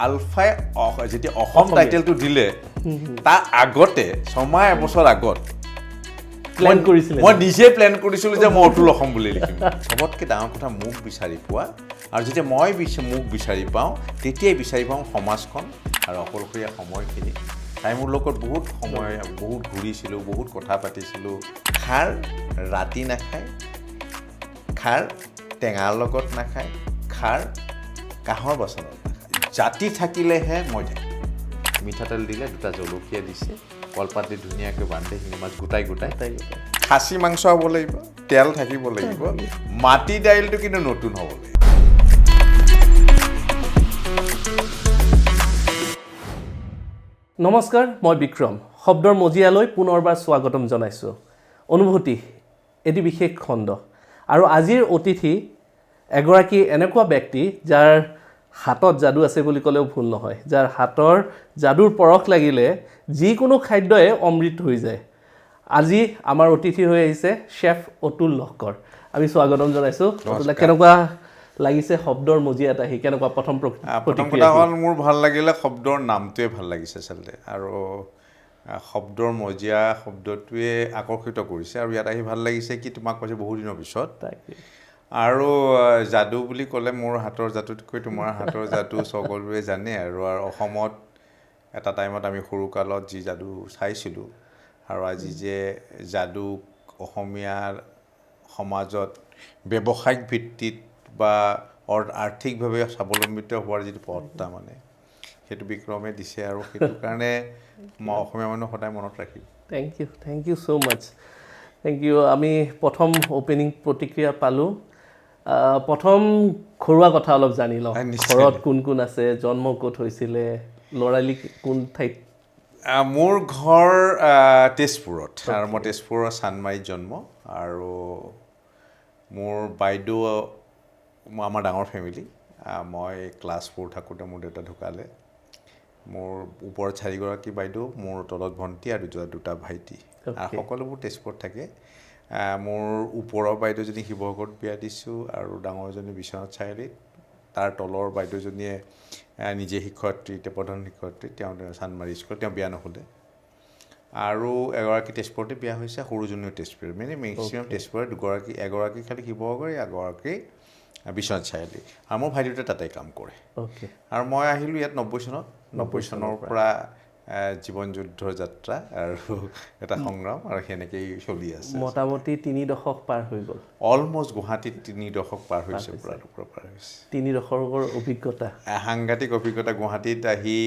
আলফাই যেতিয়া অসম টাইটেলটো দিলে তাৰ আগতে 6 বছৰ আগত প্ল্যান কৰিছিলে মই নিজে প্ল্যান কৰিছিলোঁ যে মই অতুল অসম বুলি লিখিম সবতকৈ ডাঙৰ কথা মোক বিচাৰি পোৱা আৰু যেতিয়া মই মোক বিচাৰি পাওঁ তেতিয়াই বিচাৰি পাওঁ সমাজখন আৰু অকলশৰীয়া সময়খিনি তাই মোৰ লগত বহুত সময় বহুত ঘূৰিছিলোঁ বহুত কথা পাতিছিলোঁ খাৰ ৰাতি নাখায় খাৰ টেঙাৰ লগত নাখায় খাৰ কাঁহৰ বাচনত নাখায় জাতি থাকিলেহে মই থাকিম মিঠাতেল দিলে 2টা জলকীয়া দিছে কলপাত দি ধুনীয়াকৈ বান্ধি শিঙি মাছ গোটাই খাচী মাংস হ'ব লাগিব তেল থাকিব লাগিব মাটি দাইলটো কিন্তু নতুন হ'ব লাগিব নমস্কাৰ মই বিক্ৰম শব্দৰ মজিয়ালৈ পুনৰবাৰ স্বাগতম জনাইছোঁ অনুভূতি এটি বিশেষ খণ্ড আৰু আজিৰ অতিথি এগৰাকী এনেকুৱা ব্যক্তি যাৰ হাতত যাদু আছে বুলি ক'লেও ভুল নহয় যাৰ হাতৰ যাদুৰ পৰখ লাগিলে যিকোনো খাদ্যই অমৃত হৈ যায় আজি আমাৰ অতিথি হৈ আহিছে শেফ অতুল লহকৰ আমি স্বাগতম জনাইছোঁ অতুল কেনেকুৱা লাগিছে শব্দৰ মজিয়াত আহি কেনেকুৱা প্ৰথম কথা হ'ল মোৰ ভাল লাগিলে শব্দৰ নামটোৱে ভাল লাগিছে আচলতে আৰু শব্দৰ মজিয়া শব্দটোৱে আকৰ্ষিত কৰিছে আৰু ইয়াত আহি ভাল লাগিছে কি তোমাক কৈছে বহু দিনৰ পিছত আৰু যাদু বুলি ক'লে মোৰ হাতৰ যাদুতকৈ তোমাৰ হাতৰ যাদু সকলোৱে জানে আৰু অসমত এটা টাইমত আমি সৰুকালত যি যাদু চাইছিলোঁ আৰু আজি যে যাদু অসমীয়াৰ সমাজত ব্যৱসায়িক ভিত্তিত বা আৰ্থিকভাৱে স্বাৱলম্বিত হোৱাৰ যিটো পথটা মানে সেইটো বিক্ৰমে দিছে আৰু সেইটো কাৰণে মই অসমীয়া মানুহ সদায় মনত ৰাখিম thank you so' much thank you আমি প্ৰথম অ'পেনিং প্ৰতিক্ৰিয়া পালোঁ প্ৰথম ঘৰুৱা কথা অলপ জানি লওঁ ঘৰত কোন কোন আছে জন্ম ক'ত হৈছিলে ল'ৰালি কোন ঠাইত মোৰ ঘৰ তেজপুৰত আৰু মই তেজপুৰৰ চান্দমাৰীত জন্ম আৰু মোৰ বাইদেউ আমাৰ ডাঙৰ ফেমিলি মই ক্লাছ 4 থাকোঁতে মোৰ দেউতা ঢুকালে মোৰ ওপৰত 4গৰাকী বাইদেউ মোৰ তলত ভণ্টি আৰু 2টা ভাইটি আৰু সকলোবোৰ তেজপুৰত থাকে মোৰ ওপৰৰ বাইদেউজনী শিৱসাগৰত বিয়া দিছোঁ আৰু ডাঙৰজনী বিশ্বনাথ চাৰিআলিত তাৰ তলৰ বাইদেউজনীয়ে নিজে শিক্ষয়িত্ৰী প্ৰধান শিক্ষয়িত্ৰী তেওঁ চান্দমাৰী স্কুলত তেওঁ বিয়া নহ'লে আৰু এগৰাকী তেজপুৰতে বিয়া হৈছে সৰুজনীও তেজপুৰ মানে মেক্সিমাম তেজপুৰত এগৰাকী খালি শিৱসাগৰ এগৰাকী বিশ্বনাথ চাৰিআলি আৰু মোৰ ভাইটি দুটা তাতে কাম কৰে আৰু মই আহিলোঁ ইয়াত 90 চনৰ পৰা জীৱন যুদ্ধৰ যাত্ৰা আৰু এটা সংগ্ৰাম আৰু সেনেকেই চলি আছে মোটামুটি 3 দশক পাৰ হৈ গ'ল অলমষ্ট গুৱাহাটীত 3 দশক পাৰ হৈছে পুৰা পাৰ হৈছে 3 দশকৰ অভিজ্ঞতা সাংঘাতিক অভিজ্ঞতা গুৱাহাটীত আহি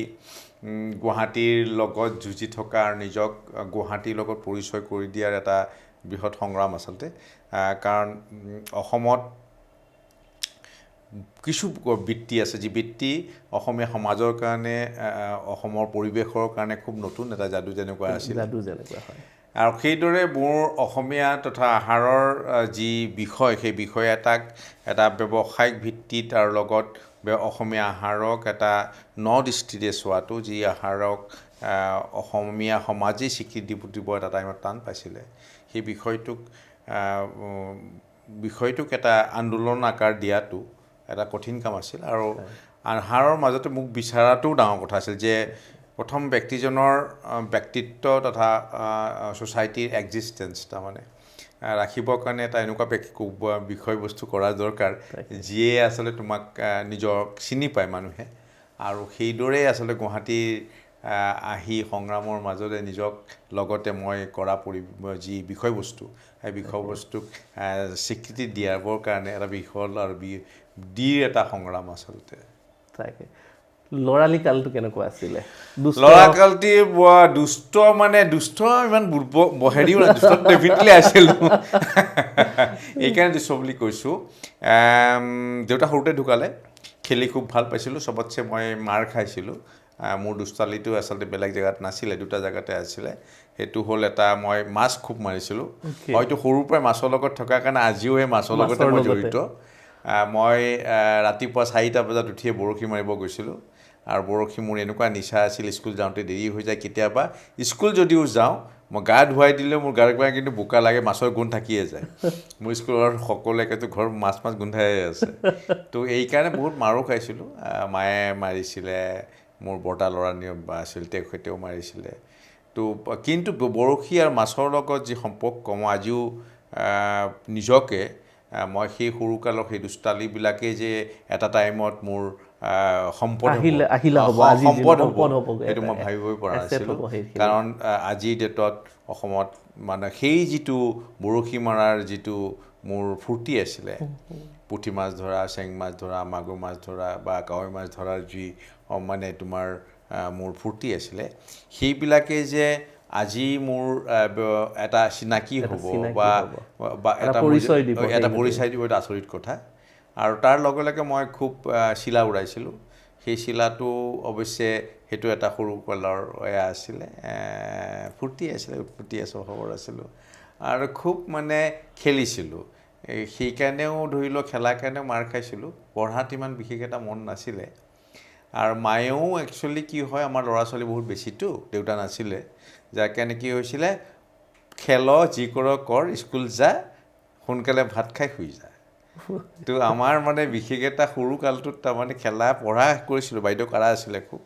গুৱাহাটীৰ লগত যুঁজি থকা আৰু নিজক গুৱাহাটীৰ লগত পৰিচয় কৰি দিয়াৰ এটা বৃহৎ সংগ্ৰাম আচলতে কাৰণ অসমত কিছু বৃত্তি আছে যি বৃত্তি অসমীয়া সমাজৰ কাৰণে অসমৰ পৰিৱেশৰ কাৰণে খুব নতুন এটা যাদু যেনেকুৱা আছিল হয় আৰু সেইদৰে মোৰ অসমীয়া তথা আহাৰৰ যি বিষয় সেই বিষয় এটা ব্যৱসায়িক ভিত্তিত আৰু লগত অসমীয়া আহাৰক এটা দৃষ্টিৰে চোৱাটো যি আহাৰক অসমীয়া সমাজেই স্বীকৃতি দিব এটা টাইমত টান পাইছিলে সেই বিষয়টোক এটা আন্দোলন আকাৰ দিয়াটো এটা কঠিন কাম আছিল আৰু আহাৰৰ মাজতে মোক বিচৰাটোও ডাঙৰ কথা আছিল যে প্ৰথম ব্যক্তিজনৰ ব্যক্তিত্ব তথা ছ'চাইটিৰ এক্সিষ্টেঞ্চ তাৰমানে ৰাখিবৰ কাৰণে এটা এনেকুৱা বিষয়বস্তু কৰা দৰকাৰ যিয়ে আচলতে তোমাক নিজক চিনি পায় মানুহে আৰু সেইদৰে আচলতে গুৱাহাটীৰ আহি সংগ্ৰামৰ মাজতে নিজক লগতে মই কৰা যি বিষয়বস্তু সেই বিষয়বস্তুক স্বীকৃতি দিয়াবৰ কাৰণে এটা বিফল আৰু এটা সংগ্ৰাম আচলতে তাকে ল'ৰালি কালটো কেনেকুৱা আছিলে ল'ৰাকালটি দুষ্ট ইমান হেৰিও দুষ্ট ডেফিনেটলি আছিলোঁ এইকাৰণে দুষ্ট বুলি কৈছোঁ দেউতা সৰুতে ঢুকালে খেলি খুব ভাল পাইছিলোঁ চবতছে মই মাৰ খাইছিলোঁ মোৰ দুষ্টালিটো আচলতে বেলেগ জেগাত নাছিলে 2টা জেগাতে আছিলে সেইটো হ'ল এটা মই মাছ খুব মাৰিছিলোঁ হয়তো সৰুৰ পৰাই মাছৰ লগত থকাৰ কাৰণে আজিও সেই মাছৰ লগতে মই জড়িত মই ৰাতিপুৱা 4টা বজাত উঠিয়ে বৰশী মাৰিব গৈছিলোঁ আৰু বৰশী মোৰ এনেকুৱা নিচা আছিল স্কুল যাওঁতে দেৰি হৈ যায় কেতিয়াবা স্কুল যদিও যাওঁ মই গা ধুৱাই দিলেও মোৰ গাৰ পৰা কিন্তু বোকা লাগে, মাছৰ গোন্ধ থাকিয়ে যায়। মোৰ স্কুলৰ সকলোৱেতো ঘৰ মাছ গোন্ধাই আছে। তো এইকাৰণে বহুত মাৰো খাইছিলোঁ। মায়ে মাৰিছিলে, মোৰ বৰ্তা ল'ৰা আছিল তেখেতেও মাৰিছিলে। তো কিন্তু বৰশী আৰু মাছৰ লগত যি সম্পৰ্ক মই আজিও নিজকে মই সেই সৰুকালৰ সেই দুষ্টালিবিলাকেই যে এটা টাইমত মোৰ সম্পদ হ'ব সেইটো মই ভাবিবই পৰা নাছিলোঁ। কাৰণ আজিৰ ডেটত অসমত মানে সেই যিটো বৰশী মৰাৰ যিটো মোৰ ফূৰ্তি আছিলে, পুঠি মাছ ধৰা, চেং মাছ ধৰা, মাগুৰ মাছ ধৰা বা কাৱৈ মাছ ধৰাৰ যি মানে তোমাৰ মোৰ ফূৰ্তি আছিলে, সেইবিলাকে যে আজি মোৰ এটা চিনাকি হ'ব বা এটা পৰিচয় দিব, এটা আচৰিত কথা। আৰু তাৰ লগে লগে মই খুব চিলা উৰাইছিলোঁ। সেই চিলাটো অৱশ্যে সেইটো এটা সৰুকালৰ আছিলে, ফূৰ্তি আছিলে, ফূৰ্তি খবৰ আছিলোঁ আৰু খুব মানে খেলিছিলোঁ। সেইকাৰণেও ধৰি লওক খেলাৰ কাৰণেও মাৰ খাইছিলোঁ, পঢ়াত ইমান বিশেষ এটা মন নাছিলে। আৰু মায়েও একচুৱেলি কি হয়, আমাৰ ল'ৰা ছোৱালী বহুত বেছিতো, দেউতা নাছিলে, যাৰ কাৰণে কি হৈছিলে, খেল যি কৰ স্কুল যা, সোনকালে ভাত খাই শুই যা। তো আমাৰ মানে বিশেষ এটা সৰু কালটোত তাৰমানে খেলা পঢ়া কৰিছিলোঁ, বাইদেউ কাৰা আছিলে খুব।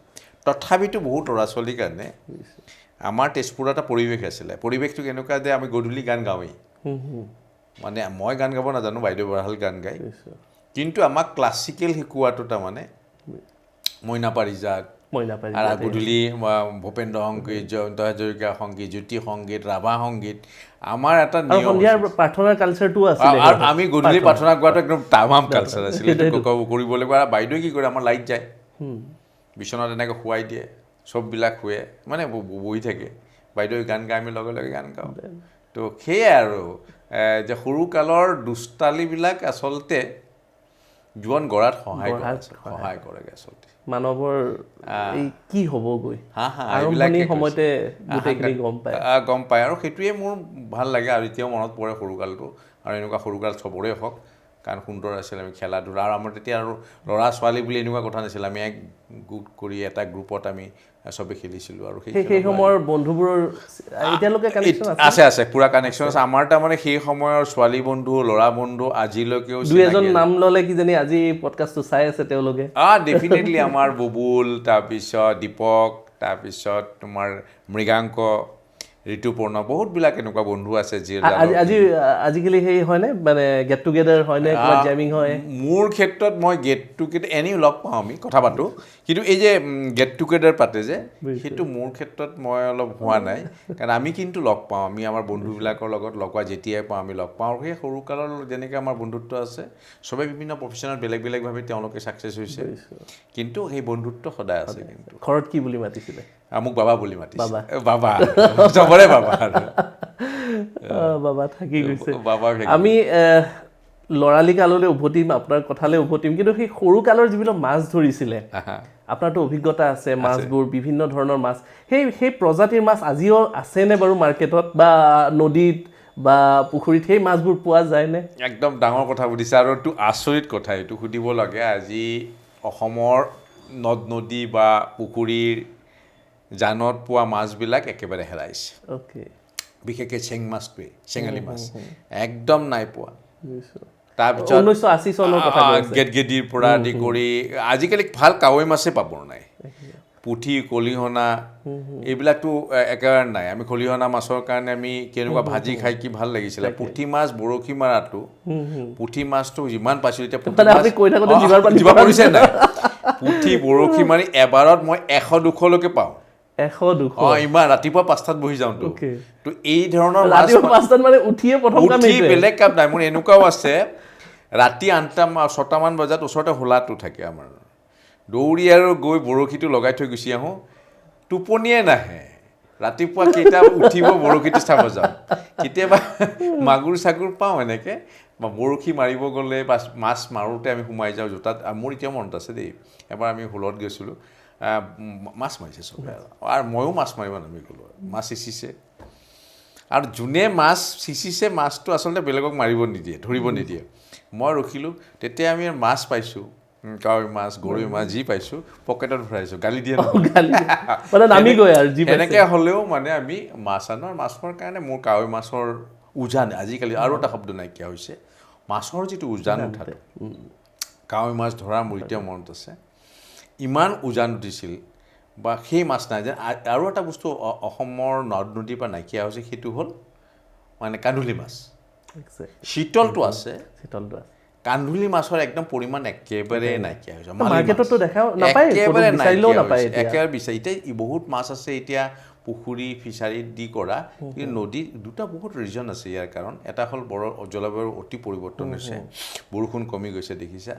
তথাপিতো বহুত ল'ৰা ছোৱালীৰ কাৰণে আমাৰ তেজপুৰত এটা পৰিৱেশ আছিলে। পৰিৱেশটো কেনেকুৱা যে আমি গধূলি গান গাওঁৱেই, মানে মই গান গাব নাজানো, বাইদেউ বৰাহাল গান গায়, কিন্তু আমাক ক্লাছিকেল শিকোৱাটো তাৰমানে মইনা পাৰিজাত, আৰু গধূলি ভূপেন্দ্ৰ সংগীত, জয়ন্ত হাজৰিকা সংগীত, জ্যোতি সংগীত, ৰাভা সংগীত, আমাৰ এটা নিয়ম। প্ৰাৰ্থনাৰ কালচাৰটো আছিলে, আৰু আমি গধূলি প্ৰাৰ্থনা কৰাটো একদম তামাম কালচাৰ আছিলে, কৰিব লাগিব। আৰু বাইদেৱে কি কৰে, আমাৰ লাইট যায়, বিচনাত এনেকৈ শুৱাই দিয়ে, চববিলাক শুৱে, মানে বহি থাকে, বাইদেৱে গান গাই, আমি লগে লগে গান গাওঁ। তো সেয়াই আৰু যে সৰুকালৰ দুষ্টালিবিলাক আচলতে জীৱন গঢ়াত সহায় কৰেগৈ আচলতে। মানৱৰ কি হ'বগৈ আৰম্ভণিৰ সময়তে গোটেইখিনি গম পায়। আৰু সেইটোৱে মোৰ ভাল লাগে, আৰু এতিয়াও মনত পৰে সৰুকালটো। আৰু এনেকুৱা সৰুকাল চবৰে হওক, কাৰণ সুন্দৰ আছিল। আমি খেলা ধূলা, আৰু আমাৰ তেতিয়া আৰু ল'ৰা ছোৱালী বুলি এনেকুৱা কথা নাছিল, আমি এক গোট কৰি এটা গ্ৰুপত আমি চবেই খেলিছিলোঁ। আৰু সেই সময়ৰ বন্ধুবোৰৰ এতিয়ালৈকে আছে পুৰা কানেকশ্যন আছে আমাৰ। তাৰমানে সেই সময়ৰ ছোৱালী বন্ধু, ল'ৰা বন্ধু আজিলৈকেও দুই এজন নাম ল'লে কিজানি আজি পডকাষ্টটো চাই আছে তেওঁলোকে। ডেফিনেটলি আমাৰ বুবুল, তাৰপিছত দীপক, তাৰপিছত তোমাৰ মৃগাংক, ঋতুপৰ্ণ, বহুতবিলাক এনেকুৱা বন্ধু আছে যি আজিকালি সেই হয়নে, মানে গেট টুগেডাৰ হয়নে, জেমিং হয়? মোৰ ক্ষেত্ৰত মই গেট টুগেডাৰ এনেও লগ পাওঁ, আমি কথা পাতোঁ, কিন্তু এই যে গেট টুগেডাৰ পাতে যে, সেইটো মোৰ ক্ষেত্ৰত মই অলপ হোৱা নাই। কাৰণ আমি কিন্তু লগ পাওঁ, আমি আমাৰ বন্ধুবিলাকৰ লগত লগ পোৱা যেতিয়াই পাওঁ আমি লগ পাওঁ। আৰু সেই সৰুকালৰ যেনেকৈ আমাৰ বন্ধুত্ব আছে, চবেই বিভিন্ন প্ৰফেশ্যনত বেলেগ বেলেগভাৱে তেওঁলোকে ছাকচেছ হৈছে, কিন্তু সেই বন্ধুত্ব সদায় আছে। কিন্তু ঘৰত কি বুলি মাতিছিলে? মোক বাবা বুলি মাতিছে, বাবা, চবৰে বাবা, বাবা থাকি গৈছে। আমি ল'ৰালি কাললৈ উভতিম, আপোনাৰ কথালৈ উভতিম, কিন্তু সেই সৰুকালৰ যিবিলাক মাছ ধৰিছিলে, আপোনাৰতো অভিজ্ঞতা আছে, মাছবোৰ বিভিন্ন ধৰণৰ মাছ, সেই প্ৰজাতিৰ মাছ আজিও আছেনে বাৰু মাৰ্কেটত বা নদীত বা পুখুৰীত? সেই মাছবোৰ পোৱা যায়নে? একদম ডাঙৰ কথা সুধিছে, আৰু এইটো আচৰিত কথা, এইটো সুধিব লাগে। আজি অসমৰ নদ নদী বা পুখুৰীৰ জানত পোৱা মাছবিলাক একেবাৰে হেৰাইছে। বিশেষকৈ চেং মাছটোৱে, চেঙালী মাছ একদম নাই পোৱা। তাৰপিছত 1980 চনৰ কথা গেটগেদিৰ পৰা আদি কৰি আজিকালি ভাল কাৱৈ মাছেই পাব নাই। পুঠি, খলিহনা এইবিলাকতো একেবাৰে নাই। আমি খলিহনা মাছৰ কাৰণে আমি কেনেকুৱা ভাজি খাই কি ভাল লাগিছিলে। পুঠি মাছ বৰশী মাৰাটো, পুঠি মাছটো যিমান পাইছিলোঁ, এতিয়া জিভা পৰিছে নাই? পুঠি বৰশী মাৰি এবাৰত মই 100-200লৈকে পাওঁ। 100-200 ইমান ৰাতিপুৱা 5টাত বহি যাওঁতো। তো এই ধৰণৰ মাছ উঠি বেলেগ কাম নাই। মোৰ এনেকুৱাও আছে, ৰাতি 8টা-6টামান বজাত ওচৰতে হোলাটো থাকে আমাৰ, দৌৰি আৰু গৈ বৰশীটো লগাই থৈ গুচি আহোঁ, টোপনিয়ে নাহে। ৰাতিপুৱা কেইটা উঠিব বৰশীটো চাব যাওঁ। কেতিয়াবা মাগুৰ চাগুৰ পাওঁ এনেকৈ, বা বৰশী মাৰিব গ'লে বা মাছ মাৰোঁতে আমি সোমাই যাওঁ জোতাত। মোৰ এতিয়াও মনত আছে দেই, এবাৰ আমি হোলত গৈছিলোঁ, মাছ মাৰিছে চবে, আৰু ময়ো মাছ মাৰিব নামি গ'লোঁ। মাছ সিঁচিছে, আৰু যোনে মাছ সিঁচিছে মাছটো আচলতে বেলেগক মাৰিব নিদিয়ে, ধৰিব নিদিয়ে। মই ৰখিলোঁ, তেতিয়া আমি মাছ পাইছোঁ, কাৱৈ মাছ গৰৈ মাছ যি পাইছোঁ পকেটত ভৰাইছোঁ গালি দিয়ে গালি মানে নামি গৈ আৰু যি এনেকৈ হ'লেও মানে আমি মাছ আনো আৰু মাছৰ কাৰণে মোৰ কাৱৈ মাছৰ উজান আজিকালি আৰু এটা শব্দ নাইকিয়া হৈছে মাছৰ যিটো উজান উঠাটো কাৱৈ মাছ ধৰা মোৰ এতিয়া মনত আছে ইমান উজান উঠিছিল বা সেই মাছ নাই যে আৰু এটা বস্তু অসমৰ নদ নদীৰ পৰা নাইকিয়া হৈছে সেইটো হ'ল মানে কান্ধুলি মাছ শীতলটো আছে কান্ধুলি মাছৰ একদম পৰিমাণ একেবাৰে নাইকিয়া হৈছে মাৰ্কেটতো দেখাও নাপায় একেবাৰে বিচাৰিলেও নাপায় একেবাৰে বিচাৰি এতিয়া বহুত মাছ আছে এতিয়া পুখুৰী ফিচাৰীত দি কৰা কিন্তু নদী দুটা বহুত ৰিজন আছে ইয়াৰ কাৰণ এটা হ'ল জলবায়ুৰ অতি পৰিৱৰ্তন হৈছে বৰষুণ কমি গৈছে দেখিছা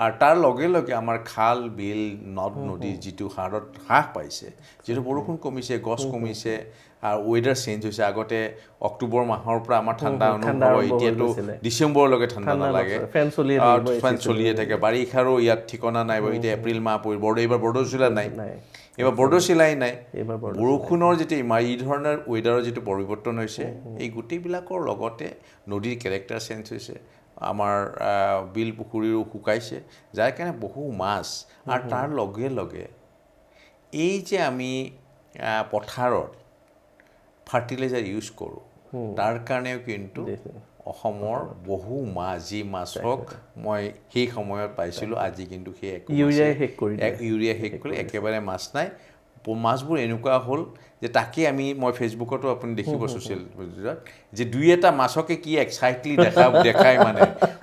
আৰু তাৰ লগে লগে আমাৰ খাল বিল নদ নদী যিটো হাৰত হ্ৰাস পাইছে যিটো বৰষুণ কমিছে গছ কমিছে আৰু ৱেডাৰ চেঞ্জ হৈছে আগতে অক্টোবৰ মাহৰ পৰা আমাৰ ঠাণ্ডা অনুভৱ হয় এতিয়াতো ডিচেম্বৰলৈকে ঠাণ্ডা নালাগে ফেন চলিয়ে থাকে বাৰিষাৰো ইয়াত ঠিকনা নাই এতিয়া এপ্ৰিল মাহ পৰিব এইবাৰ বৰদৈচিলা নাই এইবাৰ বৰদৈচিলাই নাই বৰষুণৰ যিটো এই ধৰণৰ ৱেডাৰৰ যিটো পৰিৱৰ্তন হৈছে এই গোটেইবিলাকৰ লগতে নদীৰ কেৰেক্টাৰ চেঞ্জ হৈছে আমাৰ বিল পুখুৰীও শুকাইছে যাৰ কাৰণে বহু মাছ আৰু তাৰ লগে লগে এই যে আমি পথাৰত ফাৰ্টিলাইজাৰ ইউজ কৰোঁ তাৰ কাৰণেও কিন্তু অসমৰ বহু মাছ যি মাছক মই সেই সময়ত পাইছিলোঁ আজি কিন্তু সেই ইউৰিয়া শেষ কৰি একেবাৰে মাছ নাই মাছবোৰ এনেকুৱা হ'ল যে তাকে মই ফেচবুকতো আপুনি দেখিব ছ'চিয়েল মিডিয়াত যে দুই এটা মাছকে কি এক্সাইটলি দেখাই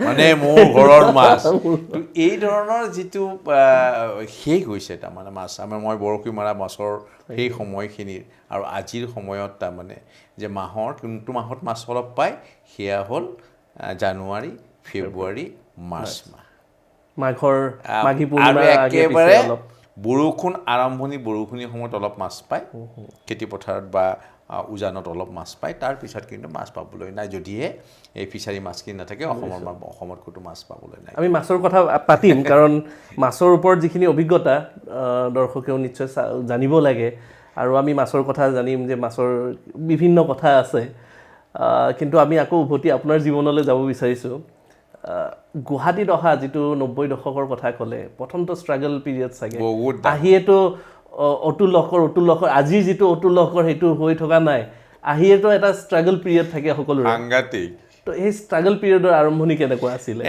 মানে মোৰ ঘৰৰ মাছ তো এই ধৰণৰ যিটো শেষ হৈছে তাৰমানে মাছ মই বৰশী মৰা মাছৰ সেই সময়খিনিৰ আৰু আজিৰ সময়ত তাৰমানে যে কোনটো মাহত মাছ অলপ পায় সেয়া হ'ল জানুৱাৰী ফেব্ৰুৱাৰী মাৰ্চ মাহ আৰু একেবাৰে বৰষুণ বৰষুণৰ সময়ত অলপ মাছ পায় খেতি পথাৰত বা উজানত অলপ মাছ পায় তাৰ পিছত কিন্তু মাছ পাবলৈ নাই যদিহে এই ফিচাৰী মাছখিনি নাথাকে অসমত ক'তো মাছ পাবলৈ নাই আমি মাছৰ কথা পাতিম কাৰণ মাছৰ ওপৰত যিখিনি অভিজ্ঞতা দৰ্শকেও নিশ্চয় জানিব লাগে আৰু আমি মাছৰ কথা জানিম যে মাছৰ বিভিন্ন কথা আছে কিন্তু আমি আকৌ উভতি আপোনাৰ জীৱনলৈ যাব বিচাৰিছোঁ গুৱাহাটীত অহা যিটো 90 দশকৰ কথা ক'লে প্ৰথমটো ষ্ট্ৰাগল পিৰিয়ড চাগে আহিয়েতো অতুল লহকৰ আজিৰ যিটো অতুল লহকৰ সেইটো হৈ থকা নাই আহিয়েতো এটা ষ্ট্ৰাগল পিৰিয়ড থাকে সকলোৰে সাংঘাতিক তো এই ষ্ট্ৰাগল পিৰিয়ডৰ আৰম্ভণি কেনেকুৱা আছিলে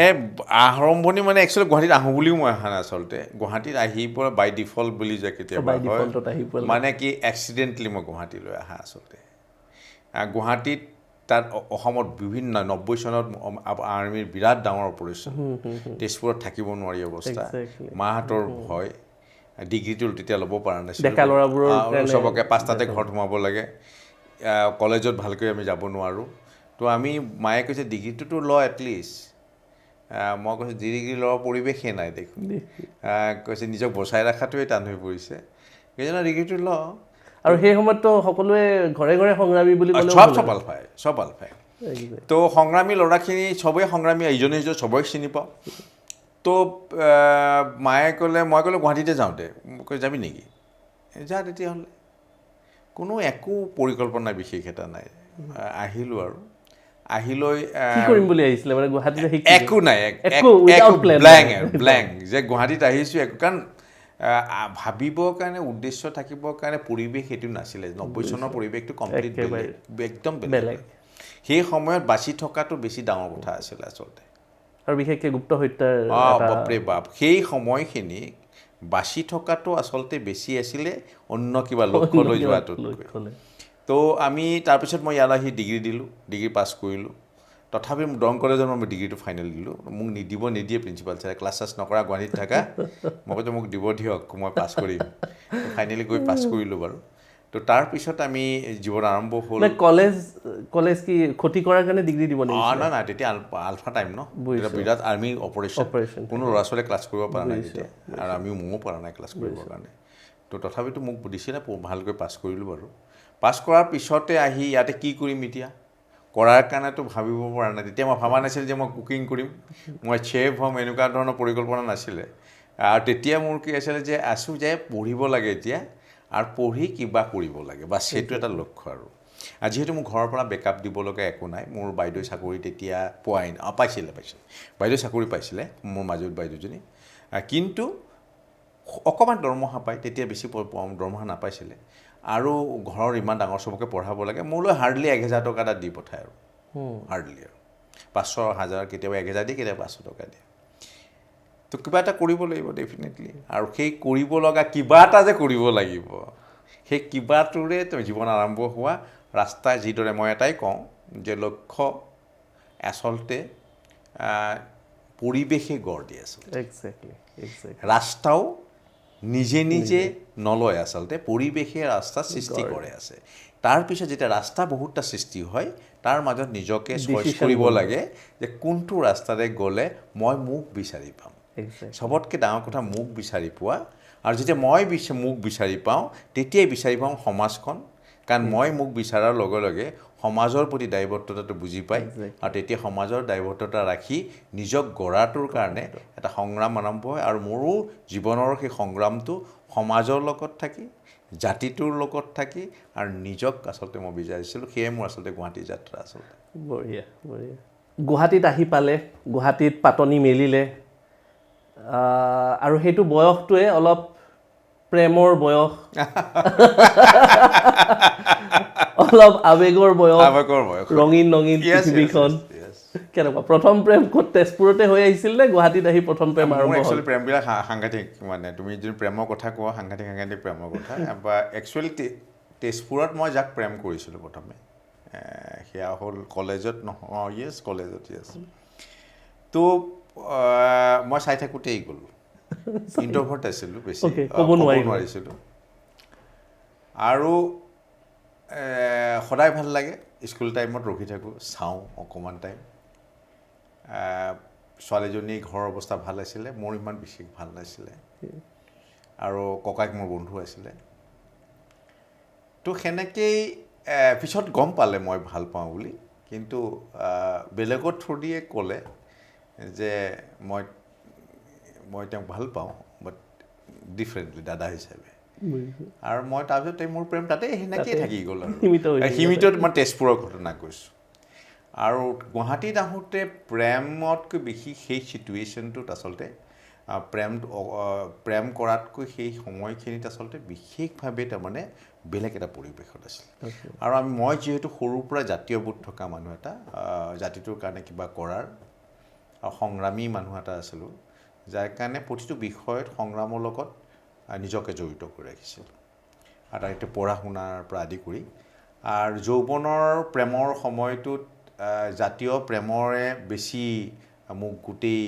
আৰম্ভণি মানে একচুৱেলি গুৱাহাটীত আহোঁ বুলিও মই অহা নাই আচলতে গুৱাহাটীত আহি পৰা বাই ডিফল্ট বুলি যে কেতিয়াবা হয় মানে কি এক্সিডেণ্টলি মই গুৱাহাটীলৈ আহা আচলতে গুৱাহাটীত তাত অসমত বিভিন্ন 90 চনত আৰ্মিৰ বিৰাট ডাঙৰ অপাৰেশ্যন তেজপুৰত থাকিব নোৱাৰি অৱস্থা মাহঁতৰ ভয় ডিগ্ৰীটো তেতিয়া ল'ব পৰা নাছিলোঁ চবকে 5টাতে ঘৰত সোমাব লাগে কলেজত ভালকৈ আমি যাব নোৱাৰোঁ তো আমি মায়ে কৈছে ডিগ্ৰীটোতো ল এটলিষ্ট মই কৈছোঁ ডিগ্ৰী লোৱাৰ পৰিৱেশেই নাই দেখোন কৈছে নিজক বচাই ৰখাটোৱেই টান হৈ পৰিছে কৈছে না ডিগ্ৰীটো ল আৰু সেই সময়ততো সকলোৱে ঘৰে ঘৰে সংগ্ৰামী বুলি ক'লে চব ভাল পায় তো সংগ্ৰামী ল'ৰাখিনি চবেই সংগ্ৰামী ইজনে সিজন চবকে চিনি পাওঁ তো মায়ে ক'লে মই ক'লোঁ গুৱাহাটীতে যাওঁতে কৈ যাবি নেকি যা তেতিয়াহ'লে কোনো একো পৰিকল্পনা বিশেষ এটা নাই আহিলোঁ আৰু আহি লৈ কি কৰিম বুলি আহিছিলে মানে গুৱাহাটীত একো নাই ব্লেংক যে গুৱাহাটীত আহিছোঁ একো কাৰণ ভাবিবৰ কাৰণে উদ্দেশ্য থাকিবৰ কাৰণে পৰিৱেশ সেইটো নাছিলে 90 চনৰ পৰিৱেশটো কমপ্লিট একদম বেলেগ সেই সময়ত বাচি থকাটো বেছি ডাঙৰ কথা আছিলে আচলতে আৰু বিশেষকৈ গুপ্ত হত্যাৰ বাপৰে বাপ সেই সময়খিনি বাচি থকাটো আচলতে বেছি আছিলে অন্য কিবা লক্ষ্য লৈ যোৱাটোতকৈ তো আমি তাৰপিছত মই ইয়াত আহি ডিগ্ৰী পাছ কৰিলোঁ তথাপি দৰং কলেজত মই ডিগ্ৰীটো ফাইনেল দিলোঁ মোক নিদিয়ে প্ৰিন্সিপাল ছাৰে ক্লাছ নকৰা গুৱাহাটীত থাকা মই কৈছোঁ মোক দিব দিয়ক মই পাছ কৰিম ফাইনেলি গৈ পাছ কৰিলোঁ বাৰু তো তাৰপিছত আমি জীৱন আৰম্ভ হ'ল কলেজ কি ক্ষতি কৰাৰ কাৰণে ডিগ্ৰী দিব নাই তেতিয়া আলফা টাইম ন বিৰাট আৰ্মি অপাৰেশ্যন কোনো ল'ৰা ছোৱালীয়ে ক্লাছ কৰিব পৰা নাই তেতিয়া আৰু ময়ো পৰা নাই ক্লাছ কৰিবৰ কাৰণে তো তথাপিতো মোক দিছিলে ভালকৈ পাছ কৰিলোঁ বাৰু পাছ কৰাৰ পিছতে আহি ইয়াতে কি কৰিম এতিয়া কৰাৰ কাৰণেতো ভাবিব পৰা নাই তেতিয়া মই ভবা নাছিলোঁ যে মই কুকিং কৰিম মই চেফ হ'ম এনেকুৱা ধৰণৰ পৰিকল্পনা নাছিলে আৰু তেতিয়া মোৰ কি আছিলে যে আছোঁ যে পঢ়িব লাগে এতিয়া আৰু পঢ়ি কিবা কৰিব লাগে বাছ সেইটো এটা লক্ষ্য আৰু যিহেতু মোৰ ঘৰৰ পৰা বেকআপ দিব লগা একো নাই মোৰ বাইদেউ চাকৰি তেতিয়া পাইছিলে বাইদেউ চাকৰি পাইছিলে মোৰ মাজুত বাইদেউজনী কিন্তু অকণমান দৰমহা পায়, তেতিয়া বেছি দৰমহা নাপাইছিলে, আৰু ঘৰৰ ইমান ডাঙৰ চবকে পঢ়াব লাগে, মোলৈ হাৰ্ডলি 1,000 টকা এটা দি পঠায় আৰু হাৰ্ডলি আৰু 500,000 কেতিয়াবা 1,000 দিয়ে, কেতিয়াবা 500 টকা দিয়ে। তো কিবা এটা কৰিব লাগিব ডেফিনেটলি, আৰু সেই কৰিব লগা কিবা এটা যে কৰিব লাগিব, সেই কিবাটোৰে জীৱন আৰম্ভ হোৱা ৰাস্তা। যিদৰে মই এটাই কওঁ যে লক্ষ্য আচলতে পৰিৱেশে গঢ় দিয়ে আচলতে, ৰাস্তাও নিজে নিজে নলয়, আচলতে পৰিৱেশে ৰাস্তা সৃষ্টি কৰে আছে। তাৰপিছত যেতিয়া ৰাস্তা বহুতটা সৃষ্টি হয়, তাৰ মাজত নিজকে চইচ কৰিব লাগে যে কোনটো ৰাস্তাৰে গ'লে মই মোক বিচাৰি পাম। চবতকৈ ডাঙৰ কথা মোক বিচাৰি পোৱা, আৰু যেতিয়া মই মোক বিচাৰি পাওঁ, তেতিয়াই বিচাৰি পাওঁ সমাজখন, কাৰণ মই মোক বিচৰাৰ লগে লগে সমাজৰ প্ৰতি দায়বদ্ধতাটো বুজি পায়, আৰু তেতিয়া সমাজৰ দায়বদ্ধতা ৰাখি নিজক গঢ়াটোৰ কাৰণে এটা সংগ্ৰাম আৰম্ভ হয়। আৰু মোৰো জীৱনৰ সেই সংগ্ৰামটো সমাজৰ লগত থাকি, জাতিটোৰ লগত থাকি, আৰু নিজক আচলতে মই বিচাৰিছিলোঁ। সেয়ে মোৰ আচলতে গুৱাহাটী যাত্ৰা আচলতে। বঢ়িয়া বঢ়িয়া। গুৱাহাটীত আহি পালে, গুৱাহাটীত পাতনি মেলিলে, আৰু সেইটো বয়সটোৱে অলপ প্ৰেমৰ বয়স, অলপ আৱেগৰ বয়স, ৰঙীন ৰঙীন পৃথিৱীখন। কেনেকুৱা প্ৰথম প্ৰেম ক'ত তেজপুৰতে হৈ আহিছিল নে গুৱাহাটীত আহি প্ৰথম প্ৰেম আৰম্ভ হ'ল? একচুৱেলি প্ৰেমবিলাক সাংঘাতিক, মানে তুমি যদি প্ৰেমৰ কথা কোৱা, সাংঘাতিক সাংঘাতিক প্ৰেমৰ কথা। বা একচুৱেলি তেজপুৰত মই যাক প্ৰেম কৰিছিলোঁ প্ৰথমে, সেয়া হ'ল কলেজত, কলেজত তো মই চাই থাকোঁতেই গ'লোঁ। ইণ্ট্ৰভাৰ্ট আছিলোঁ, বেছি ক'ব নোৱাৰিছিলোঁ, আৰু সদায় ভাল লাগে। স্কুল টাইমত ৰখি থাকোঁ, চাওঁ অকণমান টাইম। ছোৱালীজনীৰ ঘৰৰ অৱস্থা ভাল আছিলে, মোৰ ইমান বিশেষ ভাল নাছিলে, আৰু ককাইক মোৰ বন্ধু আছিলে। তো সেনেকেই পিছত গম পালে মই ভাল পাওঁ বুলি, কিন্তু বেলেগৰ থ্ৰু দিয়ে ক'লে যে মই তেওঁক ভাল পাওঁ, বাট ডিফাৰেণ্টলি, দাদা হিচাপে। আৰু মই তাৰপিছত মোৰ প্ৰেম তাতেই সেনেকেই থাকি গ'ল, আৰু সীমিত। মই তেজপুৰৰ ঘটনা কৈছোঁ। আৰু গুৱাহাটীত আহোঁতে প্ৰেমতকৈ বেছি সেই চিটুৱেশ্যনটোত আচলতে প্ৰেম কৰাতকৈ সেই সময়খিনিত আচলতে বিশেষভাৱে তাৰমানে বেলেগ এটা পৰিৱেশত আছিল। আৰু মই যিহেতু সৰুৰ পৰা জাতীয়বোধ থকা মানুহ এটা, জাতিটোৰ কাৰণে কিবা কৰাৰ আৰু সংগ্ৰামী মানুহ এটা আছিলোঁ, যাৰ কাৰণে প্ৰতিটো বিষয়ত সংগ্ৰামৰ লগত নিজকে জড়িত কৰি ৰাখিছিলোঁ। আৰু তাৰ এতিয়া পঢ়া শুনাৰ পৰা আদি কৰি, আৰু যৌৱনৰ প্ৰেমৰ সময়টোত জাতীয় প্ৰেমৰে বেছি মোক গোটেই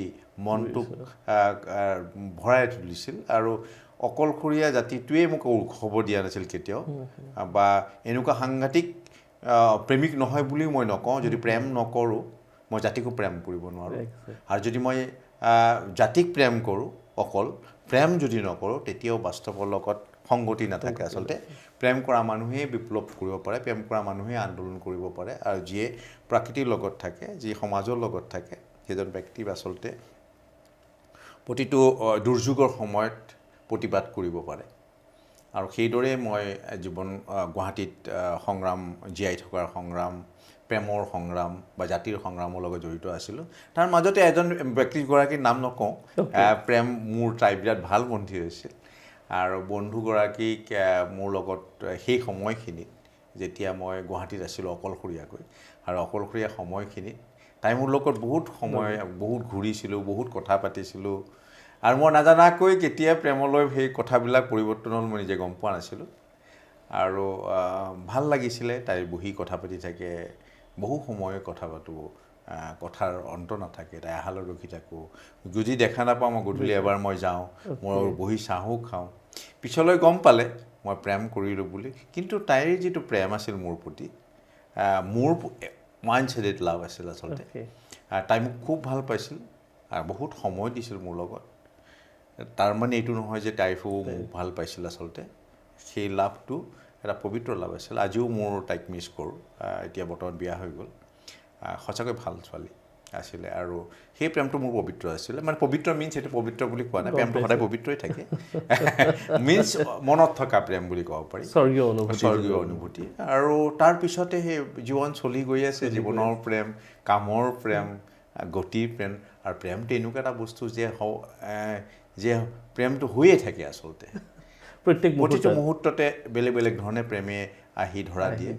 মনটোক ভৰাই তুলিছিল, আৰু অকলশৰীয়া জাতিটোৱেই মোক খবৰ দিয়া নাছিল কেতিয়াও, বা এনেকুৱা সাংঘাতিক প্ৰেমিক নহয় বুলিও মই নকওঁ। যদি প্ৰেম নকৰোঁ, মই জাতিকো প্ৰেম কৰিব নোৱাৰোঁ, আৰু যদি মই জাতিক প্ৰেম কৰোঁ, অকল প্ৰেম যদি নকৰোঁ, তেতিয়াও বাস্তৱৰ লগত সংগতি নাথাকে। আচলতে প্ৰেম কৰা মানুহেই বিপ্লৱ কৰিব পাৰে, প্ৰেম কৰা মানুহেই আন্দোলন কৰিব পাৰে, আৰু যিয়ে প্ৰকৃতিৰ লগত থাকে, যি সমাজৰ লগত থাকে, সেইজন ব্যক্তি আচলতে প্ৰতিটো দুৰ্যোগৰ সময়ত প্ৰতিবাদ কৰিব পাৰে। আৰু সেইদৰেই মই গুৱাহাটীত সংগ্ৰাম, জীয়াই থকাৰ সংগ্ৰাম, প্ৰেমৰ সংগ্ৰাম বা জাতিৰ সংগ্ৰামৰ লগত জড়িত আছিলোঁ। তাৰ মাজতে এজন ব্যক্তিগৰাকীৰ নাম নকওঁ, প্ৰেম মোৰ তাই বিৰাট ভাল বন্ধু হৈছিল, আৰু বন্ধুগৰাকীক মোৰ লগত সেই সময়খিনিত, যেতিয়া মই গুৱাহাটীত আছিলোঁ অকলশৰীয়াকৈ, আৰু অকলশৰীয়া সময়খিনিত তাই মোৰ লগত বহুত সময়, বহুত ঘূৰিছিলোঁ, বহুত কথা পাতিছিলোঁ, আৰু মই নাজানাকৈ কেতিয়া প্ৰেমলৈ সেই কথাবিলাক পৰিৱৰ্তন হ'ল মই নিজে গম পোৱা নাছিলোঁ। আৰু ভাল লাগিছিলে, তাই বহি কথা পাতি থাকে, বহু সময় কথা পাতোঁ, কথাৰ অন্ত নাথাকে। তাই আহালৈ ৰখি থাকোঁ, যদি দেখা নাপাওঁ মই গধূলি এবাৰ মই যাওঁ, মই বহি চাহো খাওঁ। পিছলৈ গম পালে মই প্ৰেম কৰিলোঁ বুলি, কিন্তু তাইৰ যিটো প্ৰেম আছিল মোৰ প্ৰতি, মোৰ ওৱান চাইডেড লাভ আছিল আচলতে। তাই মোক খুব ভাল পাইছিল, আৰু বহুত সময় দিছিল মোৰ লগত। তাৰমানে এইটো নহয় যে তাইও মোক ভাল পাইছিল, আচলতে সেই লাভটো এটা পবিত্ৰ লাভ আছিল। আজিও মোৰ তাইক মিছ কৰোঁ, এতিয়া বৰ্তমান বিয়া হৈ গ'ল। সঁচাকৈ ভাল ছোৱালী আছিলে, আৰু সেই প্ৰেমটো মোৰ পবিত্ৰ আছিলে। মানে পবিত্ৰ মিন্স সেইটো পবিত্ৰ বুলি কোৱা নাই, প্ৰেমটো সদায় পবিত্ৰই থাকে, মিন্স মনত থকা প্ৰেম বুলি ক'ব পাৰি, স্বৰ্গীয় অনুভূতি। আৰু তাৰপিছতে সেই জীৱন চলি গৈ আছে, জীৱনৰ প্ৰেম, কামৰ প্ৰেম, গতিৰ প্ৰেম। আৰু প্ৰেমটো এনেকুৱা এটা বস্তু যে যে প্ৰেমটো হৈয়ে থাকে আচলতে প্ৰতিটো মুহূৰ্ততে বেলেগ বেলেগ ধৰণে প্ৰেমে আহি ধৰা দিয়ে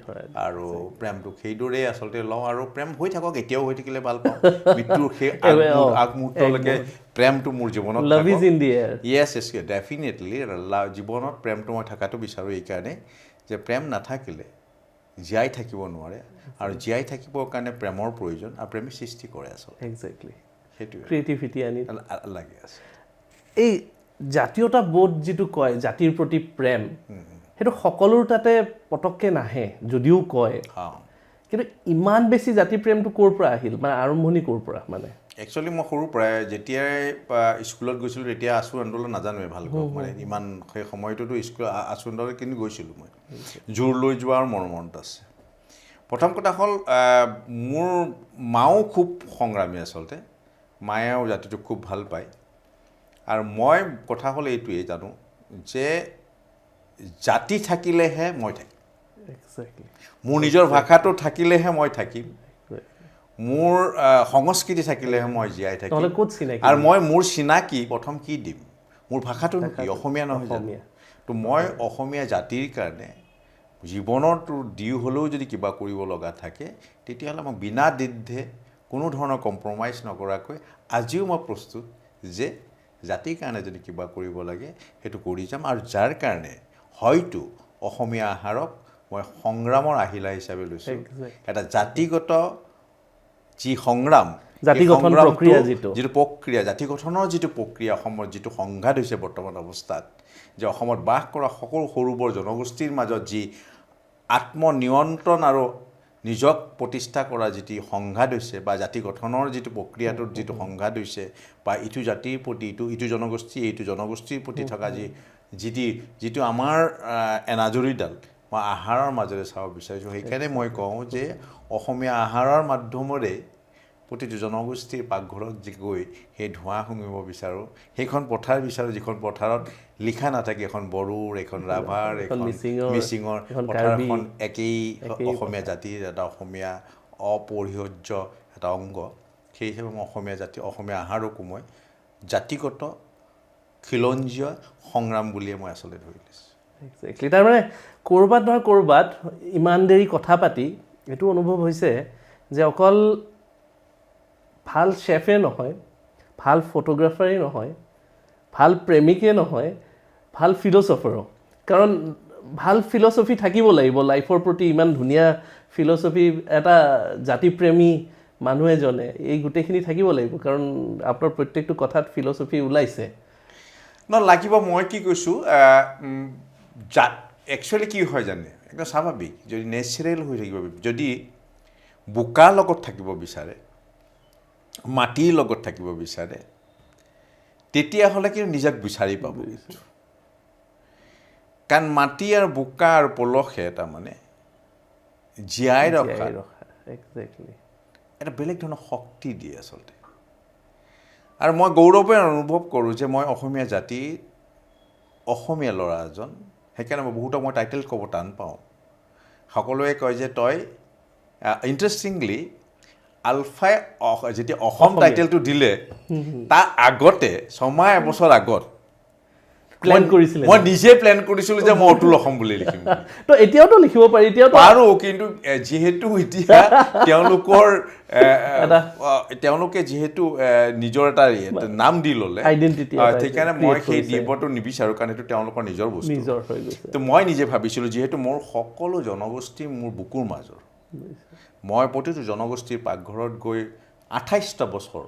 আৰু প্ৰেমটোক সেইদৰেই আচলতে লওঁ আৰু প্ৰেম হৈ থাকক এতিয়াও হৈ থাকিলে ভাল পাওঁ মৃত্যুৰ সেই আগমুহূৰ্তলৈকে প্ৰেমটো মোৰ জীৱনত love is in the air Yes definitely জীৱনত প্ৰেমটো মই থকাটো বিচাৰোঁ এইকাৰণে যে প্ৰেম নাথাকিলে জীয়াই থাকিব নোৱাৰে আৰু জীয়াই থাকিবৰ কাৰণে প্ৰেমৰ প্ৰয়োজন আৰু প্ৰেমে সৃষ্টি কৰে আচলতে এক্সেক্টলি সেইটোৱে ক্ৰিয়েটিভিটি আনি লাগে আছে এই জাতীয়তা বোধ যিটো কয় জাতিৰ প্ৰতি প্ৰেম সেইটো সকলোৰ তাতে পটককৈ নাহে যদিও কয় কিন্তু ইমান বেছি জাতি প্ৰেমটো ক'ৰ পৰা আহিল মানে আৰম্ভণি ক'ৰ পৰা মানে একচুৱেলি মই সৰুৰ পৰাই যেতিয়াই স্কুলত গৈছিলোঁ তেতিয়া আছু আন্দোলন নাজানোৱে ভালকৈ মানে ইমান সেই সময়টোতো স্কুল আছু আন্দোলন কিন্তু গৈছিলোঁ মই জোৰ লৈ যোৱাৰ মৰ্মন্ত আছে প্ৰথম কথা হ'ল মোৰ মাও খুব সংগ্ৰামী আচলতে মায়েও জাতিটোক খুব ভাল পায় আৰু মই কথা হ'ল এইটোৱেই জানো যে জাতি থাকিলেহে মই থাকিম মোৰ নিজৰ ভাষাটো থাকিলেহে মই থাকিম মোৰ সংস্কৃতি থাকিলেহে মই জীয়াই থাকিম আৰু মই মোৰ চিনাকি প্ৰথম কি দিম মোৰ ভাষাটো কি অসমীয়া নহয় জানো তো মই অসমীয়া জাতিৰ কাৰণে জীৱনতো দি হ'লেও যদি কিবা কৰিব লগা থাকে তেতিয়াহ'লে মই বিনা দ্বিধে কোনো ধৰণৰ কম্প্ৰমাইজ নকৰাকৈ আজিও মই প্ৰস্তুত যে জাতিৰ কাৰণে যদি কিবা কৰিব লাগে সেইটো কৰি যাম আৰু যাৰ কাৰণে হয়তো অসমীয়া আহাৰক মই সংগ্ৰামৰ আহিলা হিচাপে লৈছোঁ এটা জাতিগত যি সংগ্ৰাম যিটো প্ৰক্ৰিয়া জাতি গঠনৰ যিটো প্ৰক্ৰিয়া অসমৰ যিটো সংঘাত হৈছে বৰ্তমান অৱস্থাত যে অসমত বাস কৰা সকলো সৰু বৰ জনগোষ্ঠীৰ মাজত যি আত্মনিয়ন্ত্ৰণ আৰু নিজক প্ৰতিষ্ঠা কৰা যিটো সংঘাত হৈছে বা জাতি গঠনৰ যিটো প্ৰক্ৰিয়াটোত যিটো সংঘাত হৈছে বা ইটো জাতিৰ প্ৰতি ইটো জনগোষ্ঠীৰ প্ৰতি থকা যিটো আমাৰ এনাজৰীডাল মই আহাৰৰ মাজেৰে চাব বিচাৰিছোঁ সেইকাৰণে মই কওঁ যে অসমীয়া আহাৰৰ মাধ্যমেৰে প্ৰতিটো জনগোষ্ঠীৰ পাকঘৰত যি গৈ সেই ধোঁৱা শুঙিব বিচাৰোঁ সেইখন পথাৰ বিচাৰোঁ যিখন পথাৰত লিখা নাথাকে এখন বড়োৰ এখন ৰাভাৰ এখন মিচিঙৰ পথাৰখন একেই অসমীয়া জাতিৰ এটা অসমীয়া অপৰিহাৰ্য এটা অংগ সেই হিচাপে মই অসমীয়া আহাৰকো মই জাতিগত খিলঞ্জীয়া সংগ্ৰাম বুলিয়ে মই আচলতে ধৰি লৈছোঁ এক্সেক্টলি তাৰমানে ক'ৰবাত নহয় ক'ৰবাত ইমান দেৰি কথা পাতি এইটো অনুভৱ হৈছে যে অকল ভাল চেফে নহয় ভাল ফটোগ্ৰাফাৰেই নহয় ভাল প্ৰেমিকেই নহয় ভাল ফিল'চফাৰো কাৰণ ভাল ফিল'চফি থাকিব লাগিব লাইফৰ প্ৰতি ইমান ধুনীয়া ফিল'চফি এটা জাতিপ্ৰেমী মানুহ এজনে এই গোটেইখিনি থাকিব লাগিব কাৰণ আপোনাৰ প্ৰত্যেকটো কথাত ফিল'চফি ওলাইছে লাগিব মই কি কৈছোঁ একচুৱেলি কি হয় জানে একদম স্বাভাৱিক যদি নেচাৰেল হৈ থাকিব যদি বোকাৰ লগত থাকিব বিচাৰে মাটিৰ লগত থাকিব বিচাৰে তেতিয়াহ'লে কিন্তু নিজক বিচাৰি পাব কাৰণ মাটি আৰু বোকা আৰু পলসে তাৰমানে জীয়াই ৰখা এটা বেলেগ ধৰণৰ শক্তি দিয়ে আচলতে আৰু মই গৌৰৱে অনুভৱ কৰোঁ যে মই অসমীয়া জাতিৰ অসমীয়া ল'ৰা এজন সেইকাৰণে মই বহুতক মই টাইটেল ক'ব টান পাওঁ সকলোৱে কয় যে তই ইণ্টাৰেষ্টিংলি আলফাই যেতিয়া অসম টাইটেলটো দিলে তাৰ আগতে 6 বছৰ আগত প্লেন কৰিছিলে মই নিজে প্লেন কৰিছিলোঁ যে মই অতুল অসম বুলি লিখিম তো এতিয়াওতো লিখিব পাৰি এতিয়াওতো পাৰোঁ কিন্তু যিহেতু এতিয়া তেওঁলোকে যিহেতু নিজৰ এটা নাম দি ল'লে সেইকাৰণে মই সেই দিবটো নিবিচাৰোঁ কাৰণ সেইটো তেওঁলোকৰ নিজৰ বস্তু তো মই নিজে ভাবিছিলোঁ যিহেতু মোৰ সকলো জনগোষ্ঠী মোৰ বুকুৰ মাজৰ মই প্ৰতিটো জনগোষ্ঠীৰ পাকঘৰত গৈ 28টা বছৰ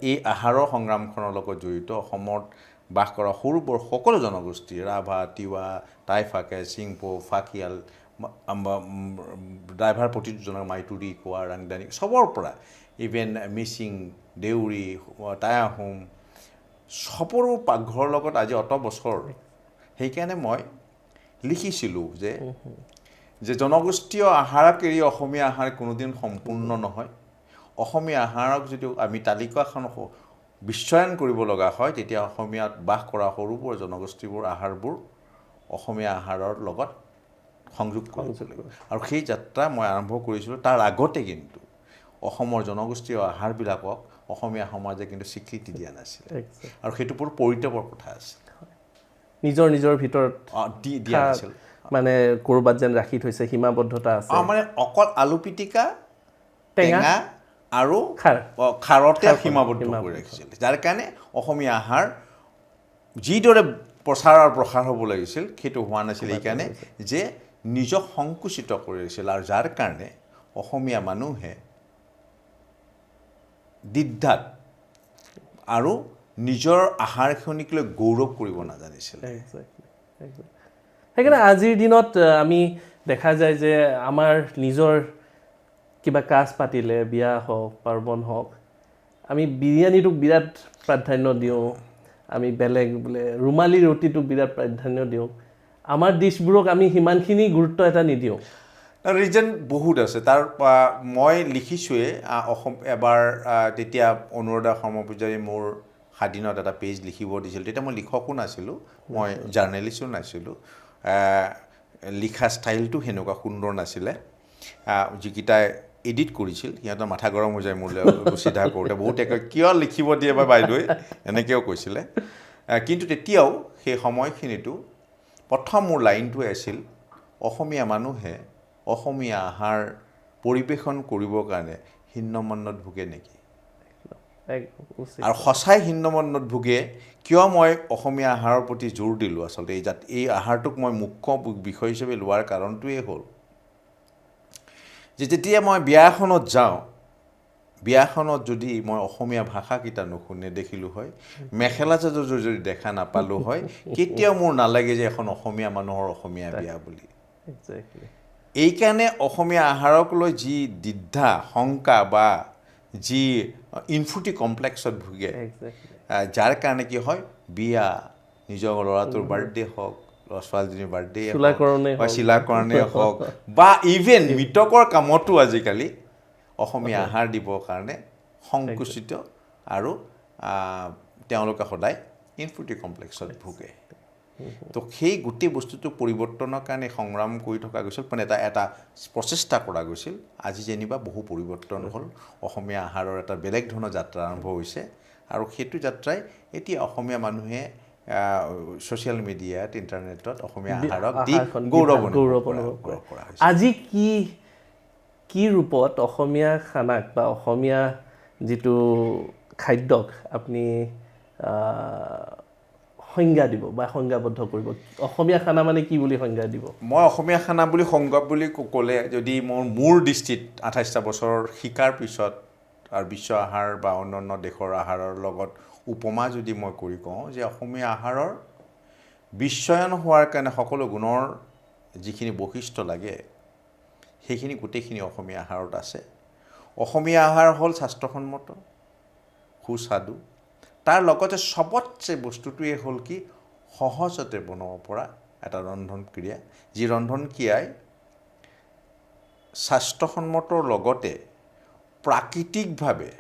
এই আহাৰৰ সংগ্ৰামখনৰ লগত জড়িত অসমত বাস কৰা সৰু বৰ সকলো জনগোষ্ঠী ৰাভা তিৱা টাইফাকে চিংপো ফাকিয়াল ড্ৰাইভাৰ প্ৰতিটো জনক মাইতুৰি কোৱা ৰাংদানী চবৰ পৰা ইভেন মিচিং দেউৰী টাই আহোম চবৰো পাকঘৰৰ লগত আজি অত বছৰ সেইকাৰণে মই লিখিছিলোঁ যে জনগোষ্ঠীয় আহাৰক এৰি অসমীয়া আহাৰ কোনোদিন সম্পূৰ্ণ নহয় অসমীয়া আহাৰক যদি আমি তালিকাখন বিশ্বায়ন কৰিব লগা হয় তেতিয়া অসমীয়াত বাস কৰা সৰুবোৰ জনগোষ্ঠীবোৰ আহাৰবোৰ অসমীয়া আহাৰৰ লগত সংযোগ কৰিব লাগিব আৰু সেই যাত্ৰা মই আৰম্ভ কৰিছিলোঁ তাৰ আগতে কিন্তু অসমৰ জনগোষ্ঠীয় আহাৰবিলাকক অসমীয়া সমাজে কিন্তু স্বীকৃতি দিয়া নাছিল Exactly. আৰু সেইটো বৰ পৰিতাপৰ কথা আছিল নিজৰ ভিতৰত দিয়া নাছিল মানে ক'ৰবাত যেন ৰাখি থৈছে সীমাবদ্ধতা আছে মানে অকল আলু পিটিকা টেঙা টেঙা আৰু খাৰতে সীমাবদ্ধ কৰি ৰাখিছিল যাৰ কাৰণে অসমীয়া আহাৰ যিদৰে প্ৰচাৰ আৰু প্ৰসাৰ হ'ব লাগিছিল সেইটো হোৱা নাছিল এইকাৰণে যে নিজক সংকুচিত কৰি ৰাখিছিল আৰু যাৰ কাৰণে অসমীয়া মানুহে দ্বিধাত আৰু নিজৰ আহাৰখিনিক লৈ গৌৰৱ কৰিব নাজানিছিল সেইকাৰণে আজিৰ দিনত আমি দেখা যায় যে আমাৰ নিজৰ কিবা কাজ পাতিলে বিয়া হওক পাৰ্বণ হওক আমি বিৰিয়ানীটোক বিৰাট প্ৰাধান্য দিওঁ আমি বেলেগ বোলে ৰুমালী ৰুটিটোক বিৰাট প্ৰাধান্য দিওঁ আমাৰ ডিছবোৰক আমি সিমানখিনি গুৰুত্ব এটা নিদিওঁ ৰিজন বহুত আছে তাৰ মই লিখিছোঁৱে এবাৰ তেতিয়া অনুৰাধা শৰ্মা পূজাৰী মোৰ স্বাধীনত এটা পেজ লিখিব দিছিল তেতিয়া মই লিখকো নাছিলোঁ মই জাৰ্নেলিষ্টো নাছিলোঁ লিখা ষ্টাইলটো সেনেকুৱা সুন্দৰ নাছিলে যিকেইটাই এডিট কৰিছিল সিহঁতৰ মাথা গৰম হৈ যায় মোলৈ চিধা কৰোঁতে বহুতে কয় কিয় লিখিব দিয়ে বা বাইদেৱে এনেকৈও কৈছিলে কিন্তু তেতিয়াও সেই সময়খিনিতো প্ৰথম মোৰ লাইনটোৱে আছিল অসমীয়া মানুহে অসমীয়া আহাৰ পৰিৱেশন কৰিবৰ কাৰণে হীনমন্যত ভোগে নেকি আৰু সঁচাই হীনমন্যত ভোগে কিয় মই অসমীয়া আহাৰৰ প্ৰতি জোৰ দিলোঁ আচলতে এই আহাৰটোক মই মুখ্য বিষয় হিচাপে লোৱাৰ কাৰণটোৱেই হ'ল যে যেতিয়া মই বিয়া এখনত যাওঁ বিয়াখনত যদি মই অসমীয়া ভাষাকেইটা নেদেখিলোঁ হয় মেখেলা চাদৰ যদি দেখা নাপালোঁ হয় কেতিয়াও মোৰ নালাগে যে এখন অসমীয়া মানুহৰ অসমীয়া বিয়া বুলি এইকাৰণে অসমীয়া আহাৰক লৈ যি দ্বিধা শংকা বা যি ইনফিউটি কমপ্লেক্সত ভোগে যাৰ কাৰণে কি হয় বিয়া নিজৰ ল'ৰাটোৰ বাৰ্থডে হওক ল'ৰা ছোৱালীজনীৰ বাৰ্থডে বা চিলাকৰণেই হওক বা ইভেন মৃতকৰ কামতো আজিকালি অসমীয়া আহাৰ দিবৰ কাৰণে সংকুচিত আৰু তেওঁলোকে সদায় ইনফিউটি কমপ্লেক্সত ভোগে তো সেই গোটেই বস্তুটো পৰিৱৰ্তনৰ কাৰণে সংগ্ৰাম কৰি থকা গৈছিল মানে এটা প্ৰচেষ্টা কৰা গৈছিল আজি যেনিবা বহু পৰিৱৰ্তন হ'ল অসমীয়া আহাৰৰ এটা বেলেগ ধৰণৰ যাত্ৰা আৰম্ভ হৈছে আৰু সেইটো যাত্ৰাই এতিয়া অসমীয়া মানুহে ছ'চিয়েল মিডিয়াত ইণ্টাৰনেটত অসমীয়া আহাৰক দি গৌৰৱ অনুভৱ কৰা হৈছে আজি কি ৰূপত অসমীয়া খানাক বা অসমীয়া যিটো খাদ্যক আপুনি সংজ্ঞা দিব বা সংজ্ঞাবদ্ধ কৰিব অসমীয়া খানা মানে কি বুলি সংজ্ঞা দিব মই অসমীয়া খানা বুলি সংজ্ঞা বুলি ক'লে যদি মোৰ দৃষ্টিত 28টা বছৰ শিকাৰ পিছত আৰু বিশ্ব আহাৰ বা অন্যান্য দেশৰ আহাৰৰ লগত উপমা যদি মই কৰি কওঁ যে অসমীয়া আহাৰৰ বিশ্বায়ন হোৱাৰ কাৰণে সকলো গুণৰ যিখিনি বৈশিষ্ট্য লাগে সেইখিনি গোটেইখিনি অসমীয়া আহাৰত আছে অসমীয়া আহাৰ হ'ল স্বাস্থ্যসন্মত সুস্বাদু তাৰ লগতে চবতছে বস্তুটোৱে হ'ল কি সহজতে বনাব পৰা এটা ৰন্ধন ক্ৰিয়া যি ৰন্ধন ক্ৰিয়াই স্বাস্থ্যসন্মতৰ লগতে প্ৰাকৃতিকভাৱে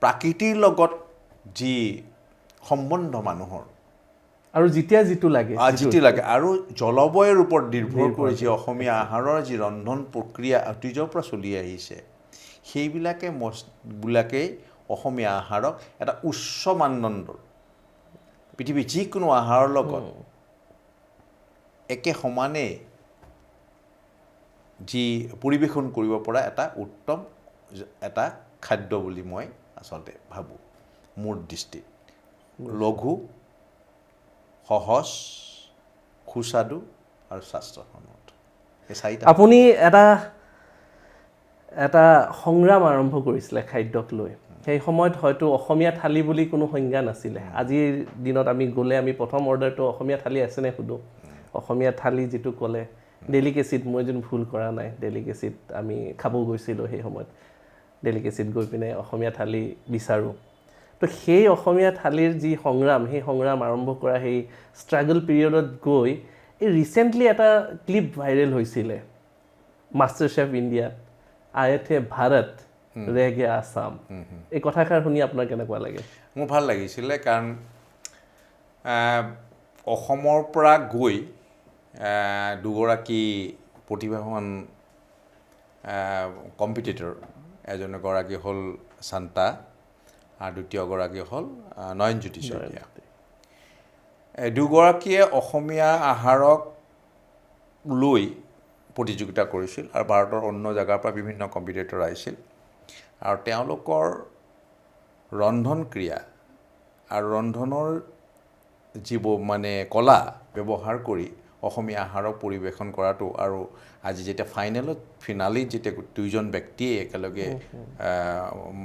প্ৰাকৃতিৰ লগত যি সম্বন্ধ মানুহৰ আৰু যেতিয়া যিটো লাগে আৰু জলবায়ুৰ ওপৰত নিৰ্ভৰ কৰি যি অসমীয়া আহাৰৰ যি ৰন্ধন প্ৰক্ৰিয়া অতীজৰ পৰা চলি আহিছে সেইবিলাকেই অসমীয়া আহাৰক এটা উচ্চ মানদণ্ডৰ পৃথিৱীৰ যিকোনো আহাৰৰ লগত একে সমানে যি পৰিৱেশন কৰিব পৰা এটা উত্তম এটা খাদ্য বুলি মই আচলতে ভাবোঁ মোৰ দৃষ্টিত লঘু সহজ সুস্বাদু আৰু স্বাস্থ্যসন্মত এই চাৰিটা আপুনি এটা সংগ্ৰাম আৰম্ভ কৰিছিলে খাদ্যক লৈ সেই সময়ত হয়তো অসমীয়া থালি বুলি কোনো সংজ্ঞা নাছিলে আজিৰ দিনত আমি গ'লে আমি প্ৰথম অৰ্ডাৰটো অসমীয়া থালি আছেনে সোধোঁ অসমীয়া থালি যিটো ক'লে ডেলিকেচিত মই যদি ভুল কৰা নাই ডেলিকেচিত আমি খাব গৈছিলোঁ সেই সময়ত ডেলিকেচিত গৈ পিনে অসমীয়া থালি বিচাৰোঁ তো সেই অসমীয়া থালিৰ যি সংগ্ৰাম সেই সংগ্ৰাম আৰম্ভ কৰা সেই ষ্ট্ৰাগল পিৰিয়ডত গৈ এই ৰিচেণ্টলি এটা ক্লিপ ভাইৰেল হৈছিলে মাষ্টাৰ চেফ ইণ্ডিয়াত আয়ে থে ভাৰত ৰেহ গয়া আছাম এই কথাষাৰ শুনি আপোনাৰ কেনেকুৱা লাগে মোৰ ভাল লাগিছিলে কাৰণ অসমৰ পৰা গৈ দুগৰাকী প্ৰতিভাৱান কম্পিটিটৰ এজনগৰাকী হ'ল শান্তা আৰু দ্বিতীয়গৰাকী হ'ল নয়নজ্যোতি শইকীয়া। এই দুগৰাকীয়ে অসমীয়া আহাৰক লৈ প্ৰতিযোগিতা কৰিছিল আৰু ভাৰতৰ অন্য জেগাৰ পৰা বিভিন্ন কম্পিটিটৰ আহিছিল আৰু তেওঁলোকৰ ৰন্ধন ক্ৰিয়া আৰু ৰন্ধনৰ মানে কলা ব্যৱহাৰ কৰি অসমীয়া আহাৰক পৰিৱেশন কৰাটো আৰু আজি যেতিয়া ফিনালিত যেতিয়া দুইজন ব্যক্তিয়ে একেলগে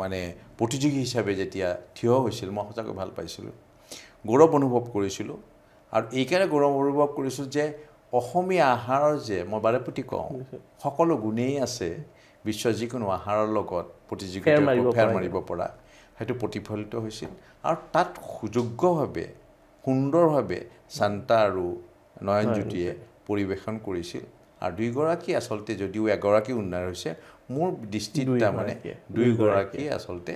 মানে প্ৰতিযোগী হিচাপে যেতিয়া থিয় হৈছিল মই সঁচাকৈ ভাল পাইছিলোঁ, গৌৰৱ অনুভৱ কৰিছিলোঁ। আৰু এইকাৰণে গৌৰৱ অনুভৱ কৰিছোঁ যে অসমীয়া আহাৰৰ যে মই বাৰে প্ৰতি কওঁ সকলো গুণেই আছে বিশ্বৰ যিকোনো আহাৰৰ লগত প্ৰতিযোগিতা ফেৰ মাৰিব পৰা, সেইটো প্ৰতিফলিত হৈছিল। আৰু তাত সুযোগ্যভাৱে সুন্দৰভাৱে শান্তা আৰু নয়নজ্যোতিয়ে পৰিৱেশন কৰিছিল। আৰু দুয়োগৰাকী আচলতে যদিও এগৰাকী উইনাৰ হৈছে, মোৰ দৃষ্টিত তাৰমানে দুয়োগৰাকী আচলতে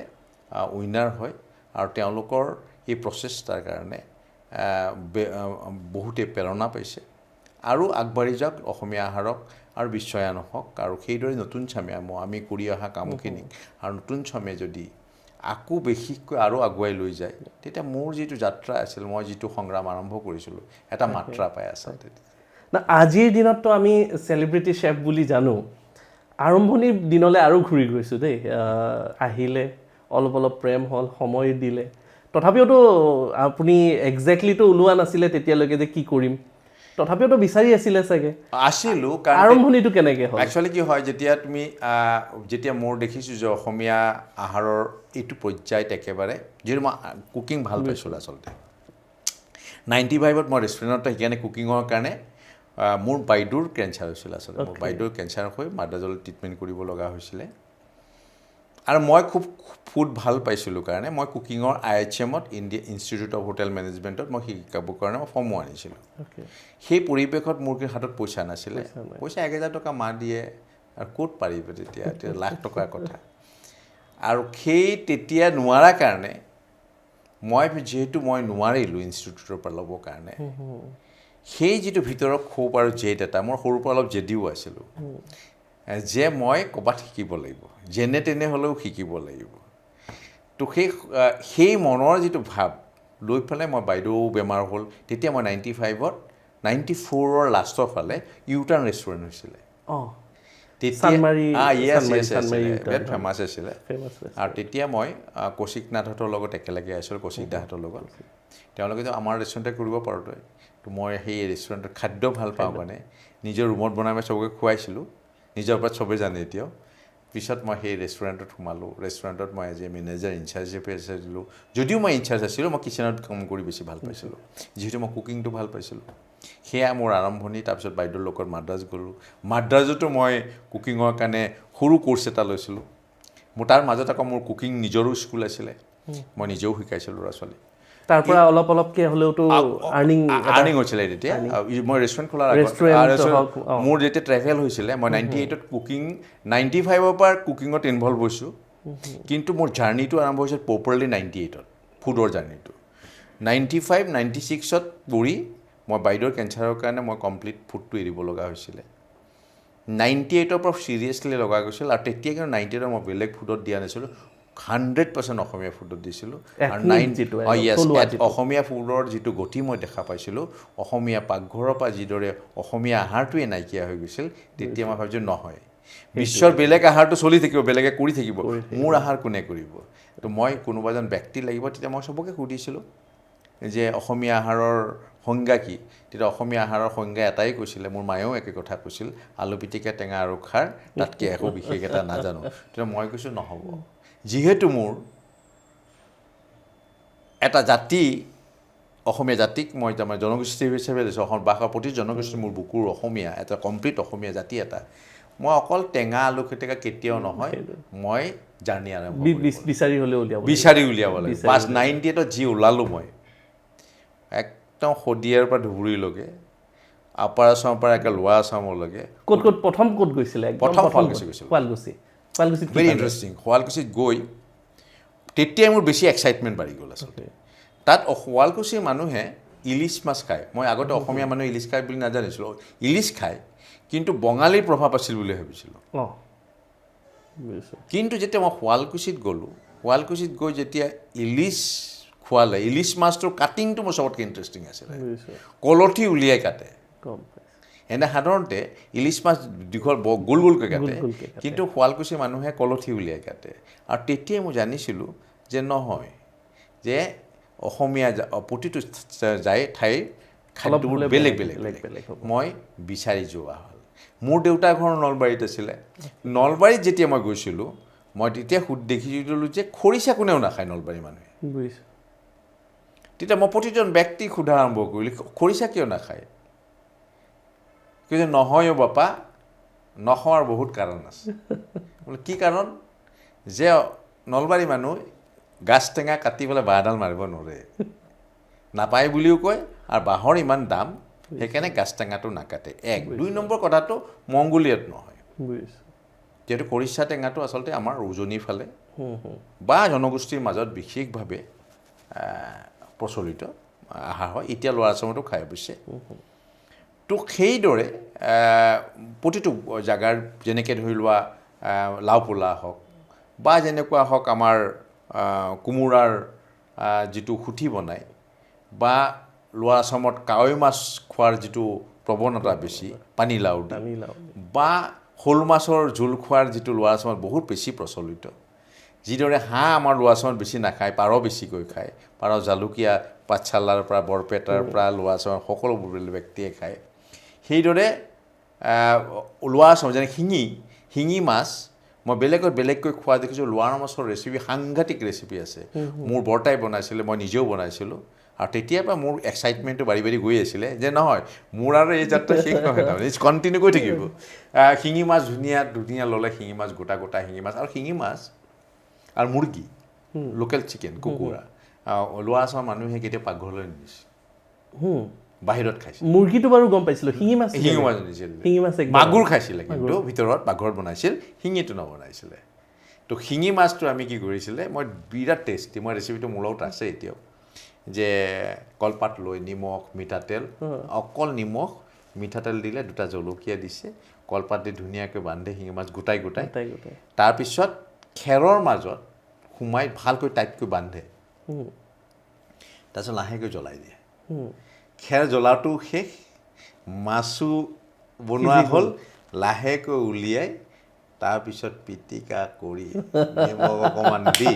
উইনাৰ হয় আৰু তেওঁলোকৰ এই প্ৰচেষ্টাৰ কাৰণে বহুতে প্ৰেৰণা পাইছে আৰু আগবাঢ়ি যাওক অসমীয়া আহাৰক আৰু বিশ্বায়ন হওক। আৰু সেইদৰে নতুন চামে আমি কৰি অহা কামখিনিক আৰু নতুন চামে যদি আকৌ বিশেষকৈ আৰু আগুৱাই লৈ যায় তেতিয়া মোৰ যিটো যাত্ৰা আছিল, মই যিটো সংগ্ৰাম আৰম্ভ কৰিছিলোঁ, এটা মাত্ৰা পাই আচলতে। না আজিৰ দিনততো আমি চেলিব্ৰিটি চেফ বুলি জানো, আৰম্ভণিৰ দিনলৈ আৰু ঘূৰি গৈছোঁ দেই। আহিলে অলপ অলপ প্ৰেম হ'ল, সময় দিলে, তথাপিওতো আপুনি একজেক্টলিটো ওলোৱা নাছিলে তেতিয়ালৈকে যে কি কৰিম, তথাপিওতো বিচাৰি আছিলে চাগে। আছিলোঁ। আৰম্ভণিটো কেনেকৈ হ'ল? একচুৱেলি কি হয়, যেতিয়া মোৰ দেখিছোঁ যে অসমীয়া আহাৰৰ এইটো পৰ্যায়ত একেবাৰে যিহেতু মই কুকিং ভাল পাইছিলোঁ আচলতে 95ত মই ৰেষ্টুৰেণ্টত সেইকাৰণে কুকিঙৰ কাৰণে মোৰ বাইদেউৰ কেঞ্চাৰ হৈছিল আচলতে। মোৰ বাইদেউৰ কেঞ্চাৰ হৈ মাদ্ৰাজলৈ ট্ৰিটমেণ্ট কৰিব লগা হৈছিলে আৰু মই খুব ফুড ভাল পাইছিলোঁ কাৰণে মই কুকিঙৰ IHM-ত ইণ্ডিয়া ইনষ্টিটিউট অফ হোটেল মেনেজমেণ্টত মই শিকাবৰ কাৰণে মই ফৰ্মো আনিছিলোঁ। সেই পৰিৱেশত মোৰ হাতত পইচা নাছিলে, পইচা 1000 টকা মাহ দিয়ে আৰু ক'ত পাৰিব তেতিয়া লাখ টকাৰ কথা। আৰু সেই তেতিয়া নোৱাৰা কাৰণে যিহেতু মই নোৱাৰিলোঁ ইনষ্টিটিউটৰ পৰা ল'বৰ কাৰণে, সেই যিটো ভিতৰৰ ক্ষোভ আৰু জেদ এটা, মোৰ সৰুৰ পৰা অলপ জেদিও আছিলোঁ যে মই ক'ৰবাত শিকিব লাগিব, যেনে তেনে হ'লেও শিকিব লাগিব। তো সেই মনৰ যিটো ভাৱ লৈ পেলাই মই বাইদেউ বেমাৰ হ'ল। তেতিয়া মই 94ৰ লাষ্টৰ ফালে ইউটাৰ্ণ ৰেষ্টুৰেণ্ট হৈছিলে। বিৰাট ফেমাছ আছিলে। আৰু তেতিয়া মই কৌশিক নাথহঁতৰ লগত একেলগে আছিলোঁ, কৌশিক দাহঁতৰ লগত। তেওঁলোকে যে আমাৰ ৰেষ্টুৰেণ্টে কৰিব পাৰোঁ তই, তো মই সেই ৰেষ্টুৰেণ্টত খাদ্য ভাল পাওঁ কাৰণে নিজৰ ৰুমত বনাই মই চবকে খুৱাইছিলোঁ, নিজৰ ওপৰত চবেই জানে এতিয়াও। পিছত মই সেই ৰেষ্টুৰেণ্টত সোমালোঁ। ৰেষ্টুৰেণ্টত মই এজ এ মেনেজাৰ ইনচাৰ্জ হিচাপে আছিলোঁ। যদিও মই ইনচাৰ্জ আছিলোঁ, মই কিচেনত কাম কৰি বেছি ভাল পাইছিলোঁ, যিহেতু মই কুকিংটো ভাল পাইছিলোঁ। সেয়া মোৰ আৰম্ভণি। তাৰপিছত বাইদেউৰ লগত মাদ্ৰাজ গ'লোঁ। মাদ্ৰাজতো মই কুকিঙৰ কাৰণে সৰু কোৰ্চ এটা লৈছিলোঁ। মোৰ তাৰ মাজত আকৌ মোৰ কুকিং নিজৰো স্কুল আছিলে, মই নিজেও শিকাইছিলোঁ ল'ৰা ছোৱালী। তাৰ পৰা অলপ অলপকৈ হ'লেওতো আৰ্নিং হৈছিলে তেতিয়া। মই ৰেষ্টুৰেণ্ট খোলাৰ আগত মোৰ যেতিয়া ট্ৰেভেল হৈছিলে, মই 98ত কুকিং 95ৰ পৰা কুকিঙত ইনভলভ হৈছোঁ, কিন্তু মোৰ জাৰ্ণিটো আৰম্ভ হৈছিল প্ৰপাৰলি 98ত, ফুডৰ জাৰ্ণিটো। 95, 96ত পঢ়ি মই বাইদেউৰ কেঞ্চাৰৰ কাৰণে মই কমপ্লিট ফুডটো এৰিব লগা হৈছিলে। 98ৰ পৰা চিৰিয়াছলি লগা গৈছিল। আৰু তেতিয়া কিন্তু 98ত মই বেলেগ ফুডত দিয়া নাছিলোঁ, 100% অসমীয়া ফুডত দিছিলোঁ। আৰু অসমীয়া ফুডৰ যিটো গতি মই দেখা পাইছিলোঁ, অসমীয়া পাকঘৰৰ পৰা যিদৰে অসমীয়া আহাৰটোৱে নাইকিয়া হৈ গৈছিল, তেতিয়া মই ভাবিছোঁ নহয়, বিশ্বৰ বেলেগ আহাৰটো চলি থাকিব, বেলেগে কৰি থাকিব, মোৰ আহাৰ কোনে কৰিব? তো মই কোনোবা এজন ব্যক্তি লাগিব। তেতিয়া মই চবকে সুধিছিলোঁ যে অসমীয়া আহাৰৰ সংজ্ঞা কি? তেতিয়া অসমীয়া আহাৰৰ সংজ্ঞা এটাই কৈছিলে, মোৰ মায়েও একে কথা কৈছিল, আলু পিটিকা, টেঙা আৰু খাৰ, তাতকৈ একো বিশেষ এটা নাজানো। তেতিয়া মই কৈছোঁ নহ'ব, যিহেতু মোৰ এটা জাতি, অসমীয়া জাতিক মই তাৰমানে জনগোষ্ঠী হিচাপে লৈছোঁ, বাসৰ প্ৰতি জনগোষ্ঠী মোৰ বুকুৰ অসমীয়া, এটা কমপ্লিট অসমীয়া জাতি এটা। মই অকল টেঙা আলু পিটিকা কেতিয়াও নহয়, মই জাৰ্ণি আৰম্ভ বিচাৰি উলিয়াব লাগিব। 98ত যি ওলালোঁ মই, একদম শদিয়াৰ পৰা ধুবুৰীলৈকে, আপাৰ আছামৰ পৰা একে লোৱাৰ আছামলৈকে। প্ৰথম ক'ত গৈছিলে? প্ৰথম শুৱালকুছি গৈছিলোঁ। Very interesting. শুৱালকুছিত গৈ তেতিয়াই মোৰ বেছি এক্সাইটমেণ্ট বাঢ়ি গ'ল আচলতে। তাত শুৱালকুছিৰ মানুহে ইলিচ মাছ খায়। মই আগতে অসমীয়া মানুহে ইলিচ খায় বুলি নাজানিছিলোঁ। ইলিচ খায়, কিন্তু বঙালীৰ প্ৰভাৱ আছিল বুলি ভাবিছিলোঁ। বুজিছোঁ কিন্তু যেতিয়া মই শুৱালকুছিত গ'লোঁ শুৱালকুছিত গৈ যেতিয়া ইলিচ খোৱালে ইলিচ মাছটোৰ কাটিংটো মোৰ চবতকৈ ইণ্টাৰেষ্টিং আছিলে বুজিছোঁ কলঠি উলিয়াই কাটে গম পাইছোঁ এনে সাধাৰণতে ইলিচ মাছ দীঘল গোল গোলকৈ কাটে গোলকৈ কাটে। কিন্তু শুৱালকুছিৰ মানুহে কলঠি উলিয়াই কাটে আৰু তেতিয়াই মই জানিছিলোঁ যে নহয় যে অসমীয়া প্ৰতিটো ঠাইৰ খাদ্যবোৰ হ'লেও বেলেগ বেলেগ বেলেগ বেলেগ হ'ব। মই বিচাৰি যোৱা হ'ল মোৰ দেউতাৰ ঘৰ নলবাৰীত আছিলে নলবাৰীত যেতিয়া মই গৈছিলোঁ মই তেতিয়া দেখিছিলোঁ যে খৰিচা কোনেও নাখায় নলবাৰীৰ মানুহে বুজিছোঁ তেতিয়া মই প্ৰতিজন ব্যক্তিক সোধা আৰম্ভ কৰিলোঁ খৰিচা কিয় নাখায় কিন্তু নহয় বাপা নোখোৱাৰ বহুত কাৰণ আছে বোলে কি কাৰণ যে নলবাৰী মানুহ গাছ টেঙা কাটি পেলাই বাঁহডাল মাৰিব নোৱাৰে নাপায় বুলিও কয় আৰু বাঁহৰ ইমান দাম সেইকাৰণে গাছ টেঙাটো নাকাটে 1 2 নম্বৰ কথাটো মংগোলিয়াত নহয় বুজিছোঁ যিহেতু খৰিচা টেঙাটো আচলতে আমাৰ উজনিৰ ফালে বা জনগোষ্ঠীৰ মাজত বিশেষভাৱে প্ৰচলিত আহাৰ হয় এতিয়া ল'ৰা ছোৱালীটো খাই অৱশ্যে তো সেইদৰে প্ৰতিটো জাগাৰ যেনেকৈ ধৰি লোৱা লাও পোলা হওক বা যেনেকুৱা হওক আমাৰ কোমোৰাৰ যিটো সুঠি বনায় বা লোৱাৰ আচামত কাৱৈ মাছ খোৱাৰ যিটো প্ৰৱণতা বেছি পানীলাও দি বা শ'ল মাছৰ জোল খোৱাৰ যিটো লোৱাৰ আচামত বহুত বেছি প্ৰচলিত যিদৰে হাঁহ আমাৰ লোৱাৰ আচামত বেছি নাখায় পাৰ বেছিকৈ খায় পাৰ জালুকীয়া পাঠশালাৰ পৰা বৰপেটাৰ পৰা লোৱাৰ আচামৰ সকলোবোৰ ব্যক্তিয়ে খায় সেইদৰে লোৱাৰ আচাম যেনে শিঙি মাছ মই বেলেগকৈ খোৱা দেখিছোঁ লোৱাৰ মাছৰ ৰেচিপি সাংঘাতিক ৰেচিপি আছে মোৰ বৰ্তাই বনাইছিলে মই নিজেও বনাইছিলোঁ আৰু তেতিয়াৰ পৰা মোৰ এক্সাইটমেণ্টটো বাঢ়ি বাঢ়ি গৈ আছিলে যে নহয় মোৰ আৰু এই যাত্ৰা শেষ নহয় তাৰমানে কণ্টিনিউ কৰি থাকিব শিঙি মাছ ধুনীয়া ল'লে শিঙি মাছ গোটা শিঙি মাছ আৰু শিঙি মাছ আৰু মুৰ্গী লোকেল চিকেন কুকুৰা লোৱাৰ আচামৰ মানুহে কেতিয়াও পাকঘৰলৈ নিছে বাহিৰত খাইছে মুৰ্গীটো বাৰু গম পাইছিলোঁ শিঙি মাছ নিছিল শিঙি মাছ মাগুৰ খাইছিলে কিন্তু ভিতৰত পাকঘৰত বনাইছিল শিঙিটো নবনাইছিলে তো শিঙি মাছটো আমি কি কৰিছিলে মই বিৰাট টেষ্টি মই ৰেচিপিটো মোৰ লগত আছে এতিয়াও যে কলপাত লৈ নিমখ মিঠাতেল অকল নিমখ মিঠাতেল দিলে 2টা জলকীয়া দিছে কলপাত দি ধুনীয়াকৈ বান্ধে শিঙি মাছ গোটাই তাৰপিছত খেৰৰ মাজত সোমাই ভালকৈ টাইটকৈ বান্ধে তাৰপিছত লাহেকৈ জ্বলাই দিয়ে খেৰ জ্বলাটো শেষ মাছো বনোৱা হ'ল লাহেকৈ উলিয়াই তাৰপিছত পিটিকা কৰি নিমখ অকণমান দি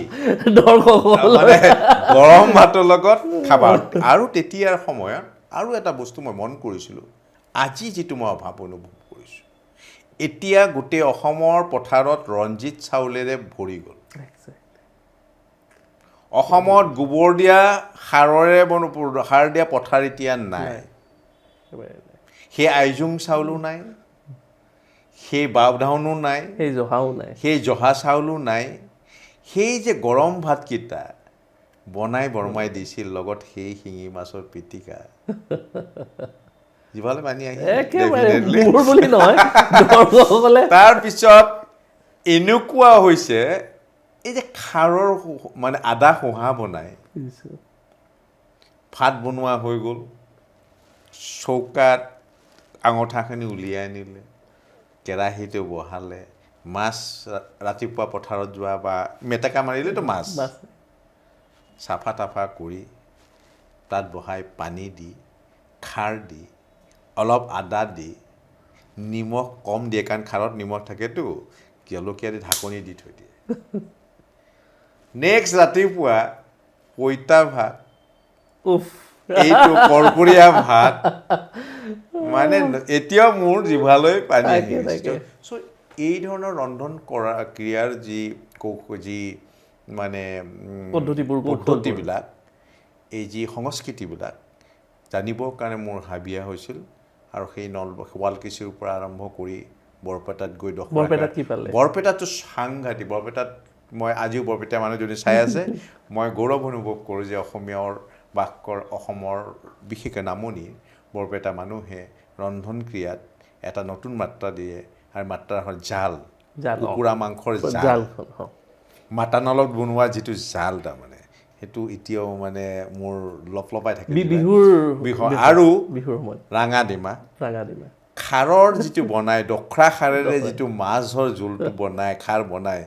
গৰম ভাতৰ লগত খাবা আৰু তেতিয়াৰ সময়ত আৰু এটা বস্তু মই মন কৰিছিলোঁ আজি যিটো মই অভাৱ অনুভৱ কৰিছোঁ এতিয়া গোটেই অসমৰ পথাৰত ৰঞ্জিত চাউলেৰে ভৰি গ'ল অসমত গোবৰ দিয়া সাৰ দিয়া পথাৰ এতিয়া নাই সেই আইজোং চাউলো নাই সেই বাওধানো নাই সেই জহা চাউলো নাই সেই যে গৰম ভাতকেইটা বৰমাই দিছিল লগত সেই শিঙি মাছৰ পিটিকা জিভালৈ পানী তাৰপিছত এনেকুৱা হৈছে এই যে খাৰৰ মানে আদা হোহা বনাই ভাত বনোৱা হৈ গ'ল চৌকাত আঙঠাখিনি উলিয়াই আনিলে কেৰাহীটো বহালে মাছ ৰাতিপুৱা পথাৰত যোৱা বা মেটেকা মাৰিলেতো মাছ চাফা তাফা কৰি তাত বহাই পানী দি খাৰ দি অলপ আদা দি নিমখ কম দিয়ে কাৰণ খাৰত নিমখ থাকেতো জলকীয়া দি ঢাকনি দি থৈ দিয়ে নেক্সট ৰাতিপুৱা পইতা ভাত এইটো কৰ্কৰীয়া ভাত মানে এতিয়াও মোৰ জিভালৈ পানী আহিছে চ' এই ধৰণৰ ৰন্ধন কৰা ক্ৰিয়াৰ যি মানে পদ্ধতিবিলাক এই যি সংস্কৃতিবিলাক জানিবৰ কাৰণে মোৰ হাবিয়া হৈছিল আৰু সেই শুৱালকুছিৰ পৰা আৰম্ভ কৰি বৰপেটাত গৈ বৰপেটাততো সাংঘাতিক বৰপেটাত মই আজিও বৰপেটা মানুহ যদি চাই আছে মই গৌৰৱ অনুভৱ কৰোঁ যে অসমীয়াৰ বাস কৰা অসমৰ বিশেষকৈ নামনিৰ বৰপেটা মানুহে ৰন্ধন ক্ৰিয়াত এটা নতুন মাত্ৰা দিয়ে আৰু মাত্ৰা হ'ল জাল কুকুৰা মাংসৰ জাল মাটানলত বনোৱা যিটো জাল তাৰমানে সেইটো এতিয়াও মানে মোৰ লপলপাই থাকে বিহু আৰু ৰাঙাডিমা খাৰৰ যিটো বনায় দখৰা খাৰেৰে যিটো মাছৰ জোলটো বনায় খাৰ বনায়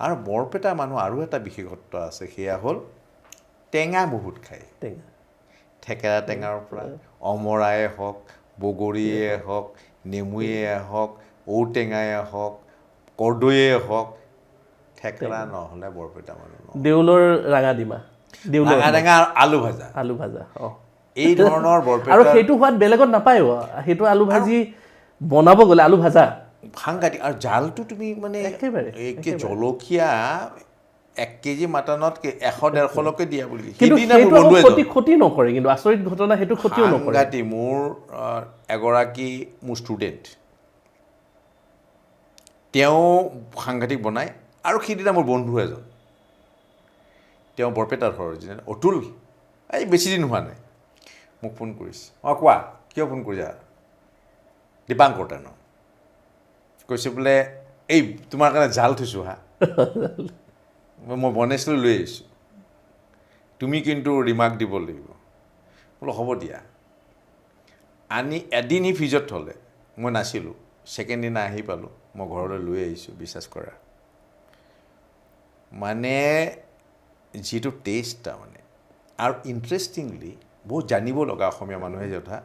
আৰু বৰপেটা মানুহ আৰু এটা বিশেষত্ব আছে সেয়া হ'ল টেঙা বহুত খায় টেঙা থেকেৰা টেঙাৰ পৰা অমৰাই হওক বগৰীয়ে হওক নেমুয়ে হওক ঔটেঙাই হওক কৰ্দৈয়ে হওক থেকেৰা নহ'লে বৰপেটা মানুহ দেউলৰ ৰাঙাডিমা ৰঙা টেঙা আলু ভাজা আলু ভাজা এই ধৰণৰ বৰপেটা আৰু সেইটো সোৱাদ বেলেগত নাপায়ো সেইটো আলু ভাজি বনাব গ'লে আলু ভাজা সাংঘাতিক আৰু জালটো তুমি মানে একেবাৰে জলকীয়া 1 কেজি মাটনত 100-150লৈকে দিয়া বুলি কিন্তু সেইদিনা মোৰ সেইটো বন্ধু এজন ক্ষতি নকৰে কিন্তু আচৰিত ঘটনা সেইটো ক্ষতিও নকৰে সাংঘাতিক মোৰ এগৰাকী মোৰ ষ্টুডেণ্ট তেওঁ সাংঘাতিক বনায় আৰু সেইদিনা মোৰ বন্ধু এজন তেওঁ বৰপেটাৰ ঘৰ অতুল এই বেছি দিন হোৱা নাই মোক ফোন কৰিছে কোৱা কিয় ফোন কৰিছা দীপাংকৰ তাৰ নাম কৈছে বোলে এই তোমাৰ কাৰণে জাল থৈছোঁ হা মই বনাইছিলোঁ লৈ আহিছোঁ তুমি কিন্তু ৰিমাৰ্ক দিব লাগিব বোলো হ'ব দিয়া আনি এদিন সি ফ্ৰিজত থ'লে মই নাছিলোঁ ছেকেণ্ড দিনা আহি পালোঁ মই ঘৰলৈ লৈ আহিছোঁ বিশ্বাস কৰা মানে যিটো টেষ্ট তাৰমানে আৰু ইণ্টাৰেষ্টিংলি বহুত জানিব লগা অসমীয়া মানুহে যথা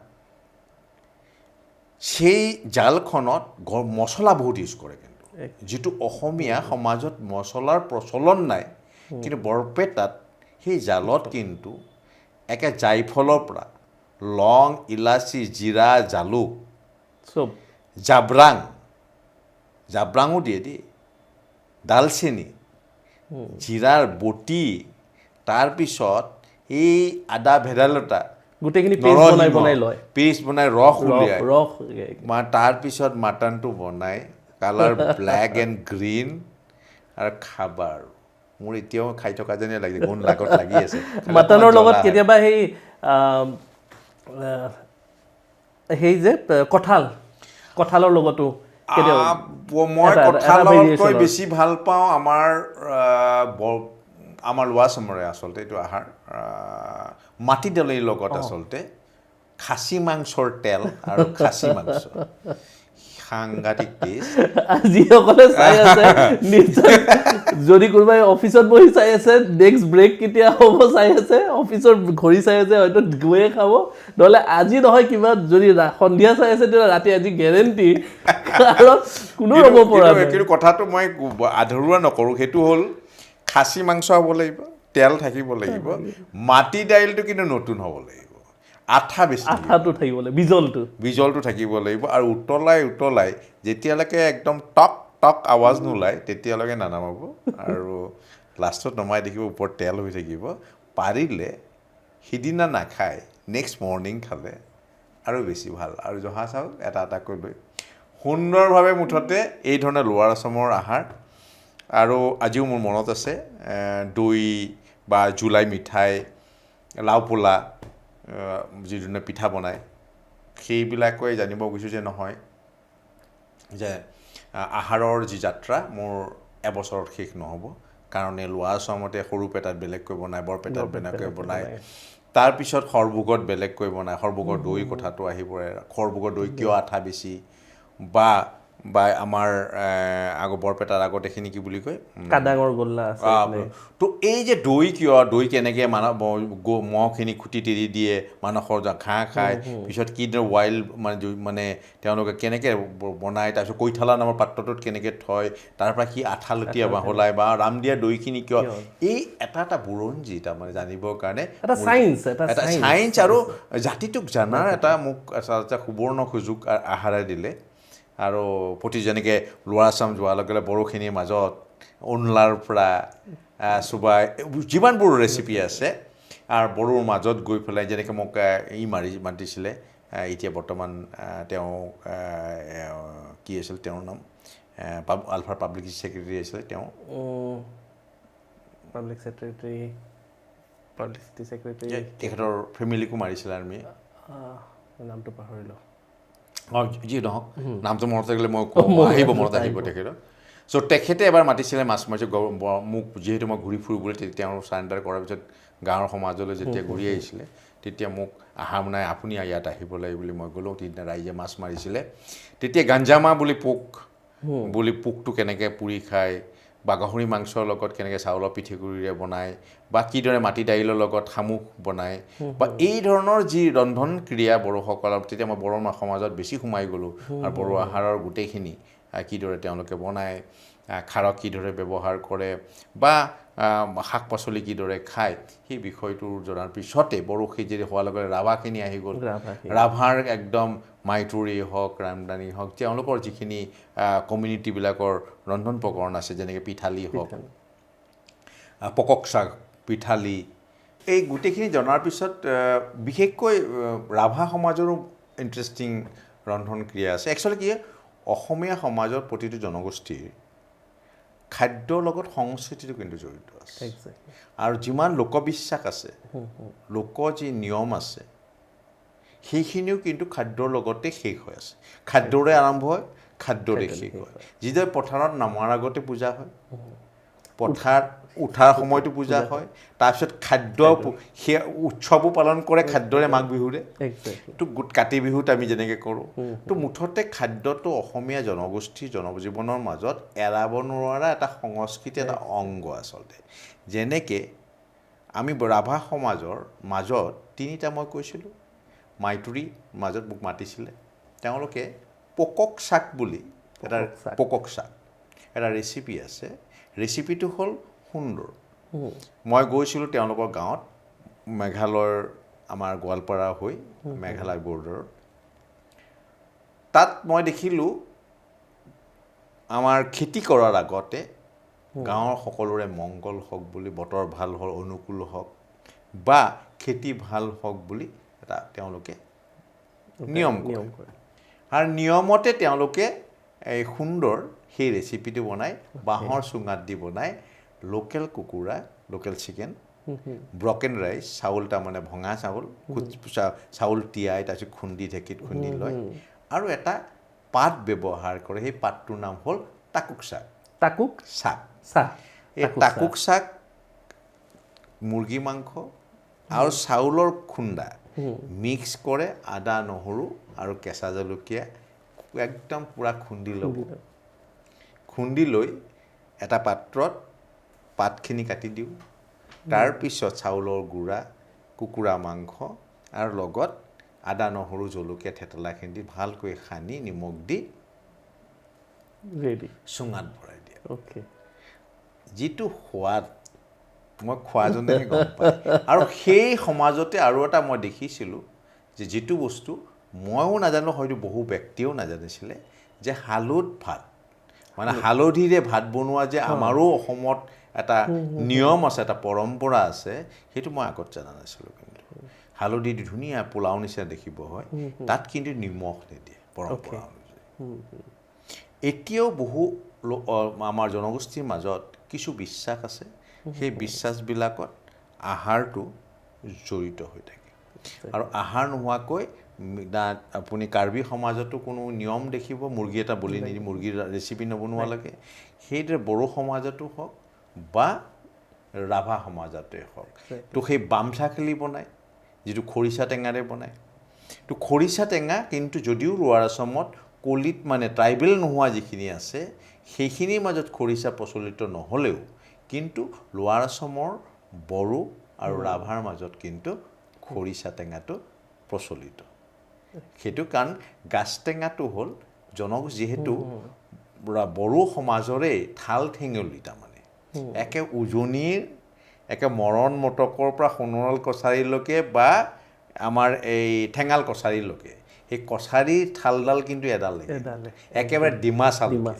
সেই জালখনত মছলা বহুত ইউজ কৰে কিন্তু যিটো অসমীয়া সমাজত মছলাৰ প্ৰচলন নাই কিন্তু বৰপেটাত সেই জালত কিন্তু একে জাইফলৰ পৰা লং ইলাচি জিৰা জালুক চব জাব্ৰাঙো দিয়ে দেই ডালচেনি জিৰাৰ বটি তাৰপিছত এই আদা ভেদাইলতা গোটেইখিনি পেষ্ট বনাই লয় পেষ্ট বনাই ৰস উলিয়াই ৰস তাৰপিছত মাটনটো বনাই কালাৰ ব্লেক এণ্ড গ্ৰীণ আৰু খাবা আৰু মোৰ এতিয়াও খাই থকা যেনে লাগিছে গুণ লাগত লাগি আছে মাটনৰ লগত কেতিয়াবা সেই যে কঁঠালৰ লগতো মই কঁঠালতকৈ বেছি ভাল পাওঁ আমাৰ লোৱা চমৰে আচলতে এইটো আহাৰ মাটি দালিৰ লগত আচলতে খাচী মাংসৰ তেল আৰু খাচী মাংস সাংঘাতিক টেষ্ট যিসকলে চাই আছে নিশ্চয় যদি কোনোবাই অফিচত বহি চাই আছে নেক্সট ব্ৰেক কেতিয়া হ'ব চাই আছে অফিচৰ ঘড়ী চাই আছে হয়তো গৈয়ে খাব নহ'লে আজি নহয় কিবা যদি সন্ধিয়া চাই আছে তেতিয়া ৰাতি আজি গেৰেণ্টি কাৰণ কোনো ৰ'ব পৰা নাই কিন্তু কথাটো মই আধৰুৱা নকৰোঁ সেইটো হ'ল খাচী মাংস হ'ব লাগিব তেল থাকিব লাগিব মাটি দাইলটো কিন্তু নতুন হ'ব লাগিব আঠাটো থাকিব লাগিব বিজলটো থাকিব লাগিব আৰু উতলাই যেতিয়ালৈকে একদম টক টক আৱাজ নোলায় তেতিয়ালৈকে নানামাব আৰু লাষ্টত নমাই দেখিব ওপৰত তেল হৈ থাকিব পাৰিলে সিদিনা নাখায় নেক্সট মৰ্ণিং খালে আৰু বেছি ভাল আৰু জহা চাউল এটাকৈ লৈ সুন্দৰভাৱে মুঠতে এই ধৰণে লোৱাৰ আচামৰ আহাৰ আৰু আজিও মোৰ মনত আছে দৈ বা জুলাই মিঠাই লাও পোলা যিধৰণে পিঠা বনায় সেইবিলাকে জানিব গৈছোঁ যে নহয় যে আহাৰৰ যি যাত্ৰা মোৰ এবছৰত শেষ নহ'ব কাৰণ এই লোৱাৰ আচামতে সৰুপেটাত বেলেগকৈ বনায় বৰপেটাত বেলেগকৈ বনায় তাৰপিছত সৰভোগত বেলেগকৈ বনায় সৰভোগৰ দৈ কথাটো আহি পৰে সৰভোগৰ দৈ কিয় আঠা বেছি বা আমাৰ বৰপেটাৰ আগত এইখিনি কি বুলি কয় কাদাঙৰ গোল্লা আছে তো এই যে দৈ কেনেকৈ মহখিনি খুটি তেৰি দিয়ে মানুহৰ ঘাঁহ খায় পিছত কি ৱাইল্ড মানে তেওঁলোকে কেনেকৈ বনায় তাৰপিছত কৈথালা নামৰ পাত্ৰটোত কেনেকৈ থয় তাৰ পৰা কি আঠালতীয়া বাহলাই বা ৰাম দিয়া দৈখিনি কিয় এই এটা বুৰঞ্জী তাৰমানে জানিবৰ কাৰণে এটা চায়েন্স আৰু জাতিটোক জনাৰ এটা মোক এটা সুবৰ্ণ সুযোগ আহাৰে দিলে আৰু যেনেকৈ লোৱাৰ আচাম যোৱাৰ লগে লগে বড়োখিনিৰ মাজত উনলাৰ পৰা চুবাই যিমানবোৰ ৰেচিপি আছে আৰু বড়োৰ মাজত গৈ পেলাই যেনেকৈ মোক মাতিছিলে এতিয়া বৰ্তমান তেওঁ কি আছিল তেওঁৰ নাম আলফাৰ পাব্লিক ছেক্ৰেটাৰী আছিলে তেওঁ তেখেতৰ ফেমিলিকো মাৰিছিলে আৰ্মিয়ে নামটো পাহৰিলোঁ যি নহওক নামটো মনত থাকিলে মই মনত আহিব তেখেতৰ চ' তেখেতে এবাৰ মাতিছিলে মাছ মাৰিছে মোক যিহেতু মই ঘূৰি ফুৰিবলৈ তেওঁ চাৰেণ্ডাৰ কৰাৰ পিছত গাঁৱৰ সমাজলৈ যেতিয়া ঘূৰি আহিছিলে তেতিয়া মোক আহা নাই আপুনি ইয়াত আহিব লাগে বুলি মই গ'লোঁ তেতিয়া ৰাইজে মাছ মাৰিছিলে তেতিয়া গাঞ্জামা বুলি পোকটো কেনেকৈ পুৰি খায় বা গাহৰি মাংসৰ লগত কেনেকৈ চাউলৰ পিঠিগুড়িৰে বনায় বা কিদৰে মাটি দাইলৰ লগত শামুক বনায় বা এই ধৰণৰ যি ৰন্ধন ক্ৰিয়া বড়োসকলৰ তেতিয়া মই বড়ো সমাজত বেছি সোমাই গ'লোঁ আৰু বড়ো আহাৰৰ গোটেইখিনি কিদৰে তেওঁলোকে বনায় খাৰক কিদৰে ব্যৱহাৰ কৰে বা শাক পাচলি কিদৰে খায় সেই বিষয়টো জনাৰ পিছতে বড়ো খেজেৰি হোৱাৰ লগে ৰাভাখিনি আহি গ'ল ৰাভাৰ একদম মাইতুৰি হওক ৰামদানি হওক তেওঁলোকৰ যিখিনি কমিউনিটিবিলাকৰ ৰন্ধন প্ৰকৰণ আছে যেনেকৈ পিঠালি হওক পকক শাক পিঠালি এই গোটেইখিনি জনাৰ পিছত বিশেষকৈ ৰাভা সমাজৰো ইণ্টাৰেষ্টিং ৰন্ধন ক্ৰিয়া আছে একচুৱেলি কি অসমীয়া সমাজৰ প্ৰতিটো জনগোষ্ঠীৰ খাদ্যৰ লগত সংস্কৃতিটো কিন্তু জড়িত আছে আৰু যিমান লোকবিশ্বাস আছে লোক যি নিয়ম আছে সেইখিনিও কিন্তু খাদ্যৰ লগতে শেষ হৈ আছে খাদ্যৰে আৰম্ভ হয় খাদ্যৰে শেষ হয় যিদৰে পথাৰত নামাৰ আগতে পূজা হয় পথাৰ উঠাৰ সময়তো পূজা হয় তাৰপিছত খাদ্য সেই উৎসৱো পালন কৰে খাদ্যৰে মাঘ বিহুৰে তো কাতি বিহুত আমি যেনেকৈ কৰোঁ তো মুঠতে খাদ্যটো অসমীয়া জনগোষ্ঠীৰ জনজীৱনৰ মাজত এৰাব নোৱাৰা এটা সংস্কৃতি এটা অংগ আচলতে যেনেকৈ আমি ৰাভা সমাজৰ মাজত তিনিটা মই কৈছিলোঁ মাইতুৰি মাজত মোক মাতিছিলে তেওঁলোকে পকক শাক বুলি এটা পকক শাক এটা ৰেচিপি আছে ৰেচিপিটো হ'ল সুন্দৰ মই গৈছিলোঁ তেওঁলোকৰ গাঁৱত মেঘালয়ৰ আমাৰ গোৱালপাৰা হৈ মেঘালয় বৰ্ডাৰত তাত মই দেখিলোঁ আমাৰ খেতি কৰাৰ আগতে গাঁৱৰ সকলোৰে মংগল হওক বুলি বতৰ ভাল হওক অনুকূল হওক বা খেতি ভাল হওক বুলি এটা তেওঁলোকে নিয়ম কৰে আৰু নিয়মতে তেওঁলোকে এই সুন্দৰ সেই ৰেচিপিটো বনাই বাঁহৰ চুঙাত দি বনাই লোকেল কুকুৰা লোকেল চিকেন ব্ৰকেন ৰাইচ চাউল তাৰমানে ভঙা চাউল চাউল তিয়াই তাৰপিছত খুন্দি ঢেঁকীত খুন্দি লয় আৰু এটা পাত ব্যৱহাৰ কৰে সেই পাতটোৰ নাম হ'ল টাকুক শাক এই টাকুক শাক মুৰ্গী মাংস আৰু চাউলৰ খুন্দা মিক্স কৰে আদা নহৰু আৰু কেঁচা জলকীয়া একদম পূৰা খুন্দি ল'ব খুন্দি লৈ এটা পাত্ৰত পাতখিনি কাটি দিওঁ তাৰপিছত চাউলৰ গুড়া কুকুৰা মাংস আৰু লগত আদা নহৰু জলকীয়া থেতেলাখিনি দি ভালকৈ সানি নিমখ দি চুঙাত ভৰাই দিয়ে যিটো সোৱাদ মই খোৱাজনেহে গম পাওঁ আৰু সেই সমাজতে আৰু এটা মই দেখিছিলোঁ যে যিটো বস্তু ময়ো নাজানো হয়তো বহু ব্যক্তিয়েও নাজানিছিলে যে হালুত ভাত মানে হালধিৰে ভাত বনোৱা যে আমাৰো অসমত এটা নিয়ম আছে এটা পৰম্পৰা আছে সেইটো মই আগত জানা নাছিলোঁ কিন্তু হালধি দি ধুনীয়া পোলাও নিচিনা দেখিব হয় তাত কিন্তু নিমখ নিদিয়ে পৰম্পৰা অনুযায়ী এতিয়াও বহু আমাৰ জনগোষ্ঠীৰ মাজত কিছু বিশ্বাস আছে সেই বিশ্বাসবিলাকত আহাৰটো জড়িত হৈ থাকে আৰু আহাৰ নোহোৱাকৈ আপুনি কাৰ্বি সমাজতো কোনো নিয়ম দেখিব মুৰ্গী এটা বলি নিদি মুৰ্গীৰ ৰেচিপি নবনোৱালৈকে সেইদৰে বড়ো সমাজতো হওক বা ৰাভা সমাজতে হওক তো সেই বামচা খেলি বনায় যিটো খৰিচা টেঙাৰে বনায় তো খৰিচা টেঙা কিন্তু যদিও লোৱাৰ আসামত কলিত মানে ট্ৰাইবেল নোহোৱা যিখিনি আছে সেইখিনিৰ মাজত খৰিচা প্ৰচলিত নহ'লেও কিন্তু লোৱাৰ আসামৰ বড়ো আৰু ৰাভাৰ মাজত কিন্তু খৰিচা টেঙাটো প্ৰচলিত সেইটো কাৰণ গাছ টেঙাটো হ'ল যিহেতু বড়ো সমাজৰে ঠাল ঠেঙুলি তাৰমানে একে উজনিৰ একে মৰণ মটকৰ পৰা সোণোৱাল কছাৰীলৈকে বা আমাৰ এই ঠেঙাল কছাৰীলৈকে সেই কছাৰীৰ ঠালডাল কিন্তু এডাল একেবাৰে ডিমাচালৈকে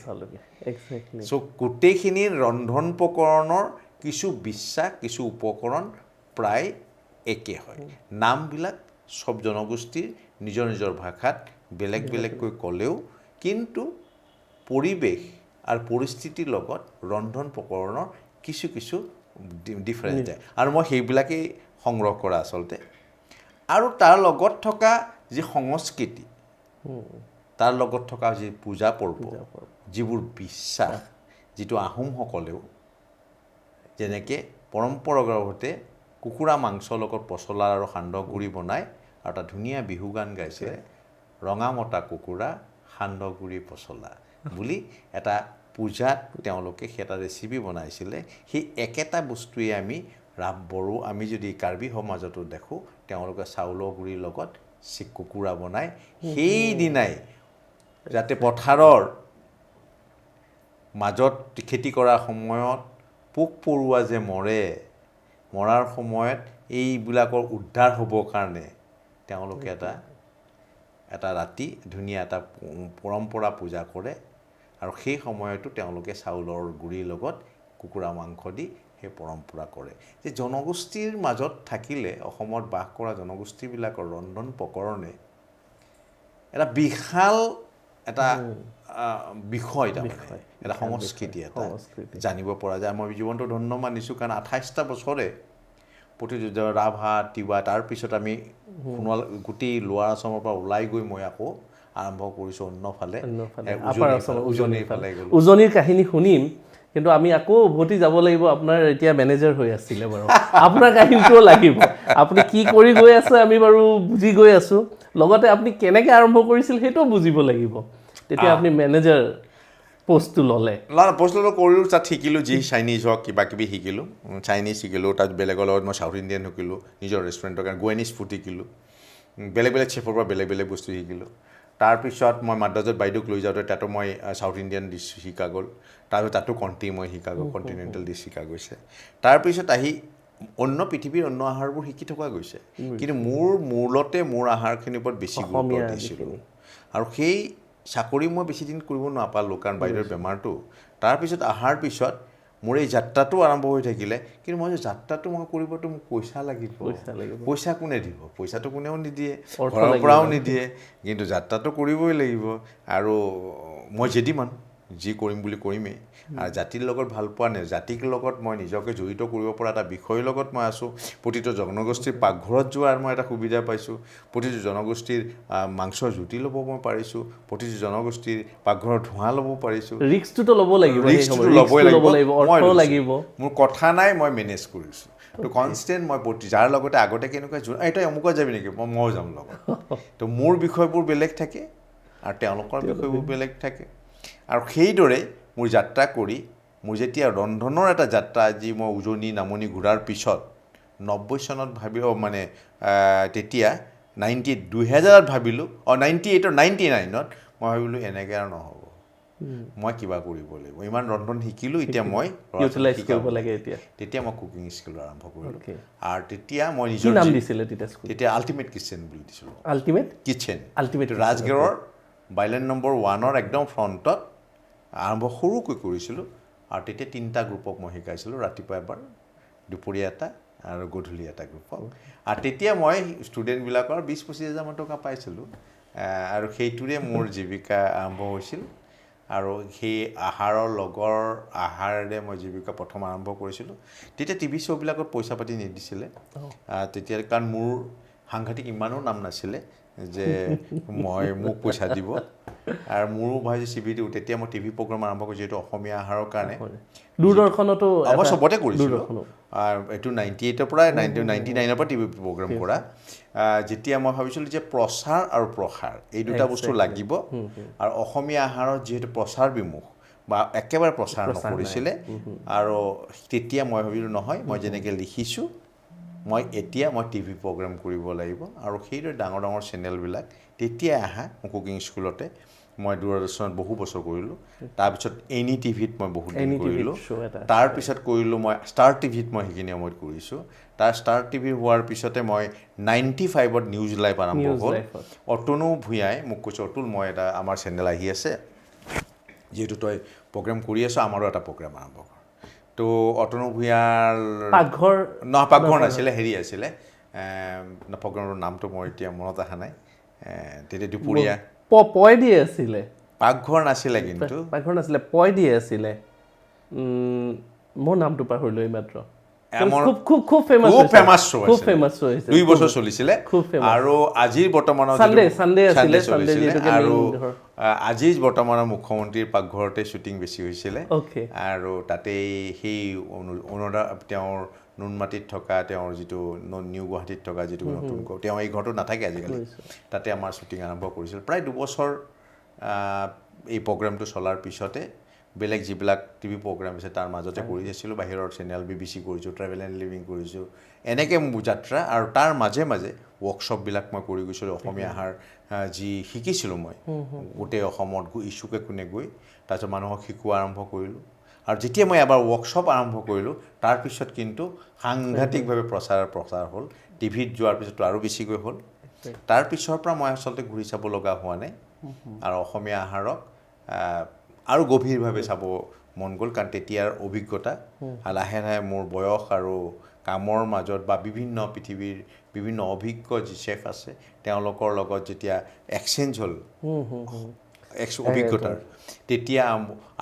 চ' গোটেইখিনি ৰন্ধন প্ৰকৰণৰ কিছু বিশ্বাস কিছু উপকৰণ প্ৰায় একে হয় নামবিলাক সব জনগোষ্ঠীৰ নিজৰ নিজৰ ভাষাত বেলেগ বেলেগকৈ ক'লেও কিন্তু পৰিৱেশ আৰু পৰিস্থিতিৰ লগত ৰন্ধন প্ৰকৰণৰ কিছু কিছু ডিফাৰেঞ্চ যায় আৰু মই সেইবিলাকেই সংগ্ৰহ কৰা আচলতে আৰু তাৰ লগত থকা যি সংস্কৃতি তাৰ লগত থকা যি পূজা পৰ্ব যিবোৰ বিশ্বাস যিটো আহোমসকলেও যেনেকৈ পৰম্পৰাগতভাৱে কুকুৰা মাংসৰ লগত পচলা আৰু সান্দহ গুড়ি বনাই আৰু এটা ধুনীয়া বিহু গান গাইছিলে ৰঙামতা কুকুৰা সান্দহ গুড়ি পচলা বুলি এটা পূজাত তেওঁলোকে সেই এটা ৰেচিপি বনাইছিলে সেই একেটা বস্তুৱে আমি আমি যদি কাৰ্বি সমাজতো দেখোঁ তেওঁলোকে চাউলৰ গুড়িৰ লগত কুকুৰা বনাই সেইদিনাই যাতে পথাৰৰ মাজত খেতি কৰাৰ সময়ত পোক পৰুৱা যে মৰাৰ সময়ত এইবিলাকৰ উদ্ধাৰ হ'বৰ কাৰণে তেওঁলোকে এটা ৰাতি ধুনীয়া এটা পৰম্পৰা পূজা কৰে আৰু সেই সময়তো তেওঁলোকে চাউলৰ গুড়িৰ লগত কুকুৰা মাংস দি সেই পৰম্পৰা কৰে যে জনগোষ্ঠীৰ মাজত থাকিলে অসমত বাস কৰা জনগোষ্ঠীবিলাকৰ ৰন্ধন প্ৰকৰণে এটা বিশাল এটা বিষয় তাৰমানে এটা সংস্কৃতি এটা জানিব পৰা যায় মই জীৱনটো ধন্য মানিছোঁ কাৰণ 28টা বছৰে প্ৰতিটো ৰাভা তিৱা তাৰপিছত আমি গোটেই লোৱাৰ আচামৰ পৰা ওলাই গৈ মই আকৌ আৰম্ভ কৰিছোঁ অন্যফালে উজনিৰ ফালে গ'লোঁ উজনিৰ কাহিনী শুনিম কিন্তু আমি আকৌ উভতি যাব লাগিব আপোনাৰ এতিয়া মেনেজাৰ হৈ আছিলে বাৰু আপোনাৰ কাহিনীটোও লাগিব আপুনি কি কৰি গৈ আছে আমি বাৰু বুজি গৈ আছোঁ লগতে আপুনি কেনেকৈ আৰম্ভ কৰিছিল সেইটোও বুজিব লাগিব তেতিয়া আপুনি মেনেজাৰ পোষ্টটো ল'লে পোষ্টটো কৰিলোঁ তাত শিকিলোঁ যি চাইনিজ হওক কিবা কিবি শিকিলোঁ চাইনিজ শিকিলোঁ তাত বেলেগৰ লগত মই চাউথ ইণ্ডিয়ান শিকিলোঁ নিজৰ ৰেষ্টুৰেণ্টৰ কাৰণে গুৱানিজ ফুড শিকিলোঁ বেলেগ চেফৰ পৰা বেলেগ বস্তু শিকিলোঁ তাৰপিছত মই মাদ্ৰাজত বাইদেউক লৈ যাওঁতে তাতো মই চাউথ ইণ্ডিয়ান ডিছ শিকা গ'ল তাৰপিছত তাতো মই শিকা গ'ল কণ্টিনেণ্টেল ডিছ শিকা গৈছে তাৰপিছত আহি পৃথিৱীৰ অন্য আহাৰবোৰ শিকি থকা গৈছে কিন্তু মূলতে মোৰ আহাৰখিনিৰ ওপৰত বেছি গুৰুত্ব দিছিলোঁ আৰু সেই চাকৰি মই বেছি দিন কৰিব নাপালোঁ কাৰণ বাইদেউৰ বেমাৰটো তাৰপিছত অহাৰ পিছত মোৰ এই যাত্ৰাটো আৰম্ভ হৈ থাকিলে কিন্তু মই যে যাত্ৰাটো মই কৰিবতো মোক পইচা লাগিব পইচা কোনে দিব পইচাটো কোনেও নিদিয়ে ঘৰৰ পৰাও নিদিয়ে কিন্তু যাত্ৰাটো কৰিবই লাগিব আৰু মই যেদিমান যি কৰিম বুলি কৰিমেই আৰু জাতিৰ লগত ভাল পোৱা নাই জাতিৰ লগত মই নিজকে জড়িত কৰিব পৰা এটা বিষয়ৰ লগত মই আছোঁ প্ৰতিটো জনগোষ্ঠীৰ পাকঘৰত যোৱাৰ মই এটা সুবিধা পাইছোঁ প্ৰতিটো জনগোষ্ঠীৰ মাংসৰ জুতি ল'ব মই পাৰিছোঁ প্ৰতিটো জনগোষ্ঠীৰ পাকঘৰৰ ধোঁৱা ল'ব পাৰিছোঁ ৰিস্কটো ল'ব লাগিব মোৰ কথা নাই মই মেনেজ কৰিছোঁ তো কনষ্টেণ্ট মই যাৰ লগতে আগতে কেনেকুৱা তই অমুকত যাবি নেকি ময়ো যাম লগত তো মোৰ বিষয়বোৰ বেলেগ থাকে আৰু তেওঁলোকৰ বিষয়বোৰ বেলেগ থাকে আৰু সেইদৰে মোৰ যাত্ৰা কৰি মোৰ যেতিয়া ৰন্ধনৰ এটা যাত্ৰা আজি মই উজনি নামনি ঘূৰাৰ পিছত 90 চনত মানে তেতিয়া 2000ত ভাবিলোঁ 98 99ত মই ভাবিলোঁ এনেকৈ আৰু নহ'ব মই কিবা কৰিব লাগিব ইমান ৰন্ধন শিকিলোঁ এতিয়া মই তেতিয়া মই কুকিং স্কুল আৰম্ভ কৰিলোঁ আৰু তেতিয়া মই নিজৰ নাম দিছিলে তেতিয়া আল্টিমেট কিটচেন বুলি দিছিলোঁ আল্টিমেট ৰাজগড়ৰ বাইলেন নম্বৰ 1ৰ একদম ফ্ৰণ্টত আৰম্ভ সৰুকৈ কৰিছিলোঁ আৰু তেতিয়া 3টা গ্ৰুপক মই শিকাইছিলোঁ ৰাতিপুৱা এবাৰ দুপৰীয়া এটা আৰু গধূলি এটা গ্ৰুপক আৰু তেতিয়া মই ষ্টুডেণ্টবিলাকৰ 20-25 হাজাৰমান টকা পাইছিলোঁ আৰু সেইটোৰে মোৰ জীৱিকা আৰম্ভ হৈছিল আৰু সেই আহাৰেৰে মই জীৱিকা প্ৰথম আৰম্ভ কৰিছিলোঁ তেতিয়া টিভি শ্ব'বিলাকত পইচা পাতি নিদিছিলে তেতিয়া কাৰণ মোৰ সাংঘাতিক ইমানো নাম নাছিলে যে মোক পইচা দিব আৰু মোৰো ভাবিছোঁ তেতিয়া মই টিভি প্ৰগ্ৰাম আৰম্ভ কৰিছোঁ যিহেতু অসমীয়া আহাৰৰ কাৰণে দূৰদৰ্শনতো মই চবতে কৰিছিলোঁ আৰু এইটো 98ৰ পৰা 99ৰ পৰা টিভি প্ৰগ্ৰাম কৰা যেতিয়া মই ভাবিছিলোঁ যে প্ৰচাৰ আৰু প্ৰসাৰ এই দুটা বস্তু লাগিব আৰু অসমীয়া আহাৰত যিহেতু প্ৰচাৰ বিমুখ বা একেবাৰে প্ৰচাৰ নকৰিছিলে আৰু তেতিয়া মই ভাবিলোঁ নহয় মই যেনেকৈ লিখিছোঁ মই টিভি প্ৰগ্ৰাম কৰিব লাগিব আৰু সেইদৰে ডাঙৰ চেনেলবিলাক তেতিয়া আহা কুকিং স্কুলতে মই দূৰদৰ্শনত বহু বছৰ কৰিলোঁ তাৰপিছত এনি টিভিত মই বহুত দিন কৰিলোঁ তাৰপিছত কৰিলোঁ মই ষ্টাৰ টিভিত মই সেইখিনি সময়ত কৰিছোঁ তাৰ ষ্টাৰ টিভি হোৱাৰ পিছতে মই 95ত নিউজ লাইভ আৰম্ভ হ'ল অতনু ভূঞাই মোক কৈছে অতুল মই এটা আমাৰ চেনেল আহি আছে যিহেতু তই প্ৰগ্ৰাম কৰি আছ আমাৰো এটা প্ৰগ্ৰাম আৰম্ভ কৰ তো অতনু ভূঞাৰ পাকঘৰ নাছিলে হেৰি আছিলে প্ৰগ্ৰামৰ নামটো মোৰ এতিয়া মনত অহা নাই তেতিয়া দুপৰীয়া পয় দিয়ে আছিলে পাকঘৰ নাছিলে কিন্তু পয় দিয়ে আছিলে মোৰ নামটো পাহৰিলোঁ এইমাত্ৰ খুব ফেমাছ হৈছে 2 বছৰ চলিছিলে আৰু আজিৰ বৰ্তমানৰ আৰু আজিৰ বৰ্তমানৰ মুখ্যমন্ত্ৰীৰ পাকঘৰতে শ্বুটিং বেছি হৈছিলে আৰু তাতেই সেই তেওঁৰ নুনমাটিত থকা তেওঁৰ যিটো নিউ গুৱাহাটীত থকা যিটো নতুনকৈ তেওঁ এই ঘৰটো নাথাকে আজিকালি তাতে আমাৰ শ্বুটিং আৰম্ভ কৰিছিল প্ৰায় 2 বছৰ এই প্ৰগ্ৰামটো চলাৰ পিছতে বেলেগ যিবিলাক টিভি প্ৰগ্ৰাম আছে তাৰ মাজতে কৰি আছিলোঁ বাহিৰৰ চেনেল BBC কৰিছোঁ ট্ৰেভেল এণ্ড লিভিং কৰিছোঁ এনেকৈ মোৰ যাত্ৰা আৰু তাৰ মাজে মাজে ৱৰ্কশ্বপবিলাক মই কৰি গৈছিলোঁ অসমীয়া আহাৰ যি শিকিছিলোঁ মই গোটেই অসমত ইছুকে কোণে গৈ তাৰপিছত মানুহক শিকোৱা আৰম্ভ কৰিলোঁ আৰু যেতিয়া মই এবাৰ ৱৰ্কশ্বপ আৰম্ভ কৰিলোঁ তাৰপিছত কিন্তু সাংঘাতিকভাৱে প্ৰচাৰ হ'ল টিভিত যোৱাৰ পিছততো আৰু বেছিকৈ হ'ল তাৰ পিছৰ পৰা মই আচলতে ঘূৰি চাব লগা হোৱা নাই আৰু অসমীয়া আহাৰক আৰু গভীৰভাৱে চাব মন গ'ল কাৰণ তেতিয়াৰ অভিজ্ঞতা লাহে লাহে মোৰ বয়স আৰু কামৰ মাজত বা বিভিন্ন পৃথিৱীৰ বিভিন্ন অভিজ্ঞ যি চেফ আছে তেওঁলোকৰ লগত যেতিয়া এক্সচেঞ্জ হ'ল অভিজ্ঞতাৰ তেতিয়া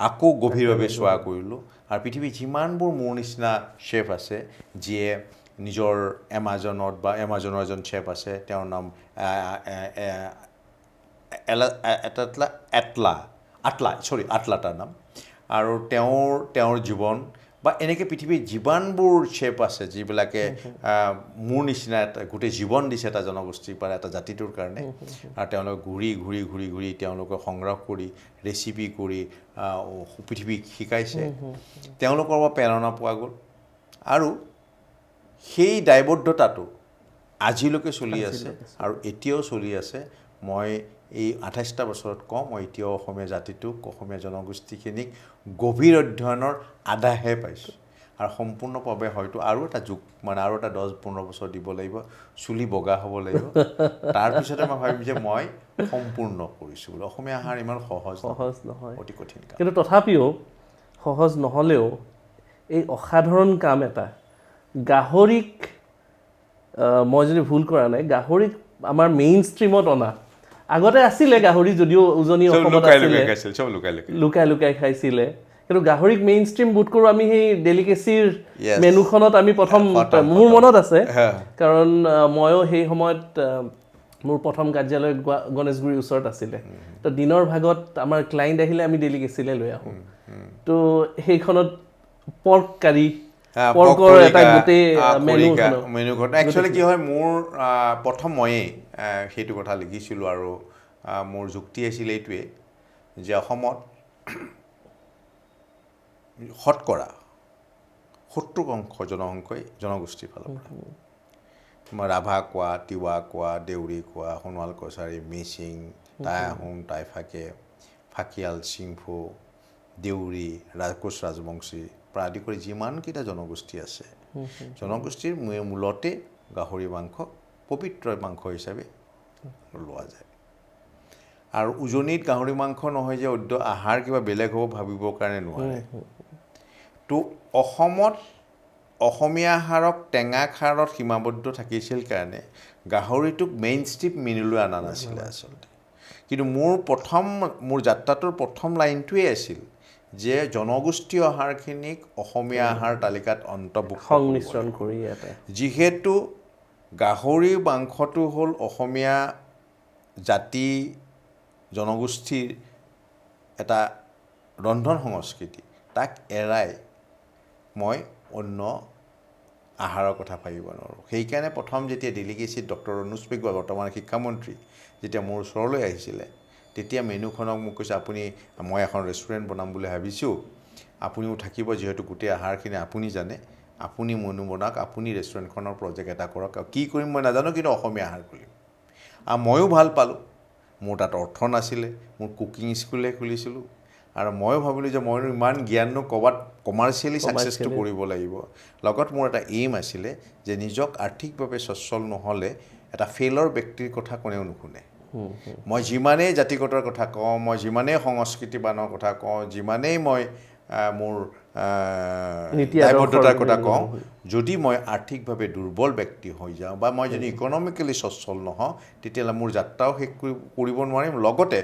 আকৌ গভীৰভাৱে চোৱা কৰিলোঁ আৰু পৃথিৱীৰ যিমানবোৰ মোৰ নিচিনা চেফ আছে যিয়ে নিজৰ এমাজনত বা এমাজনৰ এজন চেফ আছে তেওঁৰ নাম আটলা তাৰ নাম আৰু তেওঁৰ জীৱন বা এনেকৈ পৃথিৱীৰ যিমানবোৰ চেফ আছে যিবিলাকে মোৰ নিচিনা এটা গোটেই জীৱন দিছে এটা জনগোষ্ঠীৰ পৰা এটা জাতিটোৰ কাৰণে আৰু তেওঁলোকে ঘূৰি তেওঁলোকে সংগ্ৰহ কৰি ৰেচিপি কৰি পৃথিৱীক শিকাইছে তেওঁলোকৰ পৰা প্ৰেৰণা পোৱা গ'ল আৰু সেই দায়বদ্ধতাটো আজিলৈকে চলি আছে আৰু এতিয়াও চলি আছে মই এই 28টা বছৰত কওঁ মই এতিয়াও অসমীয়া জাতিটোক অসমীয়া জনগোষ্ঠীখিনিক গভীৰ অধ্যয়নৰ আধাহে পাইছোঁ আৰু সম্পূৰ্ণভাৱে হয়তো আৰু এটা যুগ মানে আৰু এটা 10-15 বছৰ দিব লাগিব চুলি বগা হ'ব লাগিব তাৰপিছতে মই ভাবিম যে মই সম্পূৰ্ণ কৰিছোঁ বোলো অসমীয়া আহাৰ ইমান সহজ নহয় অতি কঠিন কাম কিন্তু তথাপিও সহজ নহ'লেও এই অসাধাৰণ কাম এটা গাহৰিক মই যদি ভুল কৰা নাই গাহৰিক আমাৰ মেইন ষ্ট্ৰীমত অনা আগতে আছিলে গাহৰি যদিও উজনি অসমত আছিলে লুকাই খাইছিলে কিন্তু গাহৰিক মেইন ষ্ট্ৰীম বুট কৰোঁ আমি সেই ডেলিকেচিৰ মেনুখনত আমি প্ৰথম মোৰ মনত আছে কাৰণ ময়ো সেই সময়ত মোৰ প্ৰথম কাৰ্যালয় গণেশগুৰিৰ ওচৰত আছিলে তো দিনৰ ভাগত আমাৰ ক্লাইণ্ট আহিলে আমি ডেলিকেচিলৈ লৈ আহোঁ তো সেইখনত পৰ্ক কাৰী পৰ্কৰ এটা গোটেই মেনুখন একচুৱেলি কি হয় মোৰ প্ৰথম ময়েই সেইটো কথা লিখিছিলোঁ আৰু মোৰ যুক্তি আছিল এইটোৱে যে অসমত শতকৰা 70% জনগোষ্ঠীৰ ফালৰ পৰা তোমাৰ ৰাভা কোৱা তিৱা কোৱা দেউৰী কোৱা সোণোৱাল কছাৰী মিচিং টাই আহোম টাই ফাকিয়াল চিংফু দেউৰী কোচ ৰাজবংশী পৰা আদি কৰি যিমানকেইটা জনগোষ্ঠী আছে জনগোষ্ঠীৰ মূলতে গাহৰি মাংস পবিত্ৰ মাংস হিচাপে লোৱা যায় আৰু উজনিত গাহৰি মাংস নহয় যে আহাৰ কিবা বেলেগ হ'ব ভাবিবৰ কাৰণে নোৱাৰে তো অসমত অসমীয়া আহাৰক টেঙা খাৰত সীমাবদ্ধ থাকিছিল কাৰণে গাহৰিটোক মেইন ষ্ট্ৰীম মেনুলৈ অনা নাছিলে আচলতে কিন্তু মোৰ যাত্ৰাটোৰ প্ৰথম লাইনটোৱেই আছিল যে জনগোষ্ঠীয় আহাৰখিনিক অসমীয়া আহাৰ তালিকাত অন্তৰ্ভুক্ত সংমিশ্ৰণ কৰি যিহেতু গাহৰি মাংসটো হ'ল অসমীয়া জাতি জনগোষ্ঠীৰ এটা ৰন্ধন সংস্কৃতি তাক এৰাই মই অন্য আহাৰৰ কথা ভাবিব নোৱাৰোঁ সেইকাৰণে প্ৰথম যেতিয়া ডেলিগেচিত ডক্টৰ অনুজ পেগুৱা বৰ্তমান শিক্ষামন্ত্ৰী যেতিয়া মোৰ ওচৰলৈ আহিছিলে তেতিয়া মেনুখনক মোক কৈছে মই এখন ৰেষ্টুৰেণ্ট বনাম বুলি ভাবিছোঁ আপুনিও থাকিব যিহেতু গোটেই আহাৰখিনি আপুনি জানে আপুনি মেনু বনাওক আপুনি ৰেষ্টুৰেণ্টখনৰ প্ৰজেক্ট এটা কৰক কি কৰিম মই নাজানো কিন্তু অসমীয়া আহাৰ খুলিম আৰু ময়ো ভাল পালোঁ মোৰ তাত অৰ্থ নাছিলে মোৰ কুকিং স্কুলে খুলিছিলোঁ আৰু ময়ো ভাবিলোঁ যে মই ইমান জ্ঞাননো ক'ৰবাত কমাৰ্চিয়েলি ছাকচেছটো কৰিব লাগিব লগত মোৰ এটা এইম আছিলে যে নিজক আৰ্থিকভাৱে সচ্ছল নহ'লে এটা ফেইলৰ ব্যক্তিৰ কথা কোনেও নুশুনে মই যিমানেই জাতিগতৰ কথা কওঁ মই যিমানেই সংস্কৃতিবানৰ কথা কওঁ যিমানেই মই মোৰ দায়বদ্ধতাৰ কথা কওঁ যদি মই আৰ্থিকভাৱে দুৰ্বল ব্যক্তি হৈ যাওঁ বা মই যদি ইকনমিকেলি সচ্ছল নহওঁ তেতিয়াহ'লে মোৰ যাত্ৰাও শেষ কৰিব নোৱাৰিম লগতে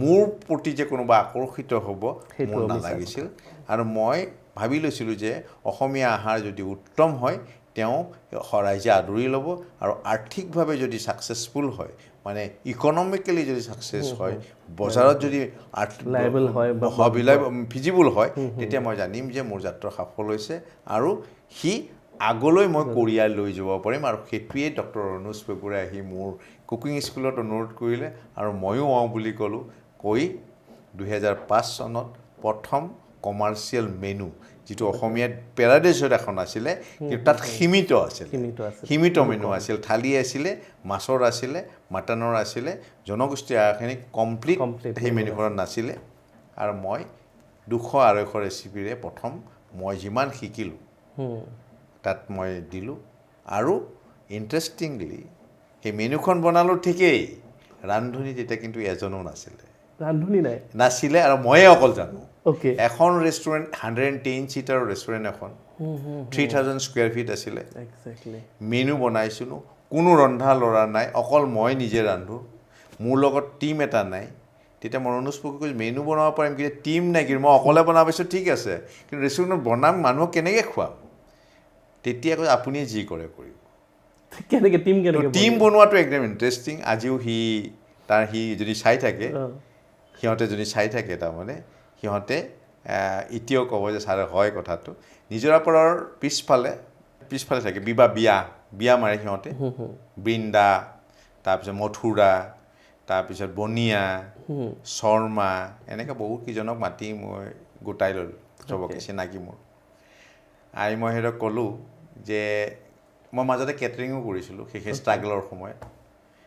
মোৰ প্ৰতি যে কোনোবা আকৰ্ষিত হ'ব মোৰ নালাগিছিল আৰু মই ভাবি লৈছিলোঁ যে অসমীয়া আহাৰ যদি উত্তম হয় তেওঁ ৰাইজে আদৰি ল'ব আৰু আৰ্থিকভাৱে যদি ছাকচেছফুল হয় মানে ইকনমিকেলি যদি ছাকচেছ হয় বজাৰত যদি ফিজিবল হয় তেতিয়া মই জানিম যে মোৰ যাত্ৰা সফল হৈছে আৰু সি আগলৈ মই কোৰিয়াৰ লৈ যাব পাৰিম আৰু সেইটোৱে ডক্টৰ অনুজ পেগুৰে আহি মোৰ কুকিং স্কুলত অনুৰোধ কৰিলে আৰু ময়ো বুলি ক'লোঁ কৈ 2005 চনত প্ৰথম কমাৰ্চিয়েল মেনু যিটো অসমীয়াত পেৰাডাইজত এখন আছিলে কিন্তু তাত সীমিত সীমিত মেনু আছিল থালি আছিলে মাছৰ আছিলে মাটনৰ আছিলে জনগোষ্ঠীৰ আহাৰখিনি কমপ্লিট সেই মেনুখনত নাছিলে আৰু মই 200-250 ৰেচিপিৰে প্ৰথম মই যিমান শিকিলোঁ তাত মই দিলোঁ আৰু ইণ্টাৰেষ্টিংলি সেই মেনুখন বনালোঁ ঠিকেই ৰান্ধনি তেতিয়া কিন্তু এজনো নাছিলে আৰু ময়ে অকল জানো এখন ৰেষ্টুৰেণ্ট 110 ছিটাৰ ৰেষ্টুৰেণ্ট এখন 3000 স্কুৱেৰ ফিট আছিলে মেনু বনাইছিলোঁ কোনো ৰন্ধা ল'ৰা নাই অকল মই নিজে ৰান্ধোঁ মোৰ লগত টীম এটা নাই তেতিয়া মই অনুজ পেগুক কৈছোঁ মেনু বনাব পাৰিম কিন্তু টীম নাই কিন্তু মই অকলে বনাব পাৰিছোঁ ঠিক আছে কিন্তু ৰেষ্টুৰেণ্টত বনাম মানুহক কেনেকৈ খুৱাম তেতিয়া কৈছে আপুনি যি কৰে কৰিব টীম বনোৱাটো একদম ইণ্টাৰেষ্টিং আজিও সি যদি চাই থাকে সিহঁতে যদি চাই থাকে তাৰমানে সিহঁতে এতিয়াও ক'ব যে ছাৰ হয় কথাটো নিজৰাপাৰৰ পিছফালে থাকে বিয়া মাৰে সিহঁতে বৃন্দা তাৰপিছত মথুৰা তাৰপিছত বনিয়া শৰ্মা এনেকৈ বহুত কেইজনক মাতি মই গোটাই ল'লোঁ চবকে চিনাকি মোৰ মই সিহঁতক ক'লোঁ যে মই মাজতে কেটাৰিঙো কৰিছিলোঁ সেই ষ্ট্ৰাগলৰ সময়ত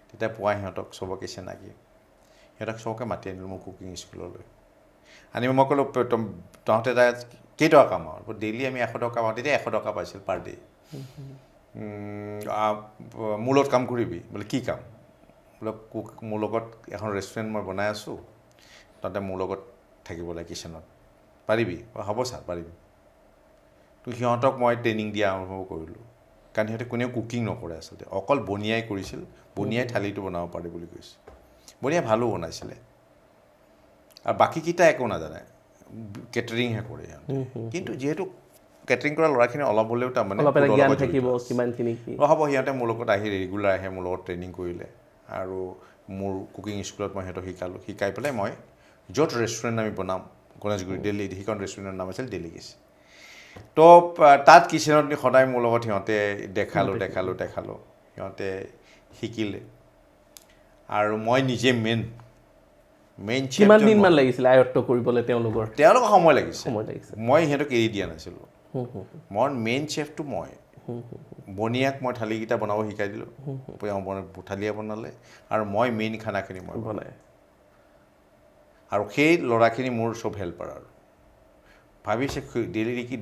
তেতিয়া পোৱা সিহঁতক চবকে চিনাকি সিহঁতক চবকে মাতি আনিলোঁ মোৰ কুকিং স্কুললৈ আনি মই ক'লোঁ তহঁতে তাত কেইটকা কামাওঁ ডেইলি আমি 100 টকা পাওঁ তেতিয়া 100 টকা পাইছিল পাৰ ডে মোৰ লগত কাম কৰিবি বোলে কি কাম বোলে মোৰ লগত এখন ৰেষ্টুৰেণ্ট মই বনাই আছোঁ তহঁতে মোৰ লগত থাকিব লাগে কিচেনত পাৰিবি হ'ব ছাৰ পাৰিবি তো সিহঁতক মই ট্ৰেইনিং দিয়া আৰম্ভ কৰিলোঁ কাৰণ সিহঁতে কোনেও কুকিং নকৰে আচলতে অকল বনিয়াই কৰিছিল বনিয়াই থালিটো বনাব পাৰে বুলি কৈছে বনিয়াই ভালো বনাইছিলে আৰু বাকীকেইটা একো নাজানে কেটাৰিংহে কৰে কিন্তু যিহেতু কেটাৰিং কৰা ল'ৰাখিনি অলপ হ'লেও তাৰমানে হ'ব সিহঁতে মোৰ লগত আহি ৰেগুলাৰ আহে মোৰ লগত ট্ৰেইনিং কৰিলে আৰু মোৰ কুকিং স্কুলত মই সিহঁতক শিকাই পেলাই মই য'ত ৰেষ্টুৰেণ্ট আমি বনাম গণেশগুৰি দিল্লী সেইখন ৰেষ্টুৰেণ্টৰ নাম আছিল ডেলিকেচি তো তাত কিচেনত সদায় মোৰ লগত সিহঁতে দেখালোঁ সিহঁতে শিকিলে আৰু মই নিজে মেইন কিমান দিনমান লাগিছিলে আয়ত্ব কৰিবলৈ তেওঁলোকৰ সময় লাগিছে মই সিহঁতক এৰি দিয়া নাছিলোঁ মই মেইন চেফটো মই বনিয়াক মই থালিকেইটা বনাব শিকাই দিলোঁ থালিয়ে বনালে আৰু মই মেইন খানাখিনি মই বনাই আৰু সেই ল'ৰাখিনি মোৰ চব হেল্পাৰ আৰু ভাবিছে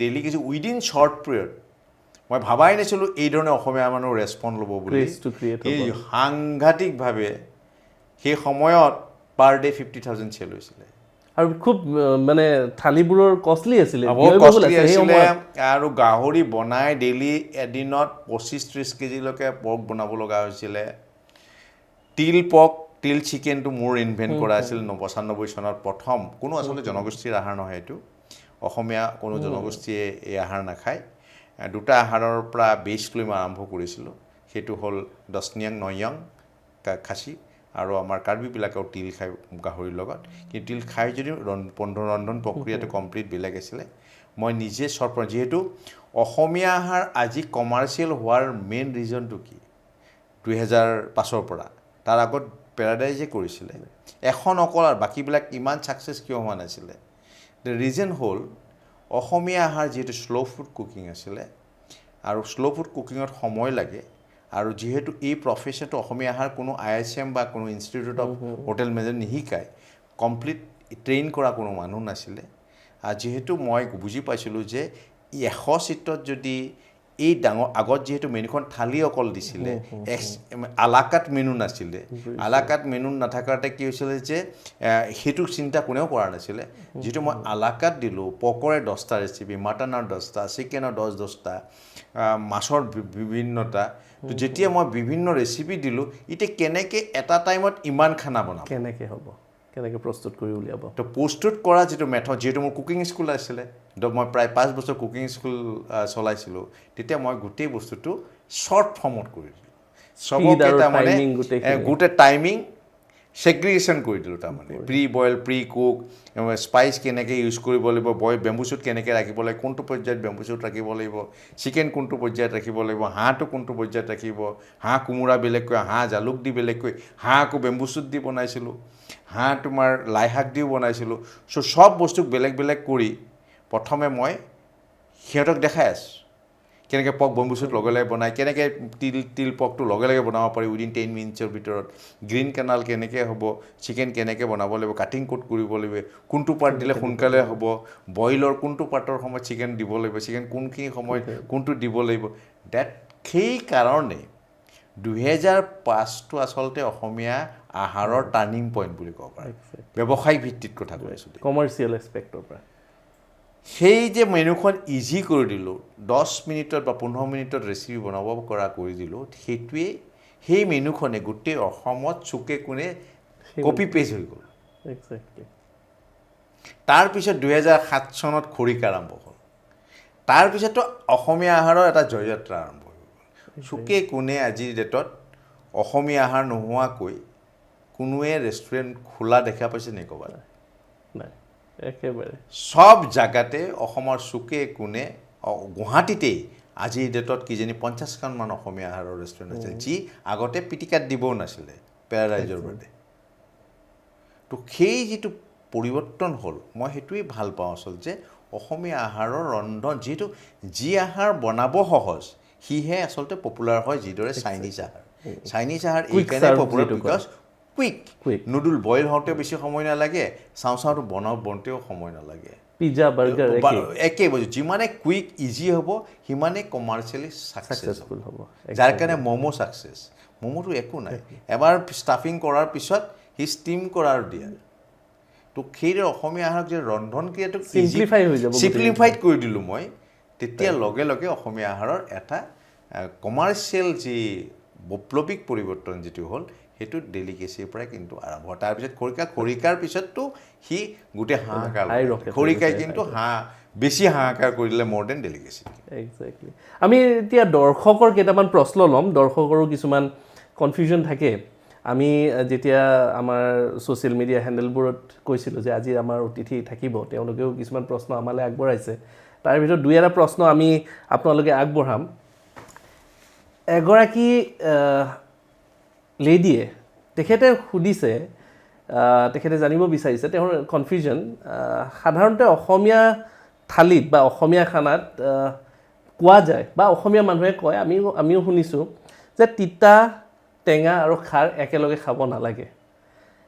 ডেলিকেচি উইদিন শ্বৰ্ট পিৰিয়ড মই ভাবাই নাছিলোঁ এই ধৰণে অসমীয়া মানুহ ৰেছপন্স ল'ব বুলি এই সাংঘাতিকভাৱে সেই সময়ত পাৰ ডে 50,000 চেল হৈছিলে আৰু খুব মানে থালিবোৰৰ কষ্টলি আছিলে আৰু গাহৰি বনাই ডেইলি এদিনত 25-30 কেজিলৈকে পৰ্ক বনাব লগা হৈছিলে তিল চিকেনটো মোৰ ইনভেণ্ট কৰা আছিল 95 চনত প্ৰথম কোনো আচলতে জনগোষ্ঠীৰ আহাৰ নহয় এইটো অসমীয়া কোনো জনগোষ্ঠীয়ে এই আহাৰ নাখায় দুটা আহাৰৰ পৰা বেছ লৈ মই আৰম্ভ কৰিছিলোঁ সেইটো হ'ল দছনিয়াং নয়াং খাচী আৰু আমাৰ কাৰ্বিবিলাকেও তিল খায় গাহৰিৰ লগত কিন্তু তিল খাই যদিও ৰন্ধন প্ৰক্ৰিয়াটো কমপ্লিট বেলেগ আছিলে মই নিজে যিহেতু অসমীয়া আহাৰ আজি কমাৰ্চিয়েল হোৱাৰ মেইন ৰিজনটো কি 2005 পৰা তাৰ আগত পেৰাডাইজে কৰিছিলে এখন অকল আৰু বাকীবিলাক ইমান ছাকচেছ কিয় হোৱা নাছিলে দ্য ৰিজন হ'ল অসমীয়া আহাৰ যিহেতু শ্ল' ফুড কুকিং আছিলে আৰু শ্ল' ফুড কুকিঙত সময় লাগে আৰু যিহেতু এই প্ৰফেশ্যনটো অসমীয়া আহাৰ কোনো ISM বা কোনো ইনষ্টিটিউট অফ হোটেল মেনেজমেণ্ট নিশিকায় কমপ্লিট ট্ৰেইন কৰা কোনো মানুহ নাছিলে আৰু যিহেতু মই বুজি পাইছিলোঁ যে 100 ছিটত যদি এই আগত যিহেতু মেনুখন থালি অকল দিছিলে আলাকাট মেনু নাছিলে আলাকাট মেনু নাথাকাতে কি হৈছিলে যে সেইটো চিন্তা কোনেও কৰা নাছিলে যিহেতু মই আলাকাট দিলোঁ পকৰে 10টা ৰেচিপি মাটনৰ 10টা চিকেনৰ 10টা মাছৰ বিভিন্নতা তো যেতিয়া মই বিভিন্ন ৰেচিপি দিলোঁ এতিয়া কেনেকৈ এটা টাইমত ইমান খানা বনাম কেনেকৈ প্ৰস্তুত কৰি উলিয়াব তো প্ৰস্তুত কৰা যিটো মেথড যিহেতু মোৰ কুকিং স্কুল আছিলে মই প্ৰায় 5 বছৰ কুকিং স্কুল চলাইছিলোঁ তেতিয়া মই গোটেই বস্তুটো শ্বৰ্ট ফৰ্মত কৰি দিলোঁ চবকে তাৰমানে গোটেই টাইমিং ছেগ্ৰিগেশ্যন কৰি দিলোঁ তাৰমানে pre boil pre cook spice কেনেকৈ ইউজ কৰিব লাগিব বেম্বু শ্বুট কেনেকৈ ৰাখিব লাগিব কোনটো পৰ্যায়ত বেম্বু শ্বুট ৰাখিব লাগিব চিকেন কোনটো পৰ্যায়ত ৰাখিব লাগিব হাঁহটো কোনটো পৰ্যায়ত ৰাখিব হাঁহ কোমোৰা বেলেগকৈ হাঁহ জালুক দি বেলেগকৈ হাঁহ আকৌ বেম্বু শ্বুট দি বনাইছিলোঁ হাঁহ তোমাৰ লাই শাক দিও বনাইছিলোঁ চ' চব বস্তুক বেলেগ বেলেগ কৰি প্ৰথমে মই সিহঁতক দেখাই আছোঁ কেনেকৈ পক বেম্বু শ্বুট লগে লগে বনায় কেনেকৈ তিল পকটো লগে লগে বনাব পাৰি উইদিন 10 মিনিটছৰ ভিতৰত গ্ৰীণ কেনাল কেনেকৈ হ'ব চিকেন কেনেকৈ বনাব লাগিব কাটিং ক'ত কৰিব লাগিব কোনটো পাৰ্ট দিলে সোনকালে হ'ব বইলৰ কোনটো পাৰ্টৰ সময়ত চিকেন দিব লাগিব চিকেন কোনখিনি সময়ত কোনটো দিব লাগিব সেই কাৰণে 2005টো আচলতে অসমীয়া আহাৰৰ টাৰ্ণিং পইণ্ট বুলি ক'ব পাৰি ব্যৱসায়িক ভিত্তিত কথা কৈছোঁ কমাৰ্চিয়েল এছপেক্টৰ পৰা সেই যে মেনুখন ইজি কৰি দিলোঁ 10 মিনিটত বা 15 মিনিটত ৰেচিপি বনাব পৰা কৰি দিলোঁ সেইটোৱে সেই মেনুখনে গোটেই অসমত চুকে কোণে কপি পেষ্ট হৈ গ'ল তাৰপিছত 2007 চনত খৰিকা আৰম্ভ হ'ল তাৰপিছততো অসমীয়া আহাৰৰ এটা জয়যাত্ৰা আৰম্ভ হৈ গ'ল চুকে কোণে আজিৰ ডেটত অসমীয়া আহাৰ নোহোৱাকৈ কোনোৱে ৰেষ্টুৰেণ্ট খোলা দেখা পাইছে নে ক'ৰবাত নাই একেবাৰে সব জাগাতে অসমৰ চুকে কোণে গুৱাহাটীতেই আজিৰ ডেটত কিজানি 50খনমান অসমীয়া আহাৰৰ ৰেষ্টুৰেণ্ট আছে যি আগতে পিটিকাত দিবও নাছিলে পেৰাডাইজৰ বাদে তো সেই যিটো পৰিৱৰ্তন হ'ল মই সেইটোৱেই ভাল পাওঁ আচলতে যে অসমীয়া আহাৰৰ ৰন্ধন যিহেতু যি আহাৰ বনাব সহজ সিহে আচলতে পপুলাৰ হয় যিদৰে চাইনিজ আহাৰ এইকাৰণে popular because quick noodle boil হওঁতে বেছি সময় নালাগে চাওঁটো বনাওঁতেও সময় নালাগে পিজ্জা বাৰ্গাৰ একে বস্তু যিমানে কুইক ইজি হ'ব সিমানে কমাৰ্চিয়েলি ছাকচেছফুল হ'ব যাৰ কাৰণে ম'ম' ছাকচেছ ম'ম'টো একো নাই এবাৰ ষ্টাফিং কৰাৰ পিছত সি ষ্টিম কৰাৰ দিয়ে তো সেইদৰে অসমীয়া আহাৰক যে ৰন্ধন ক্ৰিয়াটোক ছিম্প্লিফাইড কৰি দিলোঁ মই তেতিয়া লগে লগে অসমীয়া আহাৰৰ এটা কমাৰ্চিয়েল যি বৈপ্লৱিক পৰিৱৰ্তন যিটো হ'ল সেইটো ডেলিকেচিৰ পৰাই কিন্তু আৰম্ভ হয় তাৰপিছত খৰিকাৰ পিছততো সি গোটেই হাহাকাৰ খৰিকাই কিন্তু বেছি হাহাকাৰ কৰি দিলে মোৰ দেন ডেলিকেচি একজেক্টলি আমি এতিয়া দৰ্শকৰ কেইটামান প্ৰশ্ন ল'ম দৰ্শকৰো কিছুমান কনফিউজন থাকে আমি যেতিয়া আমাৰ ছ'চিয়েল মিডিয়া হেণ্ডেলবোৰত কৈছিলোঁ যে আজি আমাৰ অতিথি থাকিব তেওঁলোকেও কিছুমান প্ৰশ্ন আমালৈ আগবঢ়াইছে তাৰ ভিতৰত দুই এটা প্ৰশ্ন আমি আপোনালোকে আগবঢ়াম এগৰাকী লেডিয়ে তেখেতে সুধিছে তেখেতে জানিব বিচাৰিছে তেওঁৰ কনফিউজন সাধাৰণতে অসমীয়া থালিত বা অসমীয়া খানাত কোৱা যায় বা অসমীয়া মানুহে কয় আমিও শুনিছোঁ যে তিতা টেঙা আৰু খাৰ একেলগে খাব নালাগে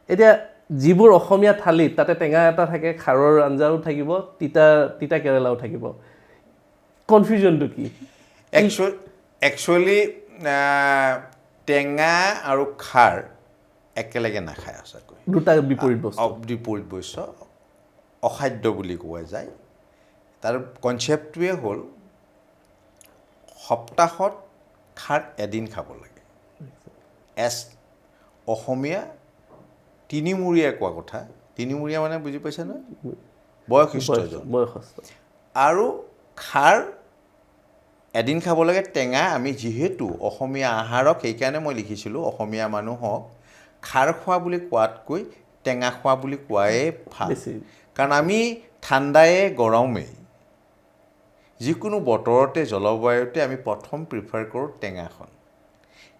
এতিয়া যিবোৰ অসমীয়া থালিত তাতে টেঙা এটা থাকে খাৰৰ আঞ্জাও থাকিব তিতা কেৰেলাও থাকিব কনফিউজনটো কি একচুৱেলি টেঙা আৰু খাৰ একেলগে নাখায় সঁচাকৈ দুটা বিপৰীত বস্তু অখাদ্য বুলি কোৱা যায় তাৰ কনচেপ্টটোৱে হ'ল সপ্তাহত খাৰ এদিন খাব লাগে অসমীয়া তিনিমূৰীয়া কোৱা কথা তিনিমূৰীয়া মানে বুজি পাইছে নহয় বয়সস্থ আৰু খাৰ এদিন খাব লাগে টেঙা আমি যিহেতু অসমীয়া আহাৰক সেইকাৰণে মই লিখিছিলোঁ অসমীয়া মানুহক খাৰ খোৱা বুলি কোৱাতকৈ টেঙা খোৱা বুলি কোৱাই ভাল কাৰণ আমি ঠাণ্ডাই গৰমেই যিকোনো বতৰতে জলবায়ুতে আমি প্ৰথম প্ৰিফাৰ কৰোঁ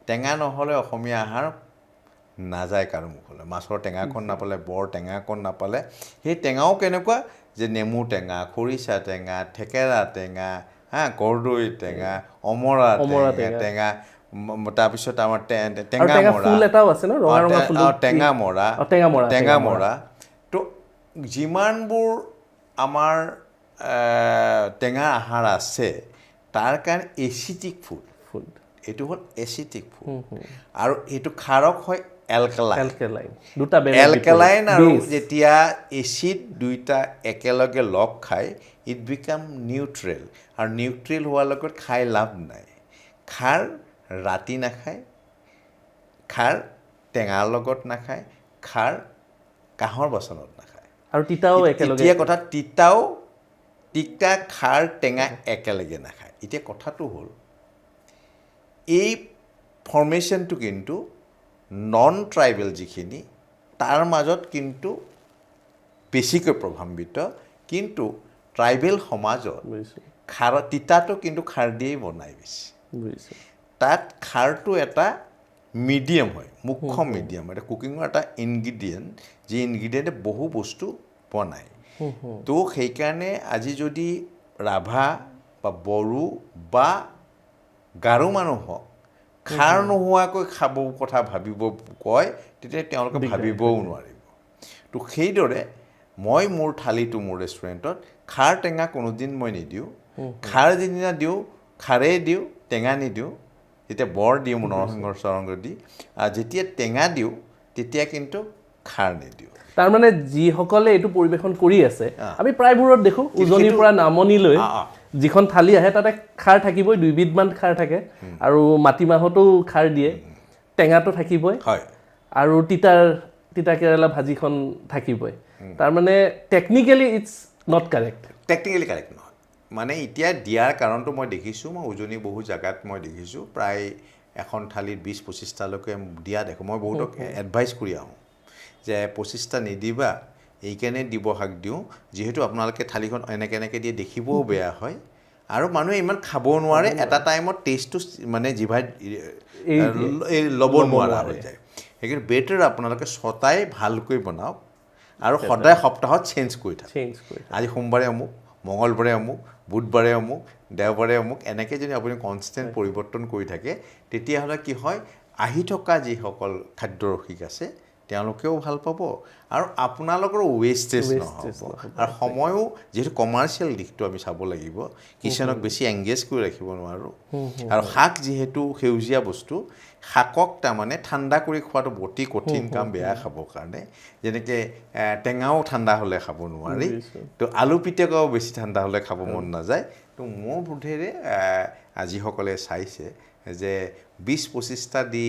টেঙা নহ'লে অসমীয়া আহাৰ নাযায় কাৰো মুখলৈ মাছৰ টেঙাকণ নাপালে বৰ টেঙাকণ নাপালে সেই টেঙাও কেনেকুৱা যে নেমু টেঙা খৰিচা টেঙা থেকেৰা টেঙা কৰ্দৈ টেঙা অমৰা টেঙা তাৰপিছত আমাৰ টেঙা মৰা তো যিমানবোৰ আমাৰ টেঙা আহাৰ আছে তাৰ কাৰণে এচিটিক ফুড এইটো হ'ল এচিটিক ফুড আৰু এইটো খাৰক হয় এলকেলাইন আৰু যেতিয়া এচিড দুইটা একেলগে লগ খায় ইট বিকাম নিউট্ৰেল আৰু নিউট্ৰেল হোৱাৰ লগত খাই লাভ নাই খাৰ ৰাতি নাখায় খাৰ টেঙাৰ লগত নাখায় খাৰ কাঁহৰ বাচনত নাখায় আৰু তিতাও একেলগে এতিয়া কথা তিতা খাৰ টেঙা একেলগে নাখায় এতিয়া কথাটো হ'ল এই ফৰ্মেশ্যনটো কিন্তু নন ট্ৰাইবেল যিখিনি তাৰ মাজত কিন্তু বেছিকৈ প্ৰভাৱান্বিত কিন্তু ট্ৰাইবেল সমাজত বুজিছোঁ খাৰ তিতাটো কিন্তু খাৰ দিয়েই বনাই বেছি বুজিছোঁ তাত খাৰটো এটা মিডিয়াম হয় মুখ্য মিডিয়াম এটা কুকিঙৰ এটা ইনগ্ৰিডিয়েণ্ট যি ইনগ্ৰিডিয়েণ্টে বহু বস্তু বনায় তো সেইকাৰণে আজি যদি ৰাভা বা বড়ো বা গাৰো মানুহক খাৰ নোহোৱাকৈ খাব কথা ভাবিব কয় তেতিয়া তেওঁলোকে ভাবিবও নোৱাৰিব তো সেইদৰে মই মোৰ থালিটো মোৰ ৰেষ্টুৰেণ্টত খাৰ টেঙা কোনোদিন মই নিদিওঁ খাৰ যিদিনা দিওঁ খাৰেই দিওঁ টেঙা নিদিওঁ যেতিয়া বৰ দিওঁ নৰসিংহ চৰংগ দি আৰু যেতিয়া টেঙা দিওঁ তেতিয়া কিন্তু খাৰ নিদিওঁ তাৰমানে যিসকলে এইটো পৰিৱেশন কৰি আছে আমি প্ৰায়বোৰত দেখোঁ উজনিৰ পৰা নামনিলৈ যিখন থালি আহে তাতে খাৰ থাকিবই দুইবিধমান খাৰ থাকে আৰু মাটিমাহতো খাৰ দিয়ে টেঙাটো থাকিবই হয় আৰু তিতা কেৰেলা ভাজিখন থাকিবই তাৰমানে technically it's not correct technically correct নহয় মানে এতিয়া দিয়াৰ কাৰণটো মই দেখিছোঁ মই উজনি বহু জেগাত মই দেখিছোঁ প্ৰায় এখন থালিত 20-25টালৈকে দিয়া দেখোঁ মই বহুতক এডভাইচ কৰি আহোঁ যে 25টা নিদিবা এইকাৰণে দিৱহাক দিওঁ যিহেতু আপোনালোকে থালিখন এনেকৈ দিয়ে দেখিবও বেয়া হয় আৰু মানুহে ইমান খাব নোৱাৰে এটা টাইমত টেষ্টটো মানে জিভাত ল'ব নোৱাৰা হৈ যায় সেইকাৰণে বেটাৰ আপোনালোকে 6টাই ভালকৈ বনাওক আৰু সদায় সপ্তাহত চেঞ্জ কৰি থাকক আজি সোমবাৰে অমুক মঙলবাৰে অমুক বুধবাৰে অমুক দেওবাৰে অমুক এনেকৈ যদি আপুনি কনষ্টেণ্ট পৰিৱৰ্তন কৰি থাকে তেতিয়াহ'লে কি হয় আহি থকা যিসকল খাদ্য ৰসিক আছে তেওঁলোকেও ভাল পাব আৰু আপোনালোকৰ ৱেষ্টেজ নহ'ব আৰু সময়ো যিহেতু কমাৰ্চিয়েল দিশটো আমি চাব লাগিব কিচেনক বেছি এংগেজ কৰি ৰাখিব নোৱাৰোঁ আৰু শাক যিহেতু সেউজীয়া বস্তু শাকক তাৰমানে ঠাণ্ডা কৰি খোৱাটো অতি কঠিন কাম বেয়া খাবৰ কাৰণে যেনেকৈ টেঙাও ঠাণ্ডা হ'লে খাব নোৱাৰি তো আলু পিটিকাও বেছি ঠাণ্ডা হ'লে খাব মন নাযায় তো মোৰ বোধেৰে যিসকলে চাইছে যে 20-25টা দি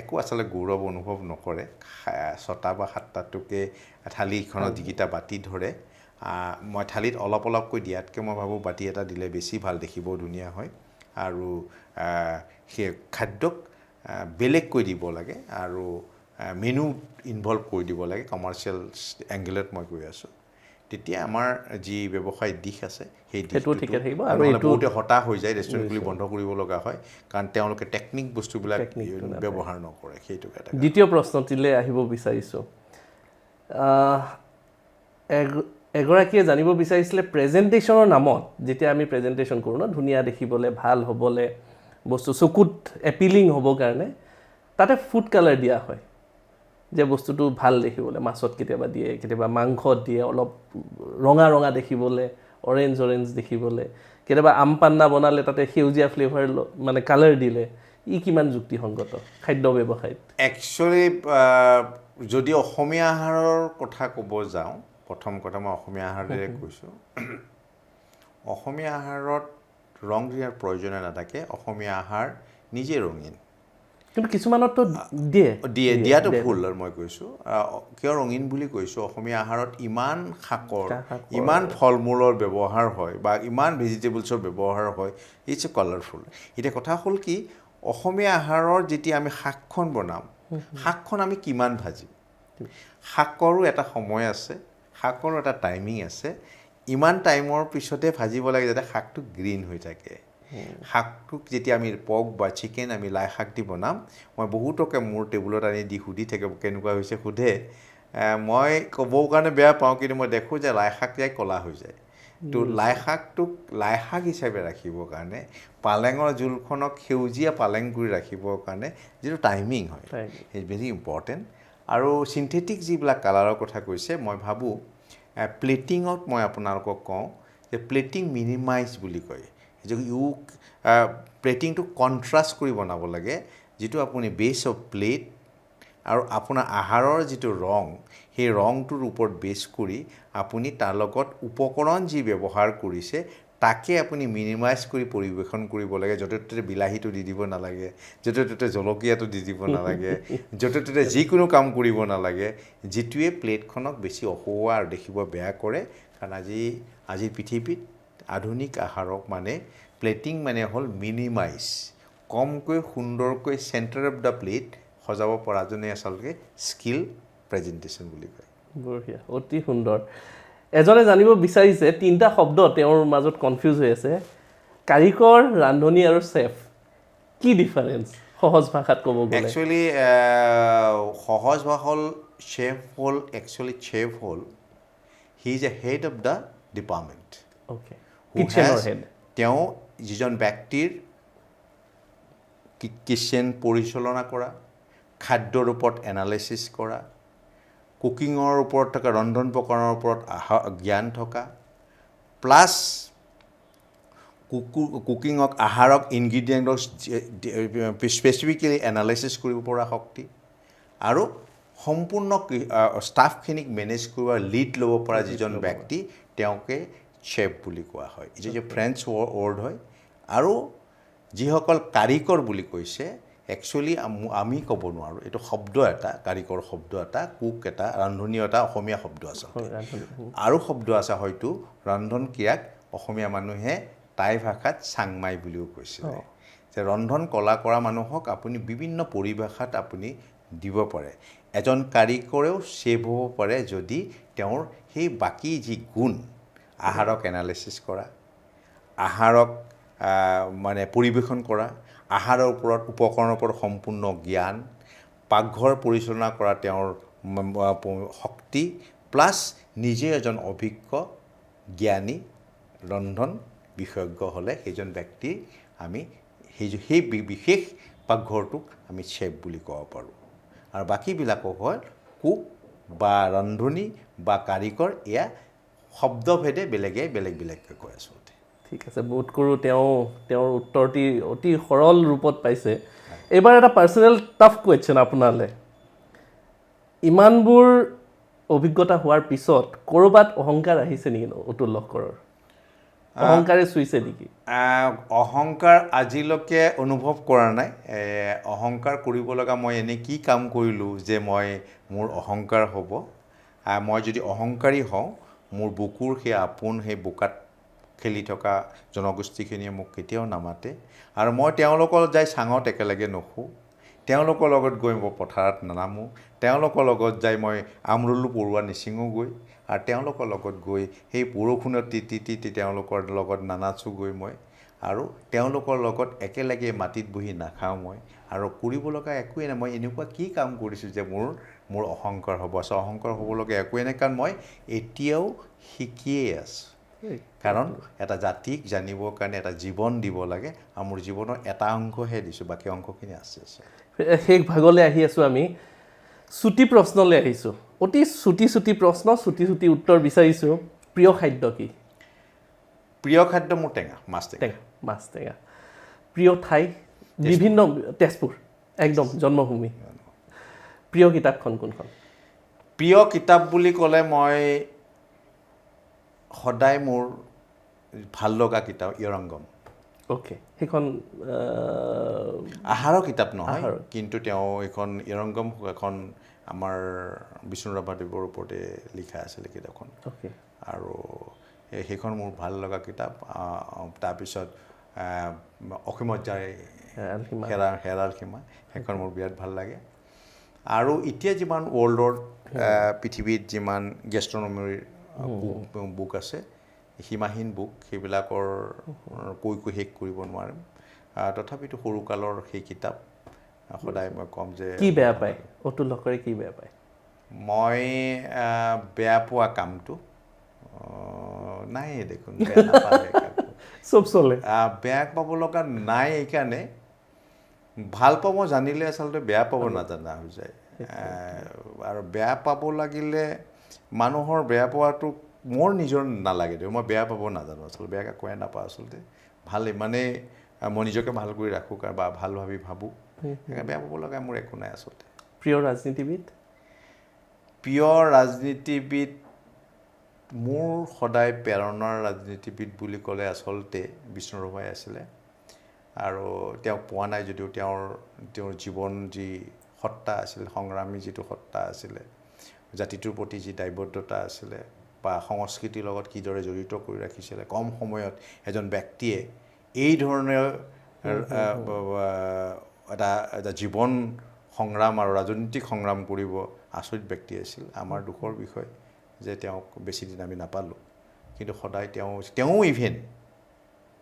একো আচলতে গৌৰৱ অনুভৱ নকৰে 6টা বা 7টাটোকে থালিখনত যিকেইটা বাতি ধৰে মই থালিত অলপ অলপকৈ দিয়াতকৈ মই ভাবোঁ বাতি এটা দিলে বেছি ভাল দেখিবও ধুনীয়া হয় আৰু সেই খাদ্যক বেলেগকৈ দিব লাগে আৰু মেনু ইনভলভ কৰি দিব লাগে কমাৰ্চিয়েল এংগেলত মই কৈ আছোঁ তেতিয়া আমাৰ যি ব্যৱসায়িক দিশ আছে সেই দিশটো ঠিকে থাকিব আৰু বহুতে হতাশ হৈ যায় ৰেষ্টুৰেণ্ট খুলি বন্ধ কৰিব লগা হয় কাৰণ তেওঁলোকে টেকনিক বস্তুবিলাক ব্যৱহাৰ নকৰে সেইটো এটা দ্বিতীয় প্ৰশ্নটিলৈ আহিব বিচাৰিছোঁ এগৰাকীয়ে জানিব বিচাৰিছিলে প্ৰেজেণ্টেশ্যনৰ নামত যেতিয়া আমি প্ৰেজেণ্টেশ্যন কৰোঁ ন ধুনীয়া দেখিবলৈ ভাল হ'বলৈ বস্তু চকুত এপিলিং হ'বৰ কাৰণে তাতে ফুড কালাৰ দিয়া হয় যে বস্তুটো ভাল দেখিবলৈ মাছত কেতিয়াবা দিয়ে কেতিয়াবা মাংসত দিয়ে অলপ ৰঙা ৰঙা দেখিবলৈ অৰেঞ্জ দেখিবলৈ কেতিয়াবা আম পান্না বনালে তাতে সেউজীয়া ফ্লেভাৰ মানে কালাৰ দিলে ই কিমান যুক্তিসংগত খাদ্য ব্যৱসায়ত একচুৱেলি যদি অসমীয়া আহাৰৰ কথা ক'ব যাওঁ প্ৰথম কথা মই অসমীয়া আহাৰেৰে কৈছোঁ অসমীয়া আহাৰত ৰং দিয়াৰ প্ৰয়োজনে নাথাকে অসমীয়া আহাৰ নিজে ৰঙীন কিন্তু কিছুমানতো দিয়াটো ভুল মই কৈছোঁ কিয় ৰঙীন বুলি কৈছোঁ অসমীয়া আহাৰত ইমান শাকৰ ইমান ফল মূলৰ ব্যৱহাৰ হয় বা ইমান ভেজিটেবলছৰ ব্যৱহাৰ হয় ইটছ এ কালাৰফুল এতিয়া কথা হ'ল কি অসমীয়া আহাৰৰ যেতিয়া আমি শাকখন বনাম শাকখন আমি কিমান ভাজিম শাকৰো এটা সময় আছে শাকৰো এটা টাইমিং আছে ইমান টাইমৰ পিছতে ভাজিব লাগে যাতে শাকটো গ্ৰীণ হৈ থাকে শাকটোক যেতিয়া আমি পৰ্ক বা চিকেন আমি লাই শাক দি বনাম মই বহুতকে মোৰ টেবুলত আনি দি সুধি থাকে কেনেকুৱা হৈছে সোধে মই ক'বৰ কাৰণে বেয়া পাওঁ কিন্তু মই দেখোঁ যে লাই শাক যাই ক'লা হৈ যায় তো লাই শাকটোক লাই শাক হিচাপে ৰাখিবৰ কাৰণে পালেঙৰ জোলখনক সেউজীয়া পালেং কৰি ৰাখিবৰ কাৰণে যিটো টাইমিং হয় ইটছ ভেৰি ইম্পৰ্টেণ্ট আৰু চিন্থেটিক যিবিলাক কালাৰৰ কথা কৈছে মই ভাবোঁ প্লেটিঙত মই আপোনালোকক কওঁ যে প্লেটিং মিনিমাইজ বুলি কয় প্লেটিংটো কণ্ট্ৰাষ্ট কৰি বনাব লাগে যিটো আপুনি বেছ অফ প্লেট আৰু আপোনাৰ আহাৰৰ যিটো ৰং সেই ৰংটোৰ ওপৰত বেছ কৰি আপুনি তাৰ লগত উপকৰণ যি ব্যৱহাৰ কৰিছে তাকে আপুনি মিনিমাইজ কৰি পৰিৱেশন কৰিব লাগে য'তে ত'তে বিলাহীটো দি দিব নালাগে য'তে ত'তে জলকীয়াটো দি দিব নালাগে য'তে ত'তে যিকোনো কাম কৰিব নালাগে যিটোৱে প্লেটখনক বেছি অসুৱা আৰু দেখিব বেয়া কৰে কাৰণ আজিৰ পৃথিৱীত আধুনিক আহাৰক মানে প্লেটিং মানে হ'ল মিনিমাইজ কমকৈ সুন্দৰকৈ চেণ্টাৰ অফ দ্য প্লেট সজাব পৰাজনেই আচলতে স্কিল প্ৰেজেণ্টেশ্যন বুলি কয়। বঢ়িয়া, অতি সুন্দৰ। এজনে জানিব বিচাৰিছে 3টা শব্দ তেওঁৰ মাজত কনফিউজ হৈ আছে, কাৰিকৰ, ৰান্ধনি আৰু চেফ। কি ডিফাৰেঞ্চ সহজ ভাষাত ক'ব গ'লে? একচুৱেলি সহজ ভাষল চেফ হ'ল he is a head of the department. Okay, কিটচেনৰ হেড। তেওঁ যিজন ব্যক্তিৰ কিটচেন পৰিচালনা কৰা, খাদ্যৰ ওপৰত এনালাইচিছ কৰা, কুকিঙৰ ওপৰত থকা, ৰন্ধন প্ৰকৰণৰ ওপৰত জ্ঞান থকা, প্লাছ কুকিঙক, আহাৰক, ইনগ্ৰিডিয়েণ্টক স্পেচিফিকেলি এনালাইচিছ কৰিব পৰা শক্তি, আৰু সম্পূৰ্ণ ষ্টাফখিনিক মেনেজ কৰিব, লিড ল'ব পৰা যিজন ব্যক্তি, তেওঁকে চেফ বুলি কোৱা হয়। এইটো যে ফ্ৰেঞ্চ ৱৰ্ড হয়। আৰু যিসকল কাৰিকৰ বুলি কৈছে, একচুৱেলি আমি ক'ব নোৱাৰোঁ, এইটো শব্দ এটা, কাৰিকৰ শব্দ এটা, কুক এটা, ৰান্ধনি এটা অসমীয়া শব্দ আছে, আৰু শব্দ আছে হয়তো ৰন্ধন ক্ৰিয়াক অসমীয়া মানুহে টাই ভাষাত চাংমাই বুলিও কৈছিলে, যে ৰন্ধন কলা কৰা মানুহক আপুনি বিভিন্ন পৰিভাষাত আপুনি দিব পাৰে। এজন কাৰিকৰেও চেফ হ'ব পাৰে যদি তেওঁৰ সেই বাকী যি গুণ, আহাৰক এনালাইচিছ কৰা, আহাৰক মানে পৰিৱেশন কৰা, আহাৰৰ ওপৰত, উপকৰণৰ ওপৰত সম্পূৰ্ণ জ্ঞান, পাকঘৰ পৰিচালনা কৰা তেওঁৰ শক্তি, প্লাছ নিজে এজন অভিজ্ঞ জ্ঞানী ৰন্ধন বিশেষজ্ঞ হ'লে সেইজন ব্যক্তি আমি সেই বিশেষ পাকঘৰটোক আমি চেফ বুলি ক'ব পাৰোঁ। আৰু বাকীবিলাকক হয় কুক বা ৰান্ধনি বা কাৰিকৰ, এয়া শব্দভেদে বেলেগকৈ কয় আচলতে। ঠিক আছে, বোধ কৰোঁ তেওঁৰ উত্তৰটি অতি সৰল ৰূপত পাইছে। এইবাৰ এটা পাৰ্চনেল টাফ কুৱেশ্যন আপোনালৈ। ইমানবোৰ অভিজ্ঞতা হোৱাৰ পিছত ক'ৰবাত অহংকাৰ আহিছে নেকি অতুল লহকৰৰ? অহংকাৰে চুইছে নেকি? অহংকাৰ আজিলৈকে অনুভৱ কৰা নাই। অহংকাৰ কৰিব লগা মই এনে কি কাম কৰিলোঁ যে মোৰ অহংকাৰ হ'ব? মই যদি অহংকাৰী হওঁ, মোৰ বুকুৰ সেই আপোন সেই বোকাত খেলি থকা জনগোষ্ঠীখিনিয়ে মোক কেতিয়াও নামাতে, আৰু মই তেওঁলোকৰ যাই চাঙত একেলগে নুশোঁ, তেওঁলোকৰ লগত গৈ মই পথাৰত নানামো, তেওঁলোকৰ লগত যাই মই আমৰুলো পৰুৱা নিচিঙোগৈ, আৰু তেওঁলোকৰ লগত গৈ সেই বৰষুণত তিতি তেওঁলোকৰ লগত নানাচোগৈ মই, আৰু তেওঁলোকৰ লগত একেলগে মাটিত বহি নাখাওঁ মই, আৰু কৰিব লগা একোৱেই নাই। মই এনেকুৱা কি কাম কৰিছোঁ যে মোৰ অহংকাৰ হ'ব? অহংকাৰ হ'ব লগা একোৱেই নাই, কাৰণ মই এতিয়াও শিকিয়েই আছোঁ। কাৰণ এটা জাতিক জানিবৰ কাৰণে এটা জীৱন দিব লাগে, আৰু মোৰ জীৱনৰ এটা অংশহে দিছোঁ, বাকী অংশখিনি আছে। শেষ ভাগলৈ আহি আছোঁ আমি। চুটি প্ৰশ্নলৈ আহিছোঁ। অতি চুটি প্ৰশ্ন, চুটি উত্তৰ বিচাৰিছোঁ। প্ৰিয় খাদ্য কি? প্ৰিয় খাদ্য মোৰ টেঙা, মাছ টেঙা। প্ৰিয় ঠাই? বিভিন্ন, তেজপুৰ একদম জন্মভূমি। প্ৰিয় কিতাপখন কোনখন? প্ৰিয় কিতাপ বুলি ক'লে মই সদায় মোৰ ভাল লগা কিতাপ ইয়ৰংগম। অ'কে, সেইখন আহাৰৰ কিতাপ নহয়, কিন্তু তেওঁ এইখন ইয়ৰংগম এখন আমাৰ বিষ্ণু ৰাভাদেৱৰ ওপৰতে লিখা আছিলে কিতাপখন, আৰু সেইখন মোৰ ভাল লগা কিতাপ। তাৰপিছত অসীমত যাৰ হেৰাল সীমা, সেইখন মোৰ বিৰাট ভাল লাগে। আৰু এতিয়া যিমান ৱৰ্ল্ডৰ পৃথিৱীত যিমান গেষ্ট্ৰনমিৰ বুক আছে, সীমাহীন বুক, সেইবিলাকৰ কৈ শেষ কৰিব নোৱাৰিম। তথাপিতো সৰুকালৰ সেই কিতাপ সদায় মই ক'ম যে। কি বেয়া পায় অতুল লহকৰে? কি বেয়া পায়? মই বেয়া পোৱা কামটো নাই দেখোন, বেয়া নাপালে চব চলে। বেয়া পাব লগা নাই, এইকাৰণে ভাল পাব জানিলে আচলতে বেয়া পাব নাজানা হৈ যায়। আৰু বেয়া পাব লাগিলে মানুহৰ বেয়া পোৱাটো মোৰ নিজৰ নালাগে, মই বেয়া পাব নাজানো, আচলতে বেয়া একোৱে নাপাওঁ আচলতে। ভাল ইমানেই মই নিজকে ভাল কৰি ৰাখোঁ বা ভাল ভাবোঁ, বেয়া পাব লগা মোৰ একো নাই আচলতে। প্ৰিয় ৰাজনীতিবিদ? প্ৰিয় ৰাজনীতিবিদ মোৰ সদায় প্ৰেৰণাৰ ৰাজনীতিবিদ বুলি ক'লে আচলতে বিষ্ণু ৰাভাই আছিলে। আৰু তেওঁক পোৱা নাই যদিও তেওঁৰ জীৱন যি সত্তা আছিল, সংগ্ৰামী যিটো সত্তা আছিলে, জাতিটোৰ প্ৰতি যি দায়বদ্ধতা আছিলে, বা সংস্কৃতিৰ লগত কিদৰে জড়িত কৰি ৰাখিছিলে, কম সময়ত এজন ব্যক্তিয়ে এই ধৰণে এটা জীৱন সংগ্ৰাম আৰু ৰাজনৈতিক সংগ্ৰাম কৰিব আচৰিত ব্যক্তি আছিল আমাৰ দুখৰ বিষয় যে তেওঁক বেছিদিন আমি নাপালোঁ কিন্তু সদায় তেওঁ ইভেন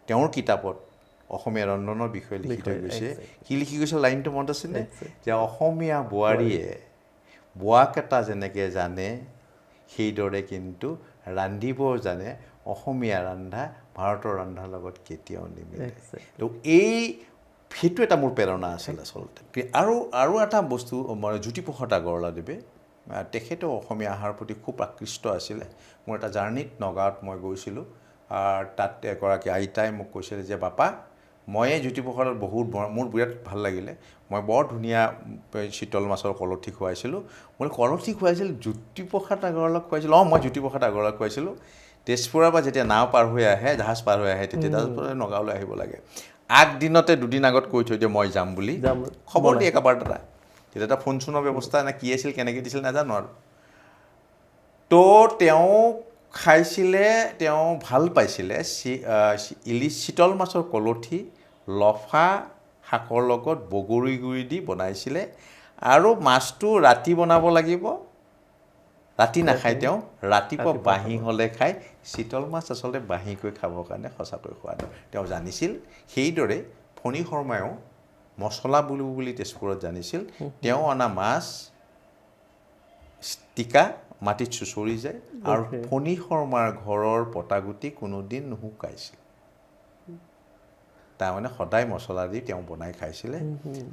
তেওঁৰ কিতাপত অসমীয়া ৰন্ধনৰ বিষয়ে লিখি থৈ গৈছে কি লিখি গৈছে লাইনটো মনত আছিলে যে অসমীয়া বোৱাৰীয়ে বোৱাকেইটা যেনেকৈ জানে সেইদৰে কিন্তু ৰান্ধিব জানে অসমীয়া ৰন্ধা ভাৰতৰ ৰন্ধাৰ লগত কেতিয়াও নিমিলে তো সেইটো এটা মোৰ প্ৰেৰণা আছিল আচলতে আৰু এটা বস্তু মানে জ্যোতিপ্ৰসাদ আগৰৱালাদেৱে তেখেতেও অসমীয়া আহাৰৰ প্ৰতি খুব আকৃষ্ট আছিলে মোৰ এটা জাৰ্ণিত নগাঁৱত মই গৈছিলোঁ তাত এগৰাকী আইতাই মোক কৈছিলে যে বাপা ময়ে জ্যোতিপ্ৰসাদত মোৰ বিৰাট ভাল লাগিলে মই বৰ ধুনীয়া চিতল মাছৰ কলঠি খুৱাইছিলোঁ মই কলঠি খুৱাইছিলোঁ জ্যোতিপ্ৰসাদ আগৰৱালাক খুৱাইছিলোঁ মই জ্যোতিপ্ৰসাদ আগৰৱালাক খুৱাইছিলোঁ তেজপুৰৰ পৰা যেতিয়া নাও পাৰ হৈ আহে জাহাজ পাৰ হৈ আহে তেতিয়া তাৰপৰা নগাঁৱলৈ আহিব লাগে আগদিনতে দুদিন আগত কৈ থৈ দিয়ে মই যাম বুলি খবৰ দিয়ে কাৰোবাৰ দাদা তেতিয়া এটা ফোন চোনৰ ব্যৱস্থা নে কি আছিল কেনেকৈ দিছিল নাজানো আৰু তো তেওঁ খাইছিলে তেওঁ ভাল পাইছিলে চিতল মাছৰ কলঠি লফা শাকৰ লগত বগৰী গুৰি দি বনাইছিলে আৰু মাছটো ৰাতি বনাব লাগিব ৰাতি নাখায় তেওঁ ৰাতিপুৱা বাঁহী হ'লে খায় চিতল মাছ আচলতে বাঁহীকৈ খাবৰ কাৰণে সঁচাকৈ সোৱাদ তেওঁ জানিছিল সেইদৰে ফণী শৰ্মায়ো মছলা বুলি তেজপুৰত জানিছিল তেওঁ অনা মাছ টিকা মাটিত চুচৰি যায় আৰু ফণী শৰ্মাৰ ঘৰৰ পটাগুটি কোনোদিন নুশুকাইছিল তাৰমানে সদায় মছলা দি তেওঁ বনাই খাইছিলে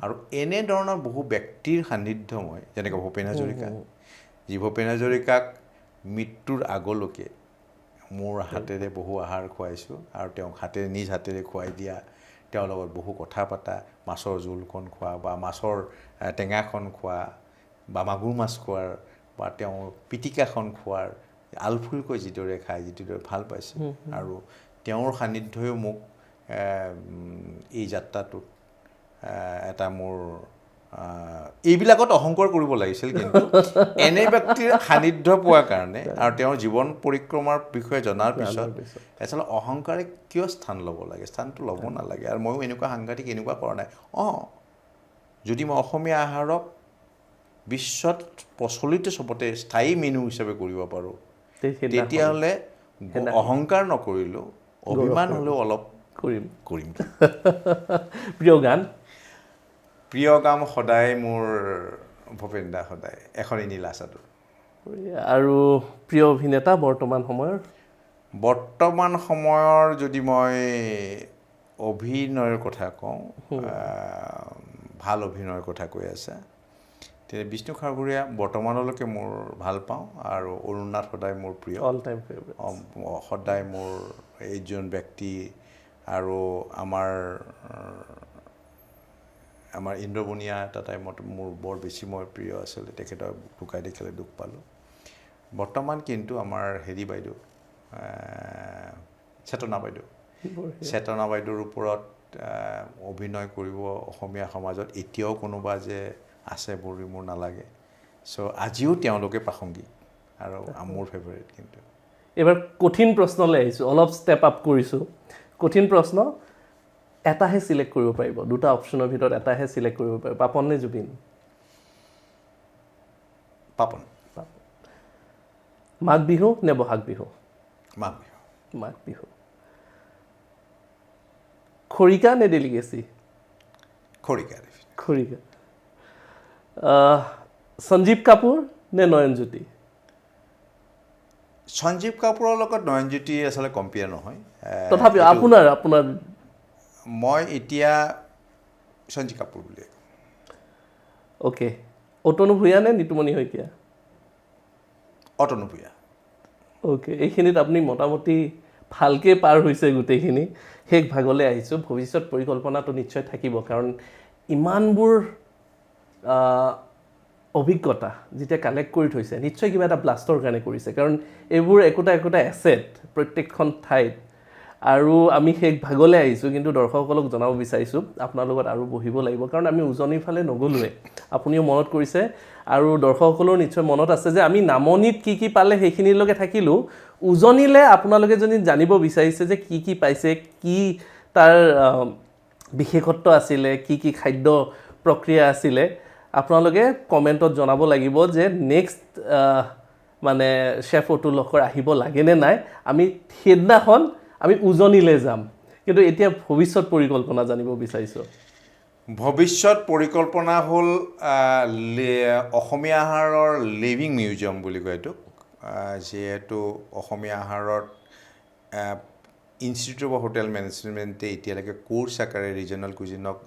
আৰু এনেধৰণৰ বহু ব্যক্তিৰ সান্নিধ্য মই যেনেকৈ ভূপেন হাজৰিকা যি ভূপেন হাজৰিকাক মৃত্যুৰ আগলৈকে মোৰ হাতেৰে বহু আহাৰ খুৱাইছোঁ আৰু তেওঁক নিজ হাতেৰে খুৱাই দিয়া তেওঁৰ লগত বহু কথা পতা মাছৰ জোলখন খোৱা বা মাছৰ টেঙাখন খোৱা বা মাগুৰ মাছ খোৱাৰ বা তেওঁ পিটিকাখন খোৱাৰ আলফুলকৈ যিদৰে খায় যিদৰে ভাল পাইছে আৰু তেওঁৰ সান্নিধ্যও মোক এই যাত্ৰাটোত এটা মোৰ এইবিলাকত অহংকাৰ কৰিব লাগিছিল কিন্তু এনে ব্যক্তিৰ সান্নিধ্য পোৱাৰ কাৰণে আৰু তেওঁৰ জীৱন পৰিক্ৰমাৰ বিষয়ে জনাৰ পিছত আচলতে অহংকাৰে কিয় স্থান ল'ব লাগে স্থানটো ল'ব নালাগে আৰু ময়ো এনেকুৱা সাংঘাতিক এনেকুৱা কৰা নাই যদি মই অসমীয়া আহাৰক বিশ্বত প্ৰচলিত চবতে স্থায়ী মেনু হিচাপে কৰিব পাৰোঁ তেতিয়াহ'লে অহংকাৰ নকৰিলেও অভিমান হ'লেও অলপ কৰিম প্ৰিয় গান সদায় মোৰ ভূপেন দা সদায় এখনি নীলা চাদৰ আৰু প্ৰিয় অভিনেতা বৰ্তমান সময়ৰ যদি মই অভিনয়ৰ কথা কওঁ ভাল অভিনয়ৰ কথা কৈ আছে তেতিয়া বিষ্ণু খাৰঘৰীয়া বৰ্তমানলৈকে মোৰ ভাল পাওঁ আৰু অৰুণনাথ সদায় মোৰ প্ৰিয় অল টাইম ফেভৰেট সদায় মোৰ এইজন ব্যক্তি আৰু আমাৰ ইন্দ্ৰবনীয়া এটা টাইমত মোৰ বৰ বেছি মই প্ৰিয় আছিলে তেখেতক ঢুকাই দেখিলে দুখ পালোঁ বৰ্তমান কিন্তু আমাৰ বাইদেউ চেতনা বাইদেউৰ ওপৰত অভিনয় কৰিব অসমীয়া সমাজত এতিয়াও কোনোবা যে আছে বুলি মোৰ নালাগে আজিও তেওঁলোকে প্ৰাসংগিক আৰু মোৰ ফেভাৰিট কিন্তু এবাৰ কঠিন প্ৰশ্নলৈ আহিছোঁ অলপ ষ্টেপ আপ কৰিছোঁ কঠিন প্ৰশ্ন এটাহে চিলেক্ট কৰিব পাৰিব দুটা অপশ্যনৰ ভিতৰত এটাহে চিলেক্ট কৰিব পাৰিব পাপন নে জুবিন পাপন মাঘ বিহু নে বহাগ বিহু মাঘ বিহু খৰিকা নে ডেলিগেচি খৰিকা সঞ্জীৱ কাপুৰ নে নয়নজ্যোতি সঞ্জীৱ কাপুৰৰ লগত নয়নজ্যোতি আচলতে কম্পেয়াৰ নহয় তথাপিও আপোনাৰ মই এতিয়া সঞ্জীৱ কাপুৰ বুলি অ'কে অতনু ভূঞা নে নিতুমণি শইকীয়া অতনু ভূঞা অ'কে এইখিনিত আপুনি মোটামুটি ভালকৈ পাৰ হৈছে গোটেইখিনি শেষ ভাগলৈ আহিছোঁ ভৱিষ্যত পৰিকল্পনাটো নিশ্চয় থাকিব কাৰণ ইমানবোৰ অভিজ্ঞতা যেতিয়া কালেক্ট কৰি থৈছে নিশ্চয় কিবা এটা ব্লাষ্টৰ কাৰণে কৰিছে কাৰণ এইবোৰ একোটা এছেট প্ৰত্যেকখন ঠাইত আৰু আমি শেষ ভাগলৈ আহিছোঁ কিন্তু দৰ্শকসকলক জনাব বিচাৰিছোঁ আপোনাৰ লগত আৰু বহিব লাগিব কাৰণ আমি উজনিৰ ফালে নগ'লোৱে আপুনিও মনত কৰিছে আৰু দৰ্শকসকলৰ নিশ্চয় মনত আছে যে আমি নামনিত কি পালে সেইখিনিলৈকে থাকিলোঁ উজনিলে আপোনালোকে যদি জানিব বিচাৰিছে যে কি পাইছে কি তাৰ বিশেষত্ব আছিলে কি খাদ্য প্ৰক্ৰিয়া আছিলে আপোনালোকে কমেণ্টত জনাব লাগিব যে নেক্সট মানে চেফ অতুল লহকৰ আহিব লাগেনে নাই আমি সেইদিনাখন আমি উজনিলৈ যাম কিন্তু এতিয়া ভৱিষ্যত পৰিকল্পনা জানিব বিচাৰিছোঁ ভৱিষ্যত পৰিকল্পনা হ'ল অসমীয়া আহাৰৰ লিভিং মিউজিয়াম বুলি কয় এইটো যিহেতু অসমীয়া আহাৰত ইনষ্টিটিউট অফ হোটেল মেনেজমেণ্টে এতিয়ালৈকে কোৰ্ছ আকাৰে ৰিজনেল কুজিনক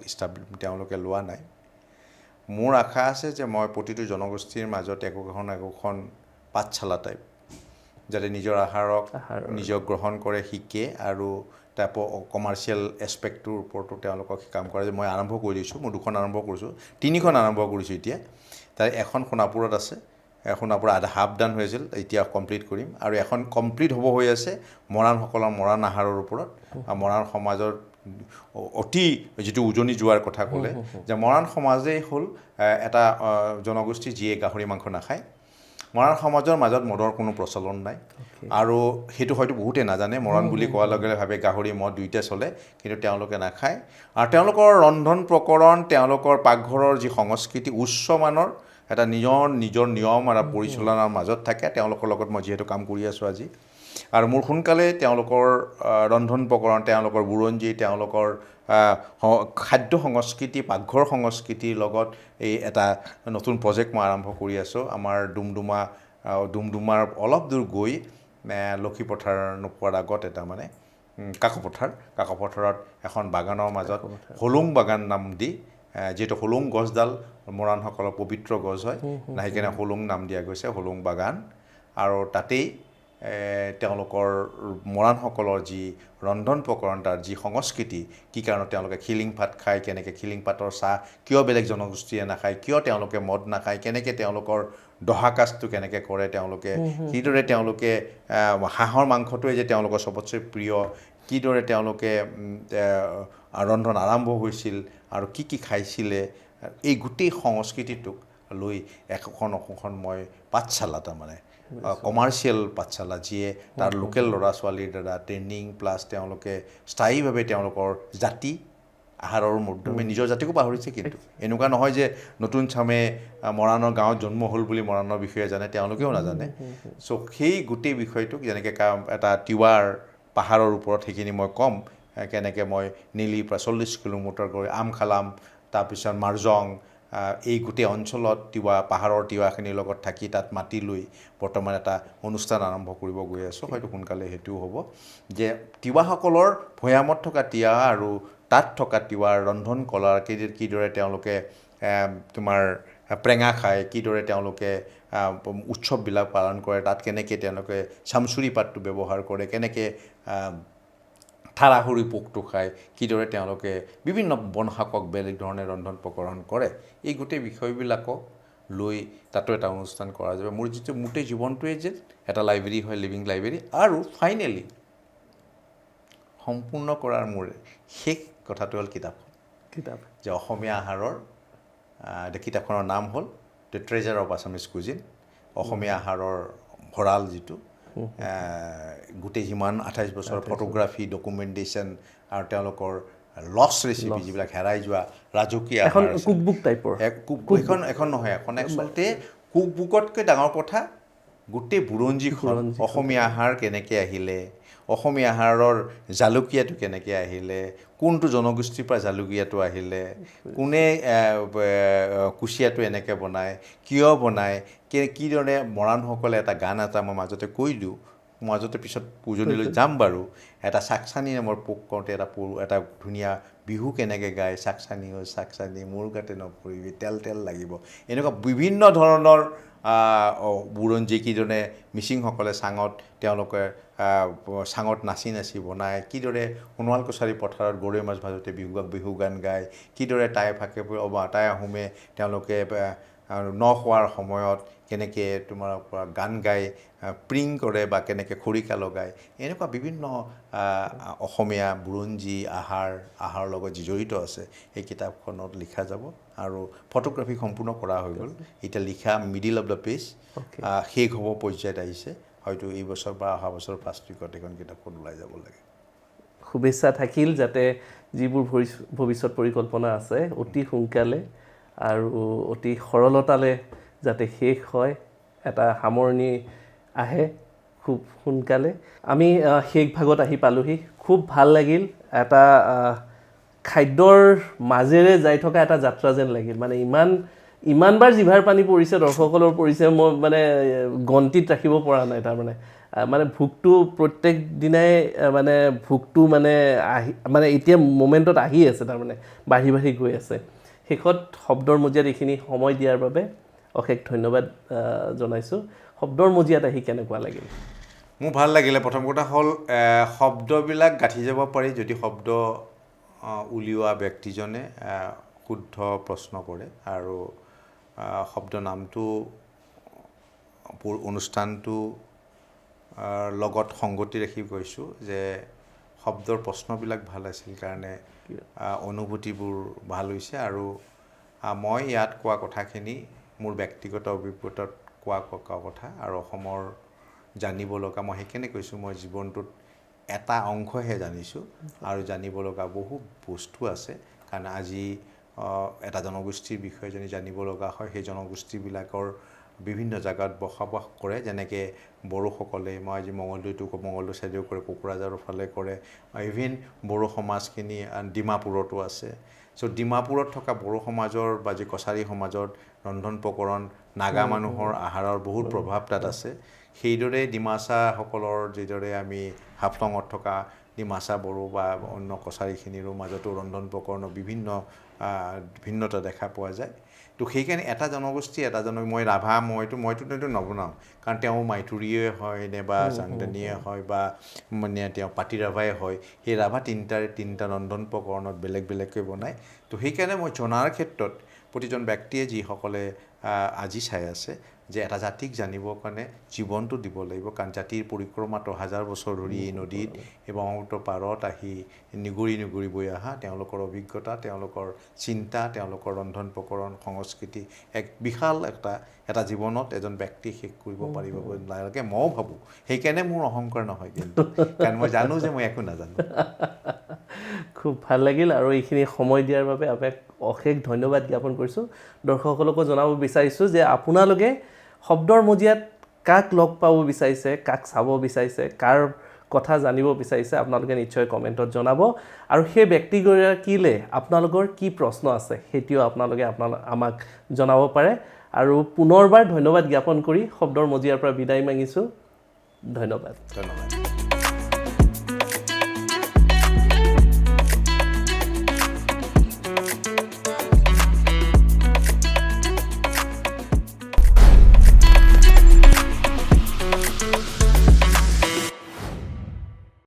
তেওঁলোকে লোৱা নাই মোৰ আশা আছে যে মই প্ৰতিটো জনগোষ্ঠীৰ মাজত একোখন পাঠশালা টাইপ যাতে নিজৰ আহাৰক নিজক গ্ৰহণ কৰে শিকে আৰু তাৰ কমাৰ্চিয়েল এছপেক্টটোৰ ওপৰতো তেওঁলোকক কাম কৰে যে মই আৰম্ভ কৰি দিছোঁ মই 2খন আৰম্ভ কৰিছোঁ 3খন আৰম্ভ কৰিছোঁ এতিয়া তাৰ এখন সোণাপুৰত আছে সোণাপুৰ আধা হাফ ডান হৈ আছিল এতিয়া কমপ্লিট কৰিম আৰু এখন কমপ্লিট হ'ব হৈ আছে মৰাণসকলৰ মৰাণ আহাৰৰ ওপৰত মৰাণ সমাজৰ অতি যিটো উজনি যোৱাৰ কথা ক'লে যে মৰাণ সমাজেই হ'ল এটা জনগোষ্ঠী যিয়ে গাহৰি মাংস নাখায় মৰাণ সমাজৰ মাজত মদৰ কোনো প্ৰচলন নাই আৰু সেইটো হয়তো বহুতে নাজানে মৰাণ বুলি কোৱাৰ লগে লগে ভাবে গাহৰি মদ দুইটা চলে কিন্তু তেওঁলোকে নাখায় আৰু তেওঁলোকৰ ৰন্ধন প্ৰকৰণ তেওঁলোকৰ পাকঘৰৰ যি সংস্কৃতি উচ্চ মানৰ এটা নিজৰ নিয়ম আৰু পৰিচালনাৰ মাজত থাকে তেওঁলোকৰ লগত মই যিহেতু কাম কৰি আছোঁ আজি আৰু মোৰ সোনকালে তেওঁলোকৰ ৰন্ধন প্ৰকৰণ তেওঁলোকৰ বুৰঞ্জী তেওঁলোকৰ খাদ্য সংস্কৃতি পাকঘৰ সংস্কৃতিৰ লগত এই এটা নতুন প্ৰজেক্ট মই আৰম্ভ কৰি আছোঁ আমাৰ ডুমডুমাৰ অলপ দূৰ গৈ লক্ষীপথাৰ নোপোৱাৰ আগত এটা মানে কাকপথাৰত এখন বাগানৰ মাজত হোলোং বাগান নাম দি যিহেতু হোলোং গছডাল মৰাণসকলৰ পবিত্ৰ গছ হয় নাহিকেনে হোলোং নাম দিয়া গৈছে হোলোং বাগান আৰু তাতেই তেওঁলোকৰ মৰাণসকলৰ যি ৰন্ধন প্ৰকৰণ তাৰ যি সংস্কৃতি কি কাৰণত তেওঁলোকে খিলিং পাত খায় কেনেকৈ খিলিং পাতৰ চাহ কিয় বেলেগ জনগোষ্ঠীয়ে নাখায় কিয় তেওঁলোকে মদ নাখায় কেনেকৈ তেওঁলোকৰ দহাকাজটো কেনেকৈ কৰে তেওঁলোকে কিদৰে তেওঁলোকে হাঁহৰ মাংসটোৱে যে তেওঁলোকৰ চবতছে প্ৰিয় কিদৰে তেওঁলোকে ৰন্ধন আৰম্ভ হৈছিল আৰু কি খাইছিলে এই গোটেই সংস্কৃতিটোক লৈ এখন মই পাঠশালা তাৰমানে কমাৰ্চিয়েল পাঠশালা যিয়ে তাৰ লোকেল ল'ৰা ছোৱালীৰ দ্বাৰা ট্ৰেইনিং প্লাছ তেওঁলোকে স্থায়ীভাৱে তেওঁলোকৰ জাতি আহাৰৰ মাধ্যমে নিজৰ জাতিকো পাহৰিছে কিন্তু এনেকুৱা নহয় যে নতুন চামে মৰাণৰ গাঁৱত জন্ম হ'ল বুলি মৰাণৰ বিষয়ে জানে তেওঁলোকেও নাজানে চ' সেই গোটেই বিষয়টোক যেনেকৈ এটা তিৱাৰ পাহাৰৰ ওপৰত সেইখিনি মই ক'ম কেনেকৈ মই নীলি প্ৰায় 40 কিলোমিটাৰ গৈ আমখালাম তাৰপিছত মাৰ্জং এই গোটেই অঞ্চলত পাহাৰৰ তিৱাখিনিৰ লগত থাকি তাত মাতি লৈ বৰ্তমান এটা অনুষ্ঠান আৰম্ভ কৰিব গৈ আছোঁ হয়তো সোনকালে সেইটোও হ'ব যে তিৱাসকলৰ ভৈয়ামত থকা তিৱা আৰু তাত থকা তিৱাৰ ৰন্ধন কলাৰ কিদৰে তেওঁলোকে তোমাৰ প্ৰেঙা খায় কিদৰে তেওঁলোকে উৎসৱবিলাক পালন কৰে তাত কেনেকৈ তেওঁলোকে চামচুৰি পাতটো ব্যৱহাৰ কৰে কেনেকৈ ঠাৰাহুৰি পোকটো খায় কিদৰে তেওঁলোকে বিভিন্ন বনশাকক বেলেগ ধৰণে ৰন্ধন প্ৰকৰণ কৰে এই গোটেই বিষয়বিলাকক লৈ তাতো এটা অনুষ্ঠান কৰা যাব মোৰ যিটো গোটেই জীৱনটোৱে যে এটা লাইব্ৰেৰী হয় লিভিং লাইব্ৰেৰী আৰু ফাইনেলি সম্পূৰ্ণ কৰাৰ মোৰ শেষ কথাটো হ'ল কিতাপ যে অসমীয়া আহাৰৰ কিতাপখনৰ নাম হ'ল the treasure of Assamese cuisine অসমীয়া আহাৰৰ ভঁৰাল যিটো গোটেই যিমান 28 বছৰ ফটোগ্ৰাফী ডকুমেণ্টেশ্যন আৰু তেওঁলোকৰ লষ্ট ৰেচিপি যিবিলাক হেৰাই যোৱা ৰাজকীয় এখন কুকবুক টাইপৰ এখন নহয় এখন একচুৱেলতে কুকবুকতকৈ ডাঙৰ কথা গোটেই বুৰঞ্জীখন অসমীয়া আহাৰ কেনেকৈ আহিলে অসমীয়া আহাৰৰ জালুকীয়াটো কেনেকৈ আহিলে কোনটো জনগোষ্ঠীৰ পৰা জালুকীয়াটো আহিলে কোনে কুচিয়াটো এনেকৈ বনায় কিয় বনায় কিদৰে মৰাণসকলে এটা গান এটা মই মাজতে কৈ দিওঁ মাজতে পিছত উজনিলৈ যাম বাৰু এটা চাকচানি নামৰ পোক কওঁতে এটা ধুনীয়া বিহু কেনেকৈ গায় চাকচানি হৈ চাকচানি মোৰ গাতে নপৰিবি তেল তেল লাগিব এনেকুৱা বিভিন্ন ধৰণৰ বুৰঞ্জী কিদৰে মিচিংসকলে তেওঁলোকে চাঙত নাচি নাচি বনায় কিদৰে সোণোৱাল কছাৰী পথাৰত গৰৈ মাছ ভাজোতে বিহু গান গায় কিদৰে টাই আহোমে তেওঁলোকে ন খোৱাৰ সময়ত কেনেকৈ তোমাৰ গান গাই প্ৰিং কৰে বা কেনেকৈ খৰিকা লগায় এনেকুৱা বিভিন্ন অসমীয়া বুৰঞ্জী আহাৰৰ লগত যি জড়িত আছে সেই কিতাপখনত লিখা যাব আৰু ফটোগ্ৰাফী সম্পূৰ্ণ কৰা হৈ গ'ল এতিয়া লিখা মিডিল অফ দ্য পেজ শেষ হ'ব পৰ্যায়ত আহিছে হয়তো এই বছৰ বা অহা বছৰ 5 উইকত এখন কিতাপখন ওলাই যাব লাগে শুভেচ্ছা থাকিল যাতে যিবোৰ ভৱিষ্যত পৰিকল্পনা আছে অতি সোনকালে আৰু অতি সৰলতালে যাতে শেষ হয়, এটা সামৰণি আহে খুব সোনকালে। আমি শেষ ভাগত আহি পালোহি। খুব ভাল লাগিল, এটা খাদ্যৰ মাজেৰে যাই থকা এটা যাত্ৰা যেন লাগিল। মানে ইমানবাৰ জিভাৰ পানী পৰিছে, দৰ্শকসকলৰ পৰিছে, মই মানে গন্তিত ৰাখিব পৰা নাই। তাৰমানে মানে ভোকটো প্ৰত্যেক দিনাই মানে ভোকটো মানে মানে এতিয়া মোমেণ্টত আহি আছে, তাৰমানে বাঢ়ি বাঢ়ি গৈ আছে। শেষত শব্দৰ মজিয়াত এইখিনি সময় দিয়াৰ বাবে অশেষ ধন্যবাদ জনাইছোঁ। শব্দৰ মজিয়াত আহি কেনেকুৱা লাগিল? মোৰ ভাল লাগিলে। প্ৰথম কথা হ'ল শব্দবিলাক গাঁঠি যাব পাৰি যদি শব্দ উলিওৱা ব্যক্তিজনে শুদ্ধ প্ৰশ্ন কৰে, আৰু শব্দ নামটো অনুষ্ঠানটো লগত সংগতি ৰাখি কৈছোঁ যে শব্দৰ প্ৰশ্নবিলাক ভাল আছিল কাৰণে অনুভূতিবোৰ ভাল হৈছে। আৰু মই ইয়াত কোৱা কথাখিনি মোৰ ব্যক্তিগত অভিজ্ঞতাত কোৱা কথা, আৰু অসমৰ জানিব লগা, মই সেইকাৰণে কৈছোঁ মই জীৱনটোত এটা অংশহে জানিছোঁ আৰু জানিব লগা বহু বস্তু আছে। কাৰণ আজি এটা জনগোষ্ঠীৰ বিষয়ে যদি জানিব লগা হয়, সেই জনগোষ্ঠীবিলাকৰ বিভিন্ন জেগাত বসবাস কৰে। যেনেকৈ বড়োসকলে, মই আজি মঙলদৈ চাইডেও কৰে, কোকৰাঝাৰৰ ফালে কৰে, ইভিন বড়ো সমাজখিনি ডিমাপুৰতো আছে। চ' ডিমাপুৰত থকা বড়ো সমাজৰ বা যি কছাৰী সমাজত ৰন্ধন প্ৰকৰণ, নাগা মানুহৰ আহাৰৰ বহুত প্ৰভাৱ তাত আছে। সেইদৰে ডিমাছাসকলৰ যিদৰে আমি হাফলঙত থকা ডিমাছা বড়ো বা অন্য কছাৰীখিনিৰো মাজতো ৰন্ধন প্ৰকৰণৰ বিভিন্ন ভিন্নতা দেখা পোৱা যায়। তো সেইকাৰণে এটা জনগোষ্ঠী মই ৰাভা, মইতো নবনাওঁ, কাৰণ তেওঁ মাইথুৰীয়ে হয় নে বা চাংদানীয়ে হয় বা মানে তেওঁ পাতি ৰাভাই হয়, সেই ৰাভা তিনিটা ৰন্ধন প্ৰকৰণত বেলেগ বেলেগকৈ বনায়। তো সেইকাৰণে মই জনাৰ ক্ষেত্ৰত প্ৰতিজন ব্যক্তিয়ে যিসকলে আজি চাই আছে, যে এটা জাতিক জানিবৰ কাৰণে জীৱনটো দিব লাগিব। কাৰণ জাতিৰ পৰিক্ৰমাটো হাজাৰ বছৰ ধৰি এই নদীত এই ব্ৰহ্মপুত্ৰ পাৰত আহি নিগৰি বৈ অহা তেওঁলোকৰ অভিজ্ঞতা, তেওঁলোকৰ চিন্তা, তেওঁলোকৰ ৰন্ধন প্ৰকৰণ, সংস্কৃতি, এক বিশাল এটা জীৱনত এজন ব্যক্তি শেষ কৰিব পাৰিব নালাগে, ময়ো ভাবোঁ। সেইকাৰণে মোৰ অহংকাৰ নহয়, কিন্তু কাৰণ মই জানো যে মই একো নাজানো। খুব ভাল লাগিল, আৰু এইখিনি সময় দিয়াৰ বাবে আপোনাক অশেষ ধন্যবাদ জ্ঞাপন কৰিছোঁ। দৰ্শকসকলকো জনাব বিচাৰিছোঁ যে আপোনালোকে শব্দৰ মজিয়াত কাক লগ পাব বিচাৰিছে, কাক চাব বিচাৰিছে, কাৰ কথা জানিব বিচাৰিছে, আপোনালোকে নিশ্চয় কমেণ্টত জনাব। আৰু সেই ব্যক্তিগৰাকীলৈ আপোনালোকৰ কি প্ৰশ্ন আছে সেইটোও আপোনালোকে আমাক জনাব পাৰে। আৰু পুনৰবাৰ ধন্যবাদ জ্ঞাপন কৰি শব্দৰ মজিয়াৰ পৰা বিদায় মাগিছোঁ। ধন্যবাদ।